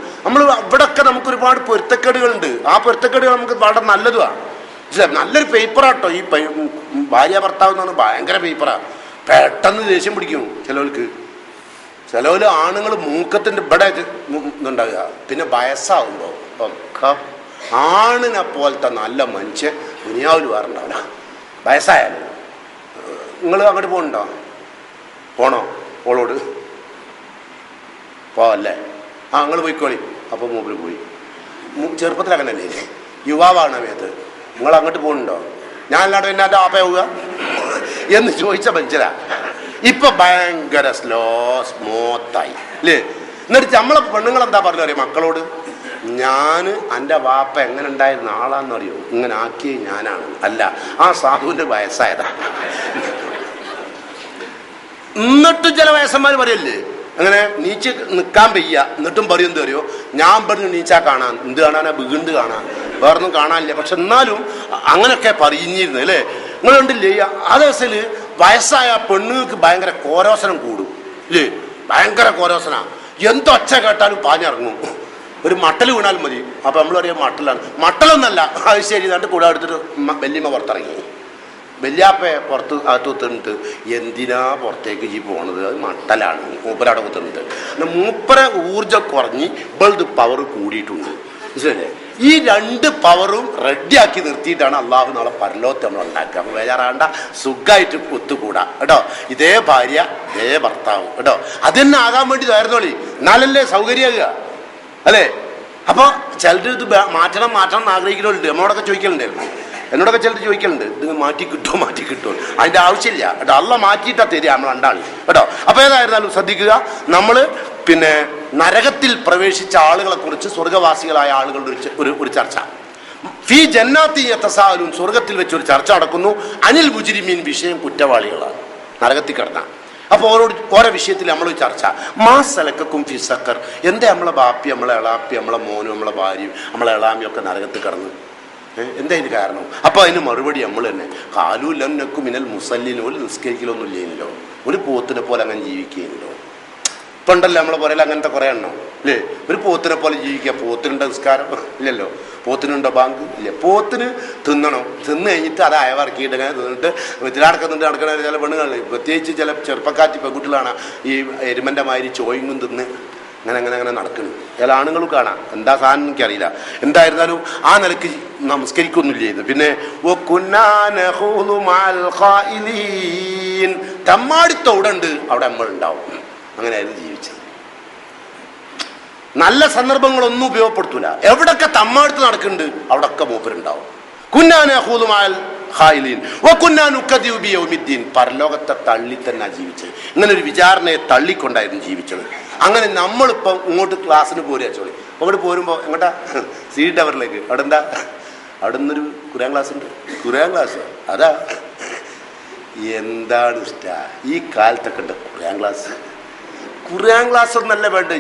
ഇവിടൊക്കെ നമുക്ക് ഒരുപാട് പൊരുത്തക്കേടുകളുണ്ട്. ആ പൊരുത്തക്കേടുകൾ നമുക്ക് വളരെ നല്ലതുമാണ്. നല്ലൊരു പേപ്പറാട്ടോ ഈ ഭാര്യ ഭർത്താവ് എന്ന് പറഞ്ഞാൽ ഭയങ്കര പേപ്പറാ. പെട്ടെന്ന് ദേഷ്യം പിടിക്കും ചിലവർക്ക്. ചിലവര് ആണുങ്ങൾ മൂക്കത്തിൻ്റെ ഇവിടെ ഇതുണ്ടാവുക. പിന്നെ വയസ്സാവുമ്പോൾ ഒക്കെ ആണിനെ പോലത്തെ നല്ല മനുഷ്യൻ ദുനിയാവിൽ വേറെ ഉണ്ടാവില്ല. വയസ്സായാലും നിങ്ങൾ അങ്ങോട്ട് പോകുന്നുണ്ടോ? പോണോ? ഓളോട് പോവല്ലേ? നിങ്ങൾ പോയിക്കോളി. അപ്പോൾ മൂപ്പര് പോയി. ചെറുപ്പത്തിൽ അങ്ങനല്ലേ, യുവാവാണ് സമയത്ത് നിങ്ങൾ അങ്ങോട്ട് പോകുന്നുണ്ടോ? ഞാൻ അല്ലാണ്ട് പിന്നെ എൻ്റെ ആപ്പയാവുക എന്ന് ചോദിച്ച മനുഷ്യരാ. ഇപ്പൊ ഭയങ്കര സ്മൂത്തായി അല്ലേ? എന്നിട്ട് നമ്മളെ പെണ്ണുങ്ങളെന്താ പറഞ്ഞു അറിയാം മക്കളോട്? ഞാൻ എൻ്റെ വാപ്പ എങ്ങനെ ഉണ്ടായിരുന്ന ആളാന്നറിയോ? ഇങ്ങനെ ആക്കിയ ഞാനാണ്. അല്ല, ആ സാധുവിൻ്റെ വയസ്സായതാ. എന്നിട്ടും ചില വയസ്സന്മാർ പറയല്ലേ അങ്ങനെ നീച്ച് നിൽക്കാൻ വയ്യ. എന്നിട്ടും പറയും എന്ത് അറിയോ? ഞാൻ പറഞ്ഞു നീച്ചാ കാണാൻ. എന്ത് കാണാനാ? വീണ്ടും കാണാൻ, വേറൊന്നും കാണാനില്ല. പക്ഷെ എന്നാലും അങ്ങനെയൊക്കെ പറഞ്ഞിരുന്നു അല്ലേ? നിങ്ങൾ കണ്ടില്ലേ ആ ദിവസത്തിൽ വയസ്സായ പെണ്ണുങ്ങൾക്ക് ഭയങ്കര കോരോസനം കൂടും ഇല്ലേ? ഭയങ്കര കോരോസന. എന്തൊച്ച കേട്ടാലും പാഞ്ഞിറങ്ങും ഒരു മട്ടൽ വീണാൽ മതി. അപ്പം നമ്മൾ പറയാം മട്ടലാണ്. മട്ടലൊന്നല്ല, അത് ശരി. എന്നിട്ട് കൂടെ എടുത്തിട്ട് വല്യമ്മ പുറത്തിറങ്ങി. വല്യാപ്പയെ പുറത്ത് അകത്ത് കുത്തിട്ട് എന്തിനാ പുറത്തേക്ക് ഈ പോണത്, അത് മട്ടലാണ്. മൂപ്പരവിടെ കുത്തിട്ട് മൂപ്പര ഊർജം കുറഞ്ഞ് ഇവളത് പവർ കൂടിയിട്ടുണ്ട്. മനസ്സിലല്ലേ? ഈ രണ്ട് പവറും റെഡിയാക്കി നിർത്തിയിട്ടാണ് അള്ളാഹു നാളെ പരലോകത്ത് നമ്മൾ ഉണ്ടാക്കുക. അപ്പൊ ബേജാറാണ്ട, സുഖമായിട്ട് ഒത്തുകൂടാ കേട്ടോ. ഇതേ ഭാര്യ ഇതേ ഭർത്താവ് കേട്ടോ. അത് തന്നെ ആകാൻ വേണ്ടി ആയിരുന്നോളി, എന്നാലല്ലേ സൗകര്യമാകുക അല്ലേ? അപ്പൊ ചിലർ ഇത് മാറ്റണം എന്ന് ആഗ്രഹിക്കുന്നവരുണ്ട്. നമ്മളോടൊക്കെ ചോദിക്കലുണ്ടായിരുന്നു, എന്നോടൊക്കെ ചിലർ ചോദിക്കലുണ്ട്, ഇത് മാറ്റി കിട്ടുമോ. അതിന്റെ ആവശ്യമില്ല കേട്ടോ. അള്ള മാറ്റിയിട്ടാ തരിക നമ്മൾ രണ്ടാളി കേട്ടോ. അപ്പൊ ഏതായിരുന്നാലും ശ്രദ്ധിക്കുക, നമ്മള് പിന്നെ നരകത്തിൽ പ്രവേശിച്ച ആളുകളെ കുറിച്ച്, സ്വർഗവാസികളായ ആളുകളുടെ ഒരു ചർച്ച. ഫീ ജന്നാത്തി യതസാഅലൂൻ, സ്വർഗത്തിൽ വെച്ചൊരു ചർച്ച നടക്കുന്നു. അനിൽ മുജ്രിമീൻ, വിഷയം കുറ്റവാളികളാണ്, നരകത്തിൽ കിടന്ന. അപ്പൊ ഓരോ വിഷയത്തിൽ നമ്മൾ ചർച്ച. മാ സലക്കക്കും ഫീ സഖർ, എന്താ നമ്മളെ ബാപ്പി, നമ്മളെ എളാപ്പി, നമ്മളെ മോനും നമ്മളെ ഭാര്യയും നമ്മളെ എളാമിയും ഒക്കെ നരകത്തിൽ കിടന്ന്, എന്താ അതിന് കാരണം? അപ്പൊ അതിന് മറുപടി നമ്മൾ തന്നെ, കാലൂലന്നക്കും മിനൽ മുസല്ലിൻ, ഒരു നിസ്കരിക്കലൊന്നും ഇല്ലല്ലോ, ഒരു പോത്തിനെ പോലെ അങ്ങനെ ജീവിക്കുകയില്ലോ. ഇപ്പൊ ഉണ്ടല്ലോ നമ്മളെ പോലെ അങ്ങനത്തെ കുറെ എണ്ണം അല്ലേ? ഒരു പോത്തിനെ പോലെ ജീവിക്കുക. പോത്തിനുണ്ടോ നിസ്കാരം? ഇല്ലല്ലോ. പോത്തിനുണ്ടോ ബാങ്ക്? ഇല്ല. പോത്തിന് തിന്നണം, തിന്ന് കഴിഞ്ഞിട്ട് അത് അയവർക്കിയിട്ട് ഇങ്ങനെ തിന്നിട്ട് നടക്കണ ചില പെണ്ണുകളിൽ, പ്രത്യേകിച്ച് ചില ചെറുപ്പക്കാറ്റി പെൺകുട്ടികളാണ് ഈ എരുമന്റെ മാതിരി ചോയിങ്ങും തിന്ന് അങ്ങനെ നടക്കുന്നു. ചില ആണുങ്ങളും കാണാം. എന്താ സാധനം എനിക്കറിയില്ല. എന്തായിരുന്നാലും ആ നിലക്ക് നമസ്കരിക്കൊന്നുമില്ലായിരുന്നു. പിന്നെ തമ്മാടിത്തോടുണ്ട്, അവിടെ നമ്മളുണ്ടാവും. അങ്ങനെയായിരുന്നു ജീവിച്ചത്. നല്ല സന്ദർഭങ്ങളൊന്നും ഉപയോഗപ്പെടുത്തൂല. എവിടൊക്കെ തമ്മാടുത്ത് നടക്കുന്നുണ്ട് അവിടൊക്കെ മൂപ്പരുണ്ടാവും. പരലോകത്തെ തള്ളി തന്നെ ജീവിച്ചത്. ഇങ്ങനെ ഒരു വിചാരണയെ തള്ളിക്കൊണ്ടായിരുന്നു ജീവിച്ചത്. അങ്ങനെ നമ്മളിപ്പം ഇങ്ങോട്ട് ക്ലാസ്സിന് പോരുക ചോളി. അങ്ങോട്ട് പോരുമ്പോ എങ്ങോട്ടാ? സി ടവറിലേക്ക്. അവിടെ എന്താ? അവിടെ നിന്നൊരു ഖുർആൻ ക്ലാസ് ഉണ്ട്. ഖുർആൻ ക്ലാസ് അതാ എന്താണ് ഇഷ്ട ഈ കാലത്തൊക്കെ ഉണ്ട് ഖുർആൻ ക്ലാസ്. ഖുർആൻ ക്ലാസ് ഒന്നല്ല വേണ്ട,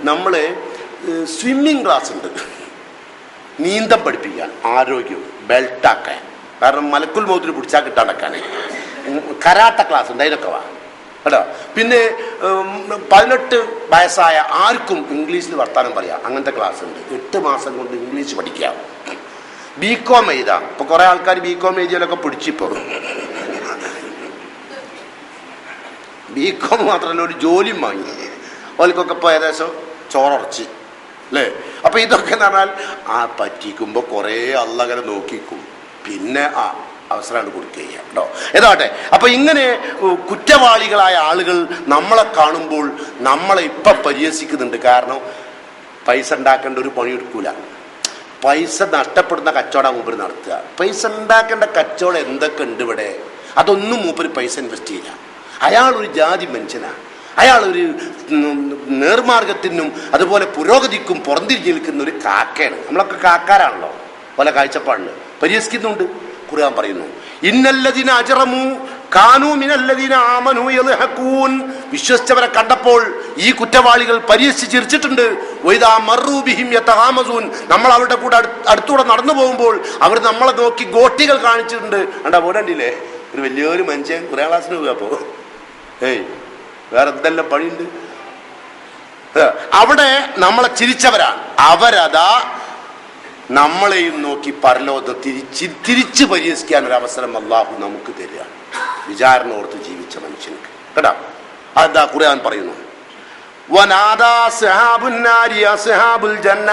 നമ്മള് സ്വിമ്മിങ് ക്ലാസ് ഉണ്ട്, നീന്തം പഠിപ്പിക്കാൻ, ആരോഗ്യം ബെൽറ്റാക്കാൻ, കാരണം മലക്കുൽ മൗത്തിന് പിടിച്ചാൽ കിട്ടാണ്ടക്കാൻ. കരാട്ട ക്ലാസ് ഉണ്ട്, അതിനൊക്കെ വാ കേട്ടോ. പിന്നെ 18 വയസ്സായ ആർക്കും ഇംഗ്ലീഷിൽ വർത്താനം പറയാം, അങ്ങനത്തെ ക്ലാസ് ഉണ്ട്. 8 മാസം കൊണ്ട് ഇംഗ്ലീഷ് പഠിക്കാം. ബികോം എഴുതാം. ഇപ്പൊ കുറെ ആൾക്കാർ ബികോം എഴുതിയാലൊക്കെ പിടിച്ചിപ്പോ. ബികോം മാത്രമല്ല, ഒരു ജോലിയും വാങ്ങി. ഓൽക്കൊക്കെ ഇപ്പോൾ ഏകദേശം ചോറുറച്ച് അല്ലേ? അപ്പൊ ഇതൊക്കെ എന്ന് പറഞ്ഞാൽ ആ പറ്റിക്കുമ്പോൾ കുറേ അള്ളങ്ങനെ നോക്കിക്കും, പിന്നെ അവസരമാണ് കൊടുക്കുക കേട്ടോ. ഏതാട്ടെ, അപ്പൊ ഇങ്ങനെ കുറ്റവാളികളായ ആളുകൾ നമ്മളെ കാണുമ്പോൾ നമ്മളെ ഇപ്പം പരിഹസിക്കുന്നുണ്ട്. കാരണം പൈസ ഉണ്ടാക്കേണ്ട ഒരു പണിയെടുക്കൂല, പൈസ നഷ്ടപ്പെടുന്ന കച്ചവടം മൂപ്പര് നടത്തുക. പൈസ ഉണ്ടാക്കേണ്ട കച്ചവടം എന്തൊക്കെ ഉണ്ട് ഇവിടെ, അതൊന്നും മൂപ്പര് പൈസ ഇൻവെസ്റ്റ് ചെയ്യില്ല. അയാളൊരു ജാതി മനുഷ്യനാണ്. അയാളൊരു നേർമാർഗത്തിനും അതുപോലെ പുരോഗതിക്കും പുറന്തിരിഞ്ഞ് നിൽക്കുന്ന ഒരു കാക്കയാണ്. നമ്മളൊക്കെ കാക്കാരാണല്ലോ പല കാഴ്ചപ്പാടിന്. പരിഹസിക്കുന്നുണ്ട്. ഖുർആൻ പറയുന്നു, ഇന്നല്ലദീന അജ്റമു കാനൂ മിനല്ലദീന ആമനൂ യദ്ഹഖൂൻ. വിശ്വസിച്ചവരെ കണ്ടപ്പോൾ ഈ കുറ്റവാളികൾ പരിഹസിച്ച് ചിരിച്ചിട്ടുണ്ട്. വൈദാ മർറൂ ബിഹിം യതഹാമസൂൻ. നമ്മൾ അവരുടെ കൂടെ അടുത്തൂടെ നടന്നു പോകുമ്പോൾ അവർ നമ്മളെ നോക്കി ഗോട്ടികൾ കാണിച്ചിട്ടുണ്ട്. കണ്ടാ പോരണ്ടില്ലേ? ഒരു വലിയൊരു മനുഷ്യൻ ഖുർആൻ ക്ലാസ്സിന് പോവുക. അപ്പോ വേറെ എന്തെല്ലാം പണിയുണ്ട്. അവിടെ നമ്മളെ ചിരിച്ചവരാണ്. അവരതാ നമ്മളെയും നോക്കി പരലോകത്ത് തിരിച്ച് പരിഹസിക്കാൻ ഒരു അവസരം അല്ലാഹു നമുക്ക് തരിക. വിചാരണ ഓർത്ത് ജീവിച്ച മനുഷ്യർക്ക് കേട്ടാ. അതാ ഖുർആൻ പറയുന്നു, വനാദാ അസ്ഹാബുൻ നാരി അസ്ഹാബുൽ ജന്ന.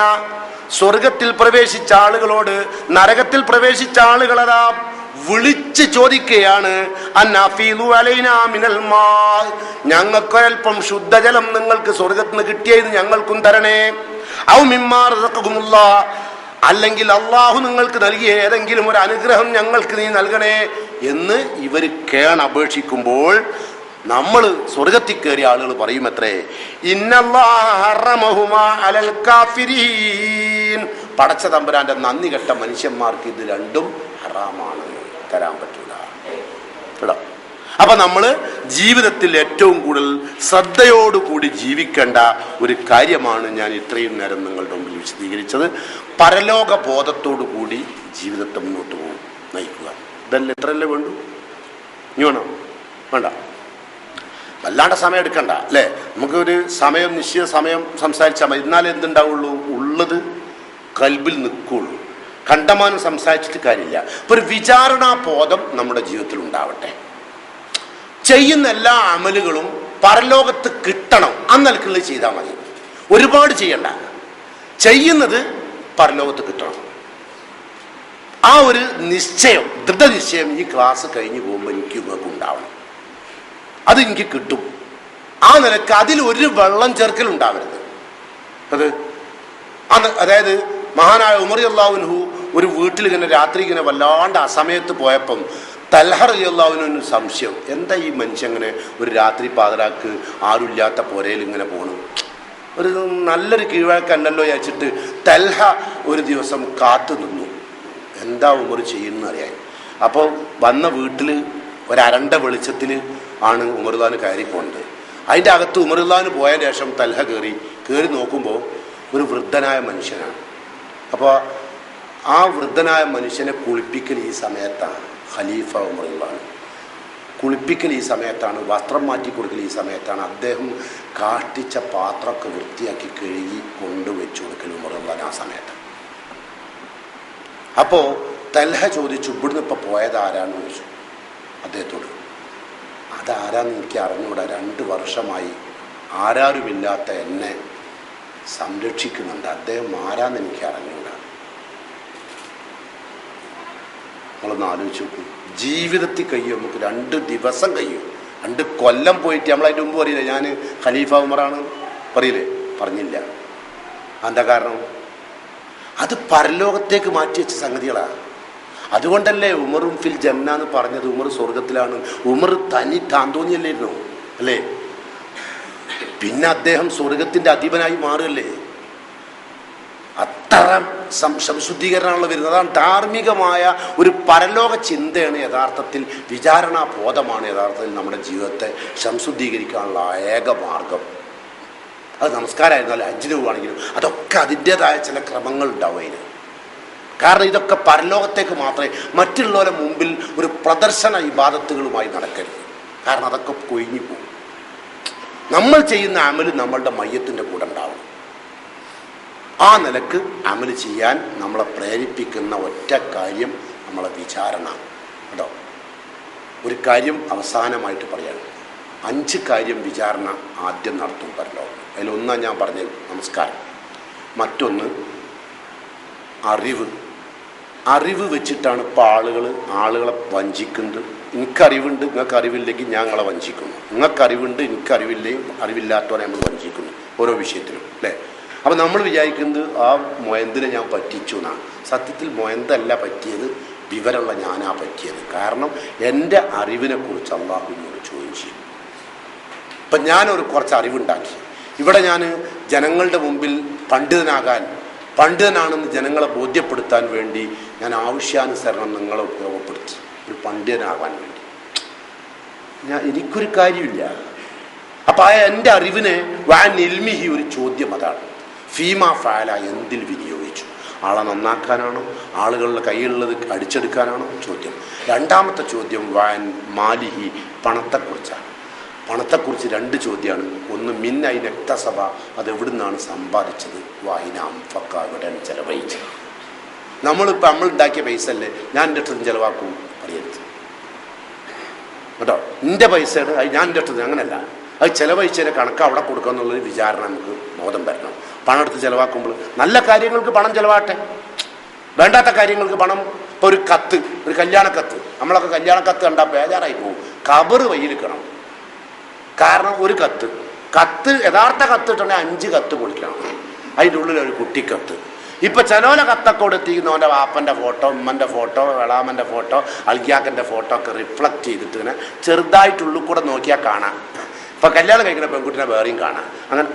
സ്വർഗത്തിൽ പ്രവേശിച്ച ആളുകളോട് നരകത്തിൽ പ്രവേശിച്ച ആളുകളതാ വിളിച്ച് ചോദിക്കുകയാണ്, ഞങ്ങൾക്കൊരൽപ്പം ശുദ്ധജലം നിങ്ങൾക്ക് സ്വർഗത്തിൽ നിന്ന് കിട്ടിയത് ഞങ്ങൾക്കും തരണേ. ഔ മിമ്മാ റസഖകുമുല്ലാഹ്, അല്ലെങ്കിൽ അള്ളാഹു നിങ്ങൾക്ക് നൽകിയ ഏതെങ്കിലും ഒരു അനുഗ്രഹം ഞങ്ങൾക്ക് നീ നൽകണേ എന്ന് ഇവർ അപേക്ഷിക്കുമ്പോൾ നമ്മൾ സ്വർഗത്തിൽ കയറിയ ആളുകൾ പറയും അത്രേ, ഇന്നല്ലാഹ ഹറമഹുമാ അലൽ കാഫിരീൻ. പടച്ച തമ്പുരാന്റെ നന്ദി കെട്ട മനുഷ്യന്മാർക്ക് ഇത് രണ്ടും ഹറാമാണ്, തരാൻ പറ്റൂല കേട്ടോ. അപ്പൊ നമ്മള് ജീവിതത്തിൽ ഏറ്റവും കൂടുതൽ ശ്രദ്ധയോടുകൂടി ജീവിക്കേണ്ട ഒരു കാര്യമാണ് ഞാൻ ഇത്രയും നേരം നിങ്ങളുടെ മുമ്പിൽ വിശദീകരിച്ചത്. പരലോക ബോധത്തോടു കൂടി ജീവിതത്തെ മുന്നോട്ട് നയിക്കുക. ഇതല്ലേ ഇത്രയല്ലേ വേണ്ടു? ഇനി വേണോ? വേണ്ട. വല്ലാണ്ട് സമയം എടുക്കണ്ട അല്ലേ? നമുക്കൊരു സമയം, നിശ്ചിത സമയം സംസാരിച്ചാൽ മതി. എന്നാലേ എന്തുണ്ടാവുള്ളൂ, ഉള്ളത് കൽബിൽ നിൽക്കുള്ളൂ. കണ്ടമാനം സംസാരിച്ചിട്ട് കാര്യമില്ല. ഇപ്പൊ ഒരു വിചാരണാബോധം നമ്മുടെ ജീവിതത്തിൽ ഉണ്ടാവട്ടെ. ചെയ്യുന്ന എല്ലാ അമലുകളും പരലോകത്ത് കിട്ടണം അന്നൽക്കുള്ളത് ചെയ്താൽ മതി. ഒരുപാട് ചെയ്യണ്ട, ചെയ്യുന്നത് പരലോകത്ത് കിട്ടണം. ആ ഒരു നിശ്ചയം, ദൃഢനിശ്ചയം ഈ ക്ലാസ് കഴിഞ്ഞു പോകുമ്പോൾ എനിക്ക് നിങ്ങൾക്ക് ഉണ്ടാവണം. അത് എനിക്ക് കിട്ടും. ആ നിലക്ക് അതിൽ ഒരു വെള്ളം ചേർക്കൽ ഉണ്ടാവരുത്. അതായത് മഹാനായ ഉമർ റളിയല്ലാഹു അൻഹു ഒരു വീട്ടിൽ ഇങ്ങനെ രാത്രി ഇങ്ങനെ വല്ലാണ്ട് അസമയത്ത് പോയപ്പം തൽഹ റളിയല്ലാഹു അൻഹുവിന് സംശയം, എന്താ ഈ മനുഷ്യൻ ഇങ്ങനെ ഒരു രാത്രി പാതിരാക്ക് ആരുമില്ലാത്ത പുരയിൽ ഇങ്ങനെ പോകണം, ഒരു നല്ലൊരു കീഴ്വഴക്കല്ലല്ലോ വിചാരിച്ചിട്ട് തൽഹ ഒരു ദിവസം കാത്തു നിന്നു, എന്താ ഉമർ ചെയ്യുന്ന അറിയാൻ. അപ്പോൾ വന്ന വീട്ടിൽ ഒരരണ്ട വെളിച്ചത്തിൽ ആണ് ഉമർ റളിയല്ലാഹു അൻഹു കയറി പോകുന്നത്. അതിൻ്റെ അകത്ത് ഉമർ റളിയല്ലാഹു അൻഹു പോയതിന് ശേഷം തൽഹ കയറി നോക്കുമ്പോൾ ഒരു വൃദ്ധനായ മനുഷ്യനാണ്. അപ്പോൾ ആ വൃദ്ധനായ മനുഷ്യനെ കുളിപ്പിക്കൽ ഈ സമയത്താണ്. ഖലീഫ ഉമർ റളിയല്ലാഹു അൻഹു കുളിപ്പിക്കൽ ഈ സമയത്താണ്, വസ്ത്രം മാറ്റി കൊടുക്കൽ ഈ സമയത്താണ്, അദ്ദേഹം കാഷ്ടിച്ച പാത്രമൊക്കെ വൃത്തിയാക്കി കഴുകി കൊണ്ടുവച്ചു കൊടുക്കൽ ഉമർ റളിയല്ലാഹു അൻഹു ആ സമയത്ത്. അപ്പോൾ തൽഹ ചോദിച്ചു, ഇവിടുന്ന് ഇപ്പോൾ പോയത് ആരാന്ന് ചോദിച്ചു അദ്ദേഹത്തോട്. അതാരാന്ന് എനിക്ക് അറിഞ്ഞൂടാ, 2 വർഷമായി ആരാരുമില്ലാത്ത എന്നെ സംരക്ഷിക്കുന്നുണ്ട്, അദ്ദേഹം ആരാന്ന് എനിക്ക് അറിഞ്ഞൂടാ. നമ്മളൊന്ന് ആലോചിച്ച് നോക്കൂ. ജീവിതത്തിൽ കഴിയും, നമുക്ക് 2 ദിവസം കഴിയും, 2 കൊല്ലം പോയിട്ട് നമ്മളതിൻ്റെ മുമ്പ് പറയില്ലേ ഞാൻ ഖലീഫ ഉമറാണ്, പറയില്ലേ? പറഞ്ഞില്ല. എന്താ കാരണം? അത് പരലോകത്തേക്ക് മാറ്റി വെച്ച സംഗതികളാണ്. അതുകൊണ്ടല്ലേ ഉമറും ഫിൽ ജന്ന എന്ന് പറഞ്ഞത്. ഉമർ സ്വർഗത്തിലാണ്. ഉമർ തനി താന്തോന്നിയല്ലായിരുന്നു അല്ലേ? പിന്നെ അദ്ദേഹം സ്വർഗത്തിന്റെ അധിപനായി മാറുകയല്ലേ? അത്ര സംശുദ്ധീകരണമുള്ള വരുന്നത്. അതാണ് ധാർമ്മികമായ ഒരു പരലോക ചിന്തയാണ് യഥാർത്ഥത്തിൽ, വിചാരണാബോധമാണ് യഥാർത്ഥത്തിൽ നമ്മുടെ ജീവിതത്തെ സംശുദ്ധീകരിക്കാനുള്ള ഏക മാർഗം. അത് നമസ്കാരമായിരുന്നാലും ഹജ്ജിന് പോവുകയാണെങ്കിലും അതൊക്കെ അതിൻ്റെതായ ചില ക്രമങ്ങൾ ഉണ്ടാവും അതിന്. കാരണം ഇതൊക്കെ പരലോകത്തേക്ക് മാത്രമേ, മറ്റുള്ളവരുടെ മുമ്പിൽ ഒരു പ്രദർശന ഇബാദത്തുകളുമായി നടക്കരുത്. കാരണം അതൊക്കെ കൊഴിഞ്ഞു പോകും. നമ്മൾ ചെയ്യുന്ന അമല് നമ്മളുടെ മയ്യത്തിൻ്റെ കൂടെ ഉണ്ടാവും. ആ നിലക്ക് അമല് ചെയ്യാൻ നമ്മളെ പ്രേരിപ്പിക്കുന്ന ഒറ്റ കാര്യം നമ്മളെ വിചാരണ കേട്ടോ. ഒരു കാര്യം അവസാനമായിട്ട് പറയാണ്, 5 കാര്യം വിചാരണ ആദ്യം നടത്തും പരലോകം. അതിലൊന്നാ ഞാൻ പറഞ്ഞത് നമസ്കാരം. മറ്റൊന്ന് അറിവ് വെച്ചിട്ടാണ് ഇപ്പോൾ ആളുകളെ വഞ്ചിക്കുന്നത്. എനിക്കറിവുണ്ട്, നിങ്ങൾക്ക് അറിവില്ലെങ്കിൽ ഞങ്ങളെ വഞ്ചിക്കുന്നു. നിങ്ങൾക്ക് അറിവുണ്ട്, അറിവില്ലാത്തവരെ നമ്മൾ വഞ്ചിക്കുന്നു ഓരോ വിഷയത്തിലും അല്ലേ? അപ്പം നമ്മൾ വിചാരിക്കുന്നത് ആ മൊയന്തിനെ ഞാൻ പറ്റിച്ചു എന്നാണ്. സത്യത്തിൽ മൊയന്തല്ല പറ്റിയത്, വിവരമുള്ള ഞാനാ പറ്റിയത്. കാരണം എൻ്റെ അറിവിനെ കുറിച്ച് അള്ളാഹുവിനോട് ചോദ്യം ചെയ്യും. ഇപ്പം ഞാനൊരു കുറച്ച് അറിവുണ്ടാക്കി, ഇവിടെ ഞാൻ ജനങ്ങളുടെ മുമ്പിൽ പണ്ഡിതനാണെന്ന് ജനങ്ങളെ ബോധ്യപ്പെടുത്താൻ വേണ്ടി ഞാൻ ആവശ്യാനുസരണം നിങ്ങളെ ഉപയോഗപ്പെടുത്തി, ഒരു പണ്ഡിതനാകാൻ വേണ്ടി. എനിക്കൊരു കാര്യമില്ല. അപ്പം ആ എൻ്റെ അറിവിനെ വാൻ ഇൽമിഹി ഒരു ചോദ്യം അതാണ്. ഫീമ ഫാല, എന്തിൽ വിനിയോഗിച്ചു? ആളെ നന്നാക്കാനാണോ, ആളുകളുടെ കയ്യിലുള്ളത് അടിച്ചെടുക്കാനാണോ? ചോദ്യം. രണ്ടാമത്തെ ചോദ്യം വാൻ മാലിഹി, പണത്തെക്കുറിച്ചാണ്. പണത്തെക്കുറിച്ച് 2 ചോദ്യമാണ്. ഒന്ന് മിന്നൈ രക്തസഭ, അതെവിടുന്നാണ് സമ്പാദിച്ചത്? വായിനാം ഫക്ക, എവിടെയാണ് ചെലവഴിച്ചത്? നമ്മളിപ്പോൾ ഉണ്ടാക്കിയ പൈസ അല്ലേ ഞാൻ എൻ്റെ അടുത്ത് ചിലവാക്കും പറയരുത് കേട്ടോ. എൻ്റെ പൈസയുടെ അത് ഞാൻ എൻ്റെ അടുത്ത് അങ്ങനെയല്ല, അത് ചിലവഴിച്ചതിൻ്റെ കണക്ക് അവിടെ കൊടുക്കുക എന്നുള്ളൊരു വിചാരണ നമുക്ക് ബോധം വരണം. പണം എടുത്ത് ചിലവാക്കുമ്പോൾ നല്ല കാര്യങ്ങൾക്ക് പണം ചിലവാട്ടെ, വേണ്ടാത്ത കാര്യങ്ങൾക്ക് പണം. ഇപ്പോൾ ഒരു കത്ത്, ഒരു കല്യാണക്കത്ത്, നമ്മളൊക്കെ കല്യാണക്കത്ത് കണ്ടാൽ ബേജാറായി പോകും. കബറ് വയ്യിലിക്കണം. കാരണം ഒരു കത്ത് യഥാർത്ഥ കത്ത് ഇട്ടുണ്ടെങ്കിൽ 5 കത്ത് പൊളിക്കണം. അതിൻ്റെ ഉള്ളിൽ ഒരു കുട്ടിക്കത്ത്. ഇപ്പം ചിലോല കത്തൊക്കെ കൊടുത്തിരിക്കുന്നവൻ്റെ വാപ്പൻ്റെ ഫോട്ടോ, ഉമ്മൻ്റെ ഫോട്ടോ, വെളാമൻ്റെ ഫോട്ടോ, അൽഗ്യാക്കൻ്റെ ഫോട്ടോ ഒക്കെ റിഫ്ലക്റ്റ് ചെയ്തിട്ട് ഇങ്ങനെ ചെറുതായിട്ടുള്ളിൽ കൂടെ നോക്കിയാൽ കാണാം. ഇപ്പം കല്യാണം കഴിക്കുന്ന പെൺകുട്ടിനെ വേറെയും കാണാം. അങ്ങനെ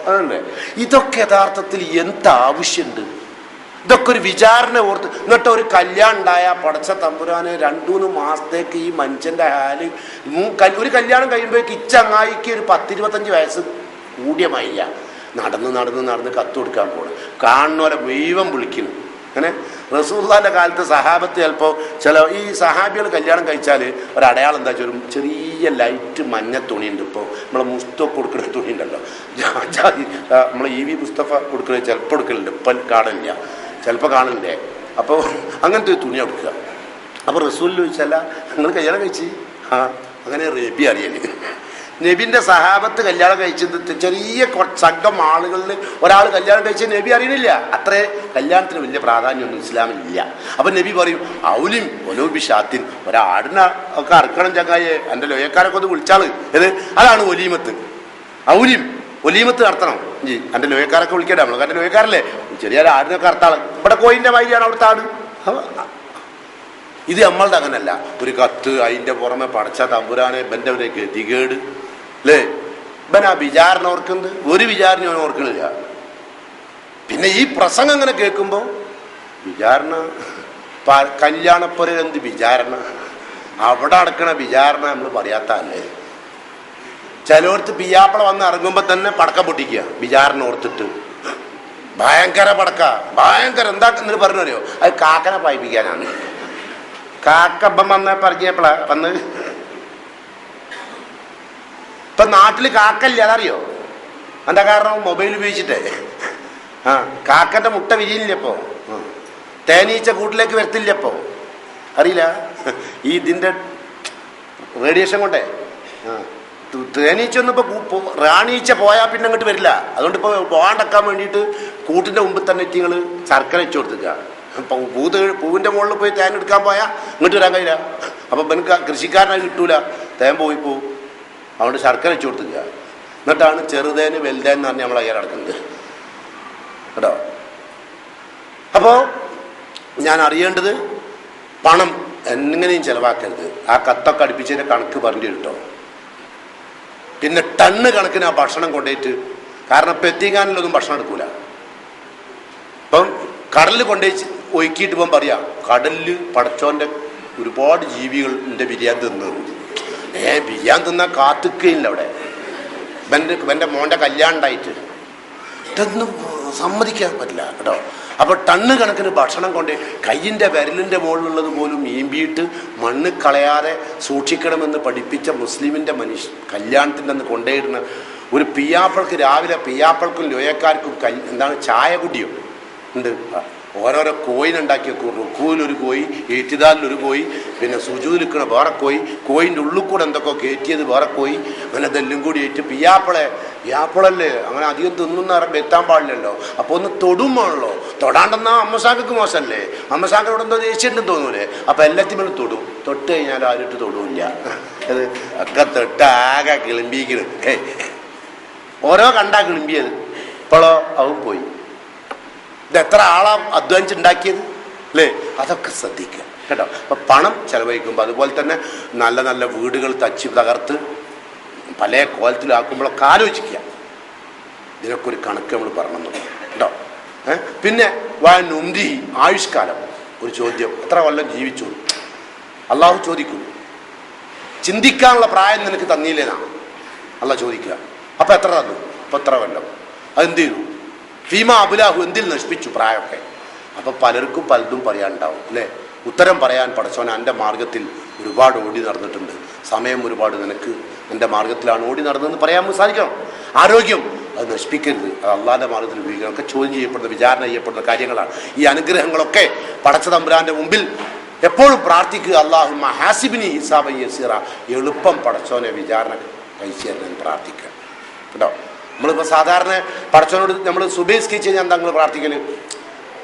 അതല്ലേ? ഇതൊക്കെ യഥാർത്ഥത്തിൽ എന്താവശ്യമുണ്ട്? ഇതൊക്കെ ഒരു വിചാരണ ഓർത്ത്. എന്നിട്ട് ഒരു കല്യാണം ഉണ്ടായാൽ പടച്ച തമ്പുരാന് 2-3 മാസത്തേക്ക് ഈ മനുഷ്യൻ്റെ ഹാല്, ഒരു കല്യാണം കഴിയുമ്പോഴേക്ക് ഇച്ചങ്ങായിക്ക് ഒരു 10-25 വയസ്സ് കൂടിയ മയ്യ നടന്ന് കത്ത് കൊടുക്കാൻ പോകണം. കാണുന്നവരെ മുഴുവൻ വിളിക്കുന്നു. അങ്ങനെ റസൂലുള്ളാഹിന്റെ കാലത്ത് സഹാബത്ത് ചിലപ്പോൾ ഈ സഹാബികൾ കല്യാണം കഴിച്ചാൽ ഒരടയാളം എന്താ വെച്ചാൽ ചെറിയ ലൈറ്റ് മഞ്ഞ തുണിയുണ്ട്. ഇപ്പോൾ നമ്മളെ മുസ്തഫ കൊടുക്കുന്ന തുണി ഉണ്ടല്ലോ, നമ്മളെ EV മുസ്തഫ കൊടുക്കുന്നത് ചിലപ്പോൾ കൊടുക്കലുണ്ട്, ഇപ്പം കാണില്ല, ചിലപ്പോൾ കാണണ്ടേ. അപ്പോൾ അങ്ങനത്തെ ഒരു തുണി കൊടുക്കുക. അപ്പോൾ റസൂൽ ചോദിച്ചല്ല നിങ്ങൾ കല്യാണം കഴിച്ച്? അങ്ങനെ റബി അറിയല്. നബിന്റെ സഹാബത്ത് കല്യാണം കഴിച്ചത് ചെറിയ സംഘം ആളുകളിൽ ഒരാൾ കല്യാണം കഴിച്ച നബി അറിയണില്ല. അത്രേ കല്യാണത്തിന് വലിയ പ്രാധാന്യമൊന്നും ഇസ്ലാമിലില്ല. അപ്പൊ നബി പറയും ഔലിം ഒലോബിഷാത്തിൻ, ഒരാടിനെ ഒക്കെ അറക്കണം ചങ്ങായെ, എൻ്റെ ലോയക്കാരൊക്കെ ഒന്ന് വിളിച്ചാള്. അതാണ് ഒലീമത്ത്. ഔലിം ഒലീമത്ത് നടത്തണം. എൻ്റെ ലോയക്കാരൊക്കെ വിളിക്കട്ടെ, നമ്മൾ എൻ്റെ ലോയക്കാരല്ലേ, ചെറിയ ആടിനൊക്കെ അർത്താള്. ഇവിടെ കോയിന്റെ മാതിരിയാണ് അവിടുത്തെ ആട്. ഇത് നമ്മളുടെ അങ്ങനല്ല. ഒരു കത്ത്, അതിൻ്റെ പുറമെ പടച്ച തമ്പുരാനെ ബൻ്റെ ഒരു ഗതികേട് അല്ലേ. ഇവൻ ആ വിചാരണ ഓർക്കുന്നത് ഒരു വിചാരണ അവൻ ഓർക്കണില്ല. പിന്നെ ഈ പ്രസംഗം അങ്ങനെ കേൾക്കുമ്പോൾ വിചാരണ, കല്യാണപ്പുര എന്ത് വിചാരണ, അവിടെ അടക്കണ വിചാരണ നമ്മൾ പറയാത്തല്ലേ. ചിലവർക്ക് പിയാപ്പള വന്ന് ഇറങ്ങുമ്പോൾ തന്നെ പടക്കം പൊട്ടിക്കുക വിചാരണ ഓർത്തിട്ട്. ഭയങ്കര പടക്ക, ഭയങ്കര എന്താ എന്നിട്ട് പറഞ്ഞറിയോ, അത് കാക്കനെ പായിപ്പിക്കാനാണ്. കാക്കപ്പം വന്ന് പറഞ്ഞപ്പോളാ വന്ന്. ഇപ്പൊ നാട്ടില് കാക്കല്ല, അതറിയോ? എന്താ കാരണം? മൊബൈൽ ഉപയോഗിച്ചിട്ടേ. കാക്കന്റെ മുട്ട വിരിയില്ലപ്പോ, തേനീച്ച കൂട്ടിലേക്ക് വരത്തില്ലപ്പോ, അറിയില്ല. ഇതിന്റെ റേഡിയേഷൻ കൊണ്ടേ തേനീച്ച ഒന്നും ഇപ്പൊ റാണീച്ച പോയാൽ പിന്നെ അങ്ങോട്ട് വരില്ല. അതുകൊണ്ട് ഇപ്പൊ പോകാണ്ടക്കാൻ വേണ്ടിയിട്ട് കൂട്ടിന്റെ മുമ്പിൽ തന്നെ എത്തിങ്ങള് ശർക്കര വെച്ചു കൊടുത്തുക. പൂവിന്റെ മുകളിൽ പോയി തേൻ എടുക്കാൻ പോയാൽ ഇങ്ങോട്ട് വരാൻ കഴിയില്ല. അപ്പൊ എനിക്ക് കൃഷിക്കാരനായി കിട്ടൂല, തേൻ പോയി പോവും. അതുകൊണ്ട് ശർക്കര വെച്ചു കൊടുത്തുക. എന്നിട്ടാണ് ചെറുതേന് വലുതേൻ എന്ന് പറഞ്ഞ് നമ്മൾ അയ്യാൻ നടക്കുന്നത് കേട്ടോ. അപ്പോ ഞാൻ അറിയേണ്ടത് പണം എങ്ങനെയും ചെലവാക്കരുത്. ആ കത്തൊക്കെ അടുപ്പിച്ചതിന്റെ കണക്ക് പറഞ്ഞു കേട്ടോ. പിന്നെ ടണ്ണ് കണക്കിന് ആ ഭക്ഷണം കൊണ്ടുപോയിട്ട്, കാരണം ഇപ്പം എത്തിക്കാനിലൊന്നും ഭക്ഷണം എടുക്കൂല. ഇപ്പം കടലിൽ കൊണ്ടുപോയി ഒഴുക്കിയിട്ട് ഇപ്പം പറയാം, കടലിൽ പടച്ചോന്റെ ഒരുപാട് ജീവികൾ എൻ്റെ ബിരിയാണി തിന്നു. ബിരിയാണി തിന്നാൻ കാത്തിക്കുകയില്ല അവിടെ. എൻ്റെ മോൻ്റെ കല്യാണം ഉണ്ടായിട്ട് ഇതൊന്നും സമ്മതിക്കാൻ പറ്റില്ല കേട്ടോ. അപ്പോൾ ടണ്ണ് കണക്കിന് ഭക്ഷണം കൊണ്ട് കയ്യിൻ്റെ വിരലിൻ്റെ മുകളിലുള്ളത് പോലും ഈമ്പിയിട്ട് മണ്ണ് കളയാതെ സൂക്ഷിക്കണമെന്ന് പഠിപ്പിച്ച മുസ്ലിമിൻ്റെ കല്യാണത്തിൻ്റെ അന്ന് കൊണ്ടുപോയിരുന്ന ഒരു പിയാപ്പൾക്ക് രാവിലെ പിയാപ്പൾക്കും ലോയക്കാർക്കും എന്താണ് ചായ കുടിയോ ഉണ്ട്. ഓരോരോ കോയിനുണ്ടാക്കിയ റുക്കൂലൊരു കോയി, ഏറ്റിദാലിലൊരു കോയി, പിന്നെ സുജൂദിൽ നിൽക്കണ വേറെ കോയി, കോയിൻ്റെ ഉള്ളിൽ കൂടെ എന്തൊക്കെ കയറ്റിയത് വേറെ കോയി, അങ്ങനെ ഇതെല്ലാം കൂടി ഏറ്റ് പിയാപ്പളല്ലേ അങ്ങനെ അധികം തിന്നുന്ന പറയുമ്പോൾ എത്താൻ പാടില്ലല്ലോ. അപ്പോൾ ഒന്ന് തൊടുമാണല്ലോ. തൊടാണ്ടെന്നാ അമ്മസാക്കക്ക് മോശമല്ലേ, അമ്മസാക്കനോട് എന്തോ ദേഷ്യമുണ്ടെന്ന് തോന്നൂലേ. അപ്പം എല്ലാത്തിനും തൊടും. തൊട്ട് കഴിഞ്ഞാൽ ആരിട്ട് തൊടുമില്ല. അത് ഒക്കെ തൊട്ട് ആകെ കിളിമ്പിക്കണ്. ഓരോ കണ്ടാ കിളിമ്പിയത്. ഇപ്പോഴോ അവൻ പോയി. ഇത് എത്ര ആളാ അധ്വാനിച്ചുണ്ടാക്കിയത് അല്ലേ? അതൊക്കെ ശ്രദ്ധിക്കുക കേട്ടോ. അപ്പം പണം ചെലവഴിക്കുമ്പോൾ അതുപോലെ തന്നെ നല്ല നല്ല വീടുകൾ തച്ച് തകർത്ത് പല കോലത്തിലാക്കുമ്പോഴൊക്കെ ആലോചിക്കുക. ഇതിനൊക്കെ ഒരു കണക്ക് നമ്മൾ പറഞ്ഞു കേട്ടോ. പിന്നെ നുന്തി ആയുഷ്കാലം ഒരു ചോദ്യം, എത്ര കൊല്ലം ജീവിച്ചു അള്ളാഹു ചോദിക്കും. ചിന്തിക്കാനുള്ള പ്രായം നിനക്ക് തന്നില്ലേനാ അള്ളാഹ് ചോദിക്കുക. അപ്പം എത്ര തന്നു? ഇപ്പം എത്ര കൊല്ലം? അതെന്ത് ചെയ്തു? ഫീമ അബുലാഹു, എന്തിൽ നശിപ്പിച്ചു പ്രായമൊക്കെ? അപ്പൊ പലർക്കും പലതും പറയാനുണ്ടാവും അല്ലേ. ഉത്തരം പറയാൻ പടച്ചോൻ എൻ്റെ മാർഗത്തിൽ ഒരുപാട് ഓടി നടന്നിട്ടുണ്ട്, സമയം ഒരുപാട് നിനക്ക് എൻ്റെ മാർഗത്തിലാണ് ഓടി നടന്നതെന്ന് പറയാൻ സാധിക്കണം. ആരോഗ്യം അത് നശിപ്പിക്കരുത്, അത് അള്ളാഹിൻ്റെ മാർഗത്തിൽ ഉപയോഗിക്കണം. ഒക്കെ ചോദ്യം ചെയ്യപ്പെടുന്ന വിചാരണ ചെയ്യപ്പെടുന്ന കാര്യങ്ങളാണ്. ഈ അനുഗ്രഹങ്ങളൊക്കെ പടച്ച തമ്പുരാന്റെ മുമ്പിൽ എപ്പോഴും പ്രാർത്ഥിക്കുക. അല്ലാഹുമ്മ ഹാസിബിനി ഹിസാബൻ യസീറ, എളുപ്പം പടച്ചോനെ വിചാരണ കഴിച്ചു തരാൻ പ്രാർത്ഥിക്കുക കേട്ടോ. നമ്മളിപ്പോൾ സാധാരണ പടച്ചോനോട് നമ്മൾ സുബൈസ്കരിച്ച് കഴിഞ്ഞാൽ എന്താ നിങ്ങൾ പ്രാർത്ഥിക്കല്?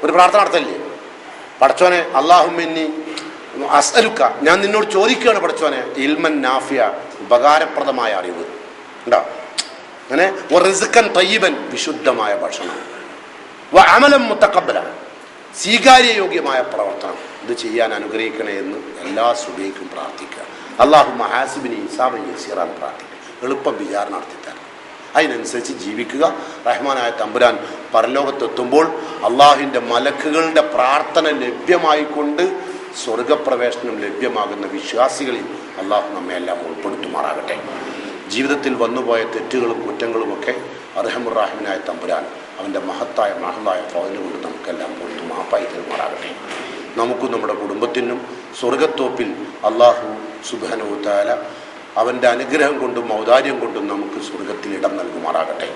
ഒരു പ്രാർത്ഥന നടത്തല്ലേ? പടച്ചോനെ അല്ലാഹുമ്മന്നി അസ്അലുക, ഞാൻ നിന്നോട് ചോദിക്കുകയാണ് പടച്ചോനെ, ഇൽമൻ നാഫിയ, ഉപകാരപ്രദമായ അറിവ് ഉണ്ടോ, അങ്ങനെ റിസ്കൻ തയ്യിബൻ, വിശുദ്ധമായ ഭക്ഷണം, അമലം മുത്തഖബ്ബല, സ്വീകാര്യയോഗ്യമായ പ്രവർത്തനം, ഇത് ചെയ്യാൻ അനുഗ്രഹിക്കണേ എന്ന് എല്ലാ സുബൈക്കും പ്രാർത്ഥിക്കുക. അല്ലാഹുമ്മ ഹാസിബിനി ഹിസാബൻ യസീറ എന്ന് പ്രാർത്ഥിക്കുക. എളുപ്പം വിചാരണ നടത്തിത്തരാം. അതിനനുസരിച്ച് ജീവിക്കുക. റഹ്മാനായ തമ്പുരാൻ പരലോകത്തെത്തുമ്പോൾ അള്ളാഹുവിൻ്റെ മലക്കുകളുടെ പ്രാർത്ഥന ലഭ്യമായിക്കൊണ്ട് സ്വർഗപ്രവേശനം ലഭ്യമാകുന്ന വിശ്വാസികളിൽ അള്ളാഹു നമ്മെ എല്ലാം ഉൾപ്പെടുത്തുമാറാകട്ടെ. ജീവിതത്തിൽ വന്നുപോയ തെറ്റുകളും കുറ്റങ്ങളുമൊക്കെ അർഹമുർ റഹീമായ തമ്പുരാൻ അവൻ്റെ മഹത്തായ ഫൗലിന് കൊണ്ട് നമുക്കെല്ലാം പുറത്തു മാപ്പായി തരുമാറാകട്ടെ. നമുക്കും നമ്മുടെ കുടുംബത്തിനും സ്വർഗത്തോപ്പിൽ അള്ളാഹു സുബ്ഹാനഹു വ തആല അവൻ്റെ അനുഗ്രഹം കൊണ്ടും ഔദാര്യം കൊണ്ടും നമുക്ക് സ്വർഗത്തിൽ ഇടം നൽകുമാറാകട്ടെ.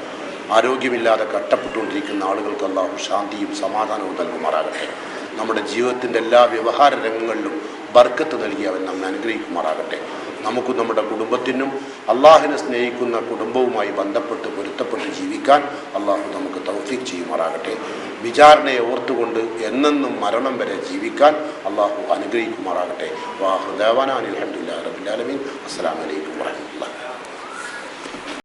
ആരോഗ്യമില്ലാതെ കഷ്ടപ്പെട്ടുകൊണ്ടിരിക്കുന്ന ആളുകൾക്ക് അള്ളാഹു ശാന്തിയും സമാധാനവും നൽകുമാറാകട്ടെ. നമ്മുടെ ജീവിതത്തിൻ്റെ എല്ലാ വ്യവഹാര രംഗങ്ങളിലും ബർക്കത്ത് നൽകി അവൻ നമ്മെ അനുഗ്രഹിക്കുമാറാകട്ടെ. നമുക്കും നമ്മുടെ കുടുംബത്തിനും അള്ളാഹിനെ സ്നേഹിക്കുന്ന കുടുംബവുമായി ബന്ധപ്പെട്ട് പൊരുത്തപ്പെട്ട് ജീവിക്കാൻ അള്ളാഹു നമുക്ക് തൗഫീഖ് ചെയ്യുമാറാകട്ടെ. വിചാരണയെ ഓർത്തുകൊണ്ട് എന്നെന്നും മരണം വരെ ജീവിക്കാൻ അള്ളാഹു അനുഗ്രഹിക്കുമാറാകട്ടെ. വാഹു ദേവാനാ അൽഹംദുലില്ലാഹി റബ്ബിൽ ആലമീൻ. അസ്സലാമു അലൈക്കും വറഹ്മത്തുള്ളാഹി.